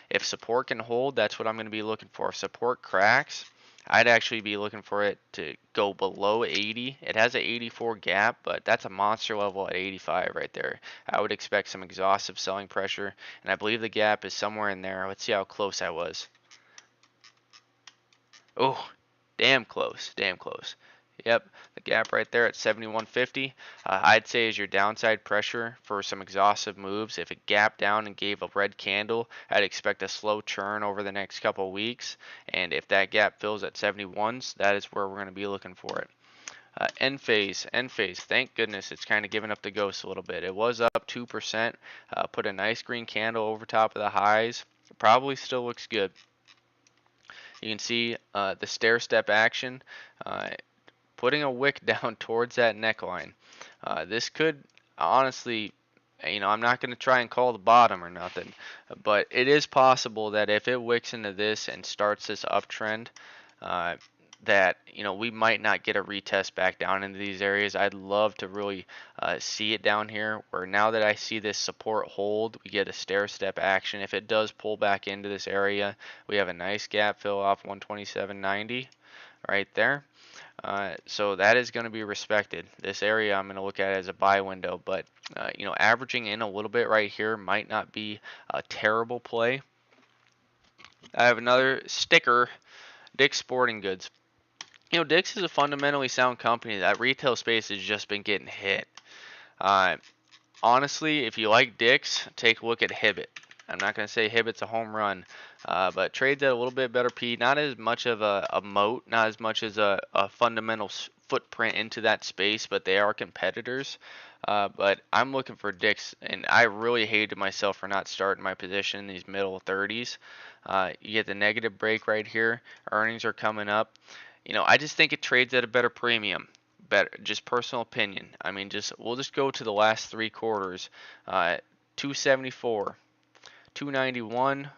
If support can hold, that's what I'm going to be looking for. If support cracks, I'd actually be looking for it to go below 80. It has an 84 gap, but that's a monster level at 85 right there. I would expect some exhaustive selling pressure, and I believe the gap is somewhere in there. Let's see how close I was. Oh, damn close, damn close. Yep, the gap right there at 71.50, I'd say is your downside pressure for some exhaustive moves. If it gapped down and gave a red candle, I'd expect a slow churn over the next couple of weeks. And if that gap fills at 71s, that is where we're going to be looking for it. End phase, thank goodness it's kind of giving up the ghost a little bit. It was up 2%, put a nice green candle over top of the highs. It probably still looks good. You can see the stair step action, putting a wick down towards that neckline. This could honestly, I'm not going to try and call the bottom or nothing, but it is possible that if it wicks into this and starts this uptrend, uh, that we might not get a retest back down into these areas. I'd love to really see it down here, where now that I see this support hold, we get a stair step action. If it does pull back into this area, we have a nice gap fill off 127.90 right there. So that is going to be respected. This area I'm going to look at as a buy window, but averaging in a little bit right here might not be a terrible play. I have another sticker, Dick's Sporting Goods. Dick's is a fundamentally sound company. That retail space has just been getting hit. Honestly, if you like Dick's, take a look at Hibbett. I'm not going to say Hibbett's a home run, but trades at a little bit better P. Not as much of a moat, not as much as a fundamental footprint into that space, but they are competitors. But I'm looking for Dick's, and I really hated myself for not starting my position in these middle 30s. You get the negative break right here. Earnings are coming up. I just think it trades at a better premium. better, just personal opinion. I mean, just we'll just go to the last three quarters. 274, 291,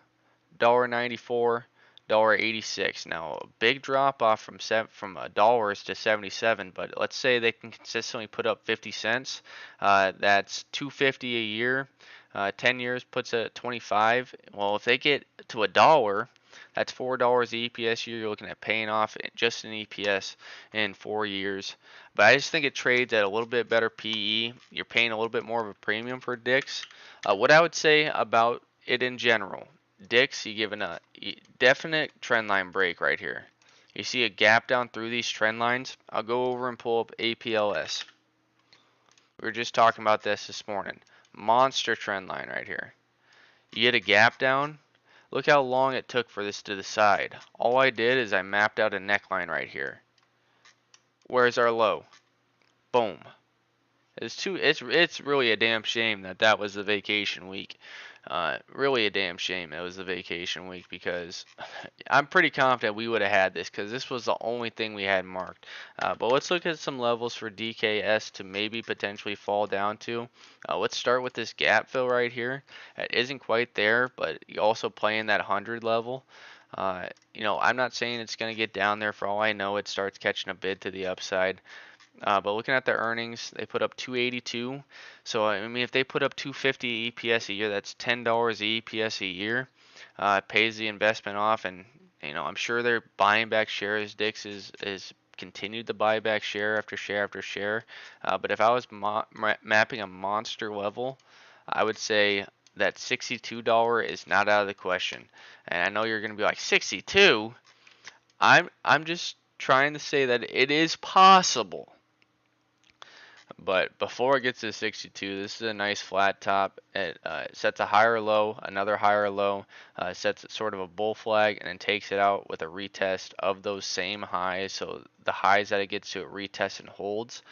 $1.94, $1.86. Now a big drop off from dollars to 77, but let's say they can consistently put up 50 cents. That's 250 a year. 10 years puts it at 25. Well, if they get to a dollar, that's $4 EPS year. You're looking at paying off just an EPS in 4 years. But I just think it trades at a little bit better PE. You're paying a little bit more of a premium for Dix. What I would say about it in general, Dix, you given a definite trend line break right here. You see a gap down through these trend lines. I'll go over and pull up APLS. We were just talking about this morning. Monster trend line right here. You get a gap down. Look how long it took for this to the side. All I did is I mapped out a neckline right here. Where's our low? Boom. It's really a damn shame that that was the vacation week. Really a damn shame it was the vacation week, because I'm pretty confident we would have had this, because this was the only thing we had marked. But let's look at some levels for DKS to maybe potentially fall down to. Let's start with this gap fill right here. It isn't quite there, but you also playing that 100 level. I'm not saying it's going to get down there. For all I know, it starts catching a bid to the upside. But looking at the earnings, they put up 282. So I mean, if they put up 250 EPS a year, that's $10 EPS a year. It pays the investment off, and I'm sure they're buying back shares. Dix is continued to buy back share after share after share. But if I was mapping a monster level, I would say that $62 is not out of the question. And I know you're going to be like, 62? I'm just trying to say that it is possible. But before it gets to 62, this is a nice flat top. It sets a higher low, another higher low, sets sort of a bull flag, and then takes it out with a retest of those same highs. So the highs that it gets to, it retests and holds.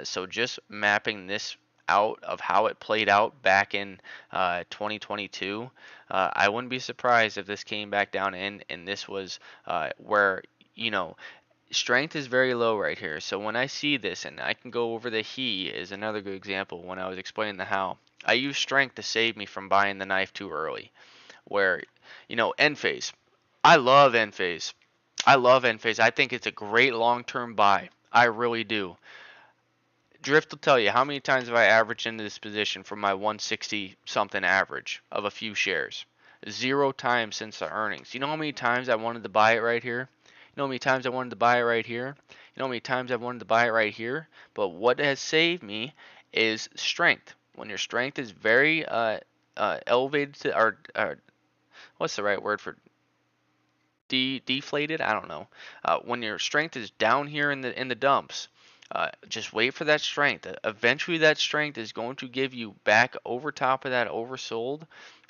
So just mapping this out of how it played out back in 2022, I wouldn't be surprised if this came back down and this was where, strength is very low right here. So when I see this, and I can go over the he is another good example when I was explaining the how. I use strength to save me from buying the knife too early. Where, end phase. I love end phase. I love end phase. I think it's a great long-term buy. I really do. Drift will tell you how many times have I averaged into this position from my 160 something average of a few shares. 0 times since the earnings. You know how many times I wanted to buy it right here? You know how many times I wanted to buy it right here? You know how many times I wanted to buy it right here? But what has saved me is strength. When your strength is very elevated to, or what's the right word for deflated? I don't know. When your strength is down here in the dumps, just wait for that strength. Eventually, that strength is going to give you back over top of that oversold,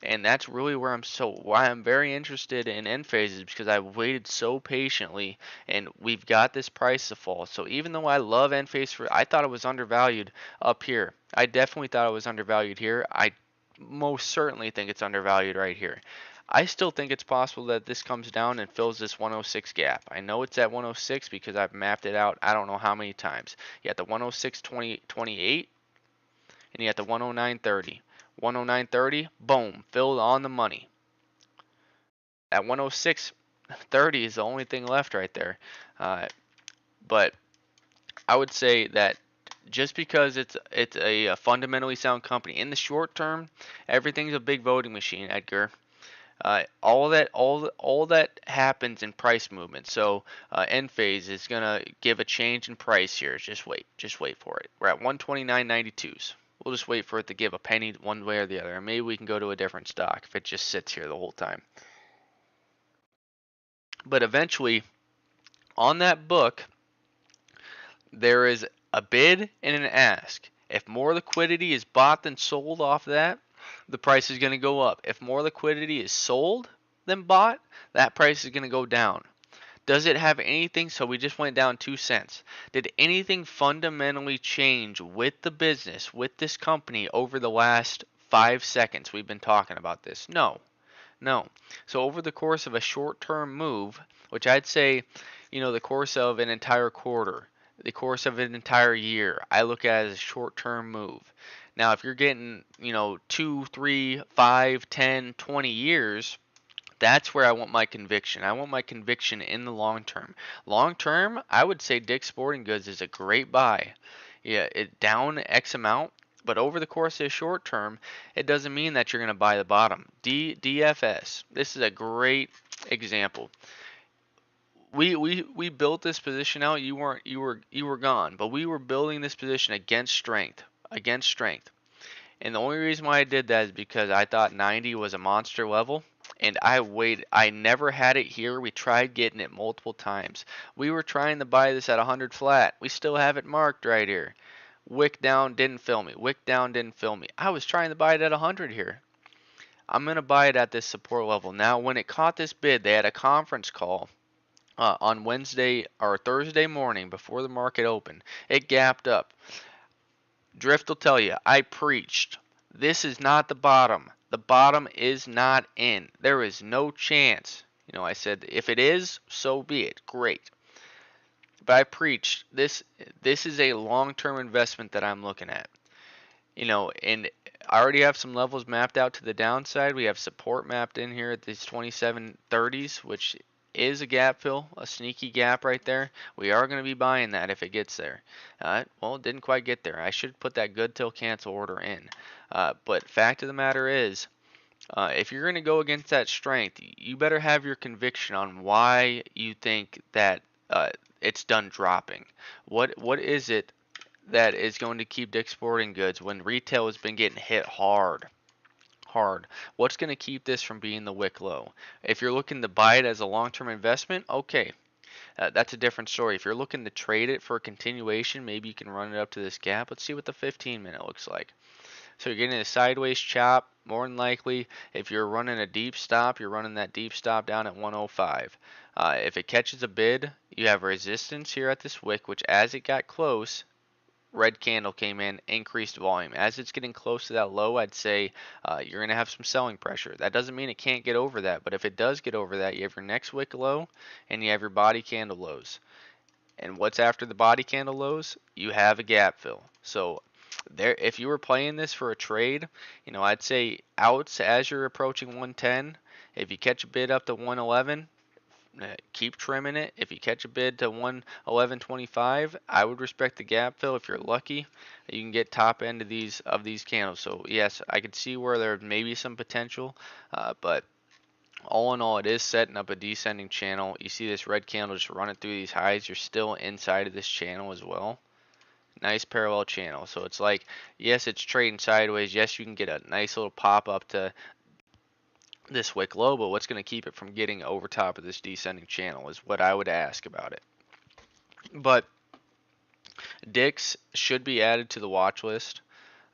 and that's really why I'm very interested in end phases, because I've waited so patiently, and we've got this price to fall. So even though I love end phase, I thought it was undervalued up here. I definitely thought it was undervalued here. I most certainly think it's undervalued right here. I still think it's possible that this comes down and fills this 106 gap. I know it's at 106 because I've mapped it out I don't know how many times. You got the 106.28 and you got the 109.30. 109.30, boom, filled on the money. At 106.30 is the only thing left right there. But I would say that just because it's a fundamentally sound company, in the short term, everything's a big voting machine, Edgar. All that happens in price movement. So end phase is gonna give a change in price here. Just wait for it. We're at 129.92s. We'll just wait for it to give a penny one way or the other, and maybe we can go to a different stock if it just sits here the whole time. But eventually, on that book, there is a bid and an ask. If more liquidity is bought than sold off that, the price is going to go up. If more liquidity is sold than bought, that price is going to go down. Does it have anything? So we just went down 2 cents. Did anything fundamentally change with the business, with this company over the last 5 seconds we've been talking about this? No. No. So over the course of a short-term move, which I'd say, the course of an entire quarter, the course of an entire year. I look at it as a short-term move. Now, if you're getting, 2, 3, 5, 10, 20 years, that's where I want my conviction. I want my conviction in the long term. Long term, I would say Dick's Sporting Goods is a great buy. Yeah, it down X amount, but over the course of the short term, it doesn't mean that you're going to buy the bottom. DFS. This is a great example. We built this position out. You were gone, but we were building this position against strength. And the only reason why I did that is because I thought 90 was a monster level. And I waited. I never had it here. We tried getting it multiple times. We were trying to buy this at 100 flat. We still have it marked right here. Wick down, didn't fill me. Wick down, didn't fill me. I was trying to buy it at 100 here. I'm going to buy it at this support level. Now, when it caught this bid, they had a conference call on Wednesday or Thursday morning before the market opened. It gapped up. Drift will tell you, I preached. This is not the bottom. The bottom is not in. There is no chance. I said, if it is, so be it. Great. But I preached. This is a long-term investment that I'm looking at. And I already have some levels mapped out to the downside. We have support mapped in here at these 2730s, which is a gap fill, a sneaky gap right there. We are going to be buying that if it gets there. Well, it didn't quite get there. I should put that good till cancel order in. But fact of the matter is, if you're going to go against that strength, you better have your conviction on why you think that it's done dropping. What is it that is going to keep Dick's Sporting Goods when retail has been getting hit hard? What's going to keep this from being the wick low? If you're looking to buy it as a long-term investment, okay, that's a different story. If you're looking to trade it for a continuation, maybe you can run it up to this gap. Let's see what the 15-minute looks like. So you're getting a sideways chop. More than likely, if you're running a deep stop, you're running that deep stop down at 105. If it catches a bid, you have resistance here at this wick, which as it got close, red candle came in, increased volume. As it's getting close to that low, I'd say you're going to have some selling pressure. That doesn't mean it can't get over that, but if it does get over that, you have your next wick low and you have your body candle lows. And what's after the body candle lows? You have a gap fill. So there, if you were playing this for a trade, I'd say outs as you're approaching 110. If you catch a bid up to 111, keep trimming it. If you catch a bid to 111.25, I would respect the gap fill. If you're lucky, you can get top end of these candles. So yes, I could see where there may be some potential, but all in all, it is setting up a descending channel. You see this red candle just running through these highs. You're still inside of this channel as well. Nice parallel channel. So it's like, yes, it's trading sideways. Yes, you can get a nice little pop up to this wick low, but what's going to keep it from getting over top of this descending channel is what I would ask about it. But Dick's should be added to the watch list.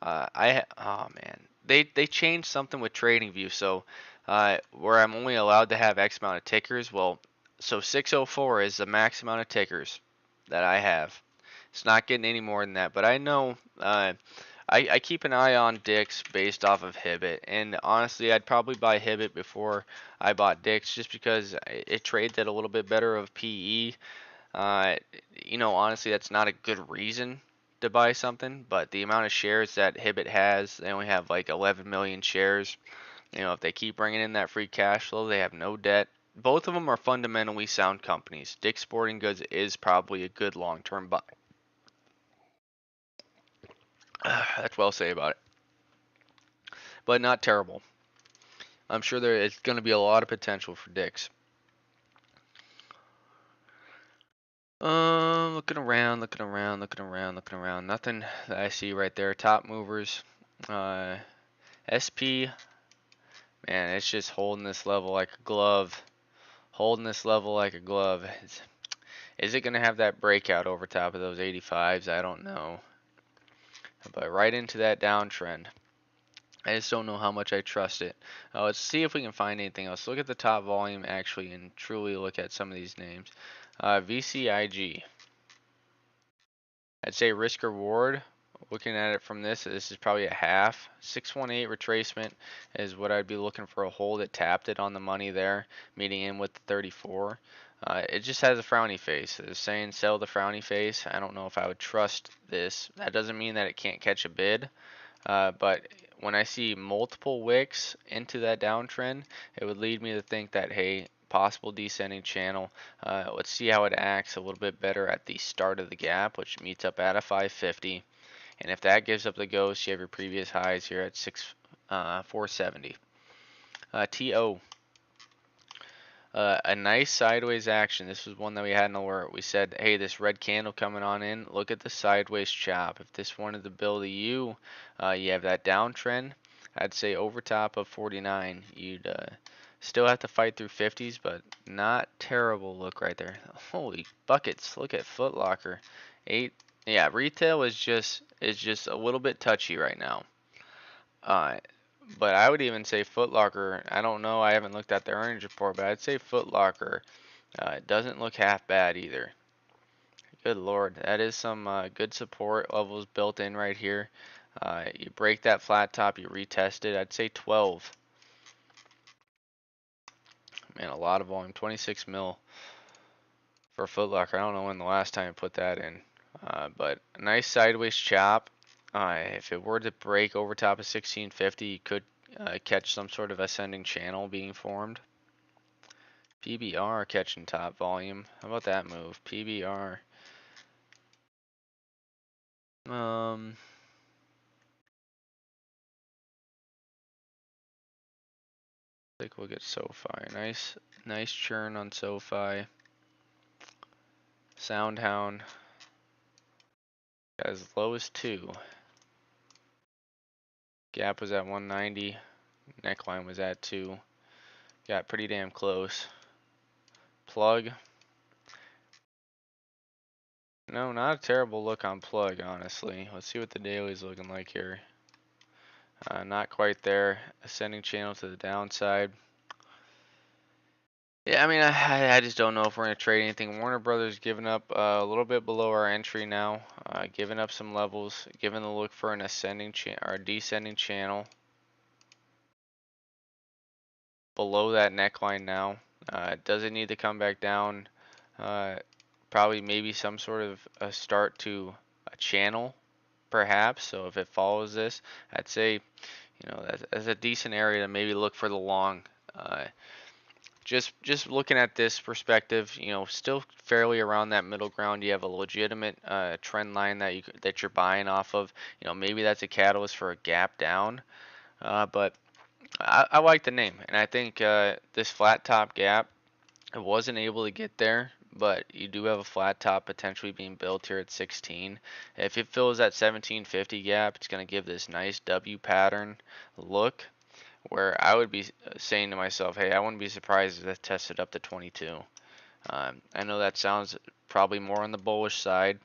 Oh man, they changed something with TradingView, so where I'm only allowed to have X amount of tickers. Well, so 604 is the max amount of tickers that I have. It's not getting any more than that, but I know I keep an eye on Dick's based off of Hibbett, and honestly, I'd probably buy Hibbett before I bought Dick's just because it trades at a little bit better of PE. Honestly, that's not a good reason to buy something, but the amount of shares that Hibbett has, they only have like 11 million shares. If they keep bringing in that free cash flow, they have no debt. Both of them are fundamentally sound companies. Dick's Sporting Goods is probably a good long-term buy. That's what I'll say about it. But not terrible. I'm sure there is going to be a lot of potential for Dick's. Looking around. Nothing that I see right there. Top movers. SP. Man, it's just holding this level like a glove. Is it going to have that breakout over top of those 85s? I don't know. But right into that downtrend. I just don't know how much I trust it. Let's see if we can find anything else. Look at the top volume actually and truly look at some of these names. VCIG. I'd say risk reward. Looking at it from this is probably a half. 618 retracement is what I'd be looking for a hold. It tapped it on the money there, meeting in with the 34. It just has a frowny face. It's saying sell the frowny face. I don't know if I would trust this. That doesn't mean that it can't catch a bid. But when I see multiple wicks into that downtrend, it would lead me to think that, hey, possible descending channel. Let's see how it acts a little bit better at the start of the gap, which meets up at a 550. And if that gives up the ghost, you have your previous highs here at 470. TO. A nice sideways action. This was one that we had an alert. We said, hey, this red candle coming on in. Look at the sideways chop. If this wanted to build a U, you have that downtrend. I'd say over top of 49. You'd still have to fight through 50s, but not terrible look right there. Holy buckets! Look at Foot Locker. 8. Yeah, retail is just a little bit touchy right now. Uh, but I would even say Foot Locker. I don't know. I haven't looked at the earnings report, but I'd say Foot Locker it doesn't look half bad either. Good Lord, that is some good support levels built in right here. You break that flat top, you retest it. I'd say 12. Man, a lot of volume. 26 mil for Foot Locker. I don't know when the last time I put that in. But a nice sideways chop. If it were to break over top of 1650, you could catch some sort of ascending channel being formed. PBR catching top volume. How about that move? PBR. Take a look at SoFi. Nice churn on SoFi. Soundhound got as low as 2. Gap was at 190. Neckline was at 2. Got pretty damn close. Plug. No, not a terrible look on Plug, honestly. Let's see what the daily's looking like here. Not quite there. Ascending channel to the downside. Yeah, I mean, I just don't know if we're going to trade anything. Warner Brothers giving up a little bit below our entry now, giving up some levels, giving the look for an ascending or descending channel below that neckline now. Does it need to come back down? Uh, Probably maybe some sort of a start to a channel, perhaps. So if it follows this, I'd say, that's a decent area to maybe look for the long. Uh, just looking at this perspective, still fairly around that middle ground. You have a legitimate trend line that you're buying off of. Maybe that's a catalyst for a gap down. But I like the name, and I think this flat top gap, it wasn't able to get there. But you do have a flat top potentially being built here at 16. If it fills that 1750 gap, it's going to give this nice W pattern look where I would be saying to myself, hey, I wouldn't be surprised if it tested up to 22. I know that sounds probably more on the bullish side,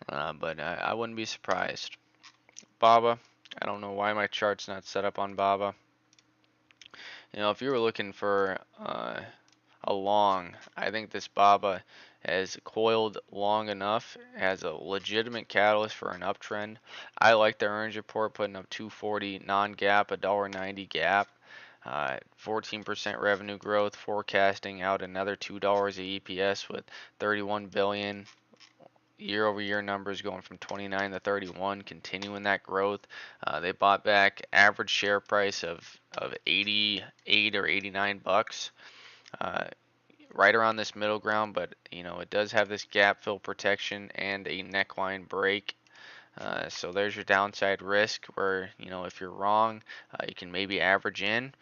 but I wouldn't be surprised. BABA, I don't know why my chart's not set up on BABA. If you were looking for a long, I think this BABA has coiled long enough, has a legitimate catalyst for an uptrend. I like the earnings report putting up 240 non-gap, $1.90 gap. 14% revenue growth, forecasting out another $2 a EPS with 31 billion. Year over year numbers going from 29 to 31, continuing that growth. They bought back average share price of 88 or 89 bucks. Right around this middle ground, but it does have this gap fill protection and a neckline break. So there's your downside risk where, if you're wrong, you can maybe average in.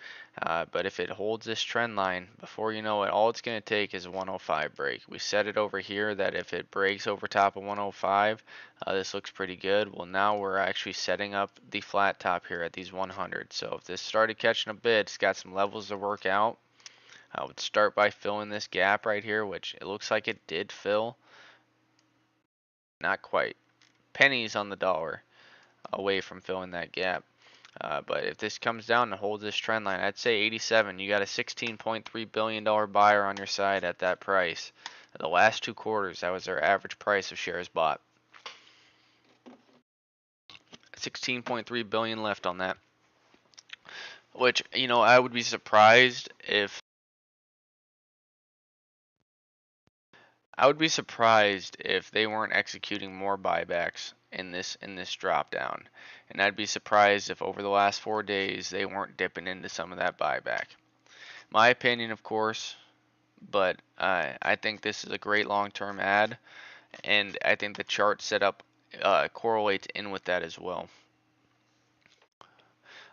But if it holds this trend line, before you know it, all it's going to take is a 105 break. We said it over here that if it breaks over top of 105, this looks pretty good. Well, now we're actually setting up the flat top here at these 100. So if this started catching a bid, it's got some levels to work out. I would start by filling this gap right here, which it looks like it did fill. Not quite. Pennies on the dollar away from filling that gap. But if this comes down and holds this trend line, I'd say 87. You got a $16.3 billion buyer on your side at that price. The last 2 quarters, that was their average price of shares bought. 16.3 billion left on that. Which, I would be surprised if I would be surprised if they weren't executing more buybacks in this drop down, and I'd be surprised if over the last 4 days they weren't dipping into some of that buyback. My opinion, of course, but I think this is a great long-term ad, and I think the chart setup correlates in with that as well.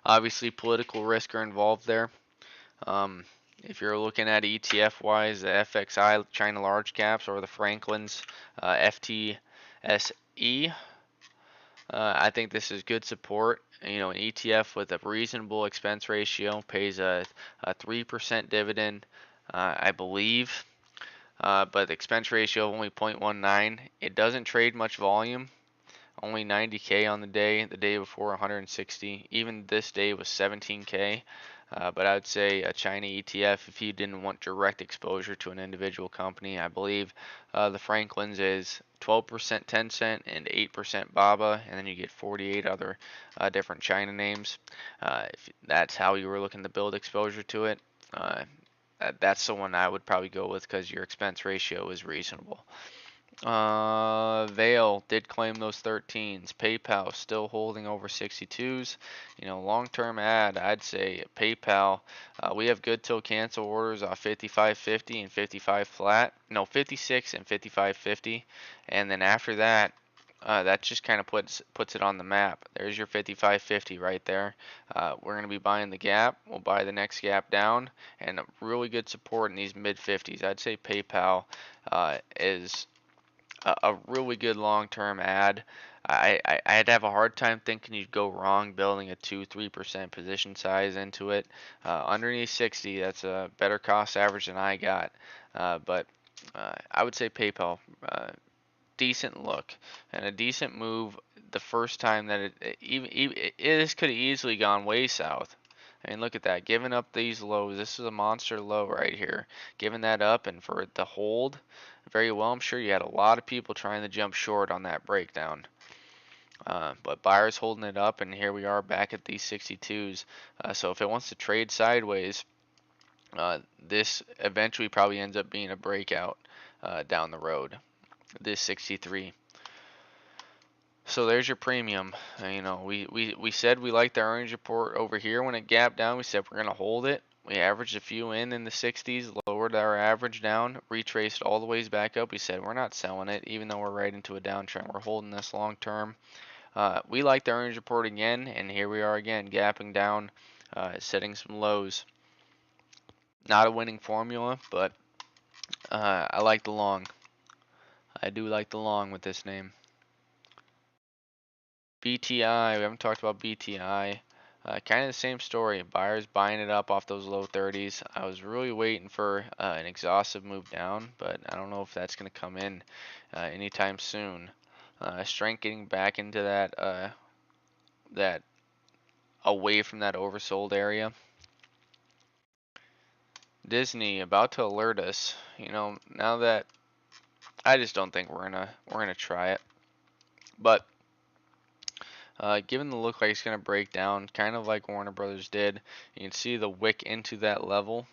Obviously, political risk are involved there. Um, if you're looking at ETF wise, the FXI China large caps or the Franklin's FTSE, I think this is good support. You know, an ETF with a reasonable expense ratio pays a 3% dividend, I believe. But the expense ratio of only 0.19. It doesn't trade much volume. Only 90K on the day. The day before 160. Even this day was 17K. But I would say a China ETF, if you didn't want direct exposure to an individual company, I believe the Franklin's is 12% Tencent and 8% Baba, and then you get 48 other different China names. If that's how you were looking to build exposure to it, that's the one I would probably go with because your expense ratio is reasonable. Vail did claim those 13s. PayPal still holding over 62s. You know, long-term ad, I'd say PayPal. We have good till cancel orders off 55.50 and 55 flat. No, 56 and 55.50, and then after that, that just kind of puts it on the map. There's your 55.50 right there. We're going to be buying the gap. We'll buy the next gap down, and really good support in these mid 50s. I'd say PayPal is a really good long-term ad. I'd have a hard time thinking you'd go wrong building a 2-3% position size into it. Underneath 60, that's a better cost average than I got. But I would say PayPal, decent look and a decent move the first time that this could have easily gone way south. I mean, look at that. Giving up these lows. This is a monster low right here. Giving that up and for it to hold very well. I'm sure you had a lot of people trying to jump short on that breakdown. But buyers holding it up, and here we are back at these 62s. So if it wants to trade sideways, this eventually probably ends up being a breakout down the road. This 63. So there's your premium. You know, we said we liked the earnings report over here when it gapped down. We said we're going to hold it. We averaged a few in the 60s, lowered our average down, retraced all the ways back up. We said we're not selling it, even though we're right into a downtrend. We're holding this long term. We like the earnings report again, and here we are again, gapping down, setting some lows. Not a winning formula, but I like the long. I do like the long with this name. BTI, we haven't talked about BTI. Kind of the same story. Buyers buying it up off those low 30s. I was really waiting for an exhaustive move down, but I don't know if that's going to come in anytime soon. Strength getting back into that away from that oversold area. Disney about to alert us. You know, now that I just don't think we're gonna try it, but given the look like it's going to break down, kind of like Warner Brothers did, you can see the wick into that level.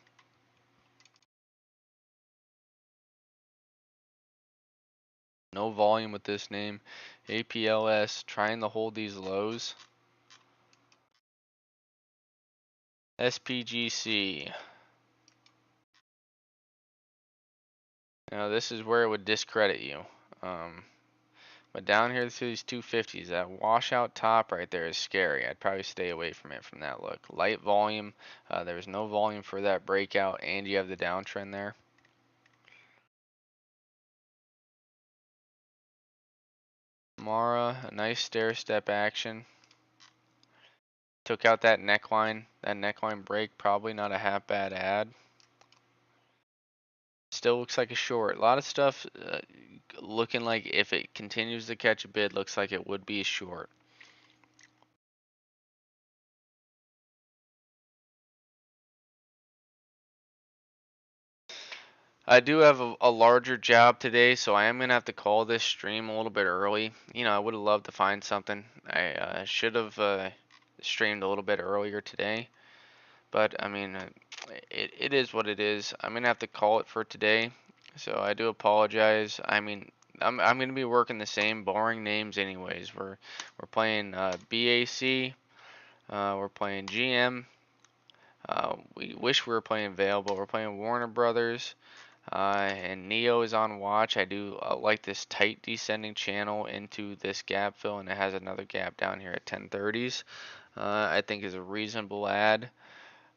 No volume with this name. APLS trying to hold these lows. SPGC. Now this is where it would discredit you. But down here to these 250s, that washout top right there is scary. I'd probably stay away from it from that look. Light volume. There's no volume for that breakout, and you have the downtrend there. Mara, a nice stair step action. Took out that neckline. That neckline break, probably not a half bad ad. Still looks like a short. A lot of stuff looking like if it continues to catch a bid, looks like it would be a short. I do have a larger job today, so I am going to have to call this stream a little bit early. You know, I would have loved to find something. I should have streamed a little bit earlier today. But, I mean, it is what it is. I'm going to have to call it for today. So I do apologize. I mean, I'm gonna be working the same boring names anyways. We're playing BAC. We're playing GM. We wish we were playing Vale, but we're playing Warner Brothers. And Neo is on watch. I do like this tight descending channel into this gap fill, and it has another gap down here at 1030s. I think is a reasonable add.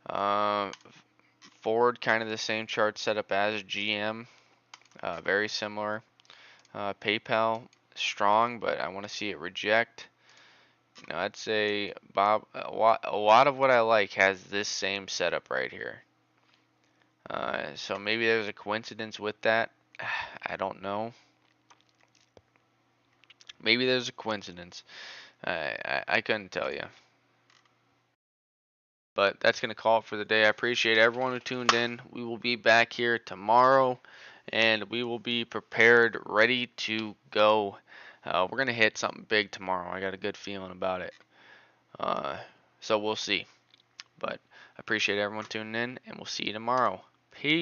Uh, Ford, kind of the same chart setup as GM, very similar. PayPal, strong, but I want to see it reject. I'd say Bob, a lot of what I like has this same setup right here. So maybe there's a coincidence with that. I don't know. Maybe there's a coincidence. I couldn't tell you. But that's going to call it for the day. I appreciate everyone who tuned in. We will be back here tomorrow and we will be prepared, ready to go. We're going to hit something big tomorrow. I got a good feeling about it. Uh, so we'll see. But I appreciate everyone tuning in and we'll see you tomorrow.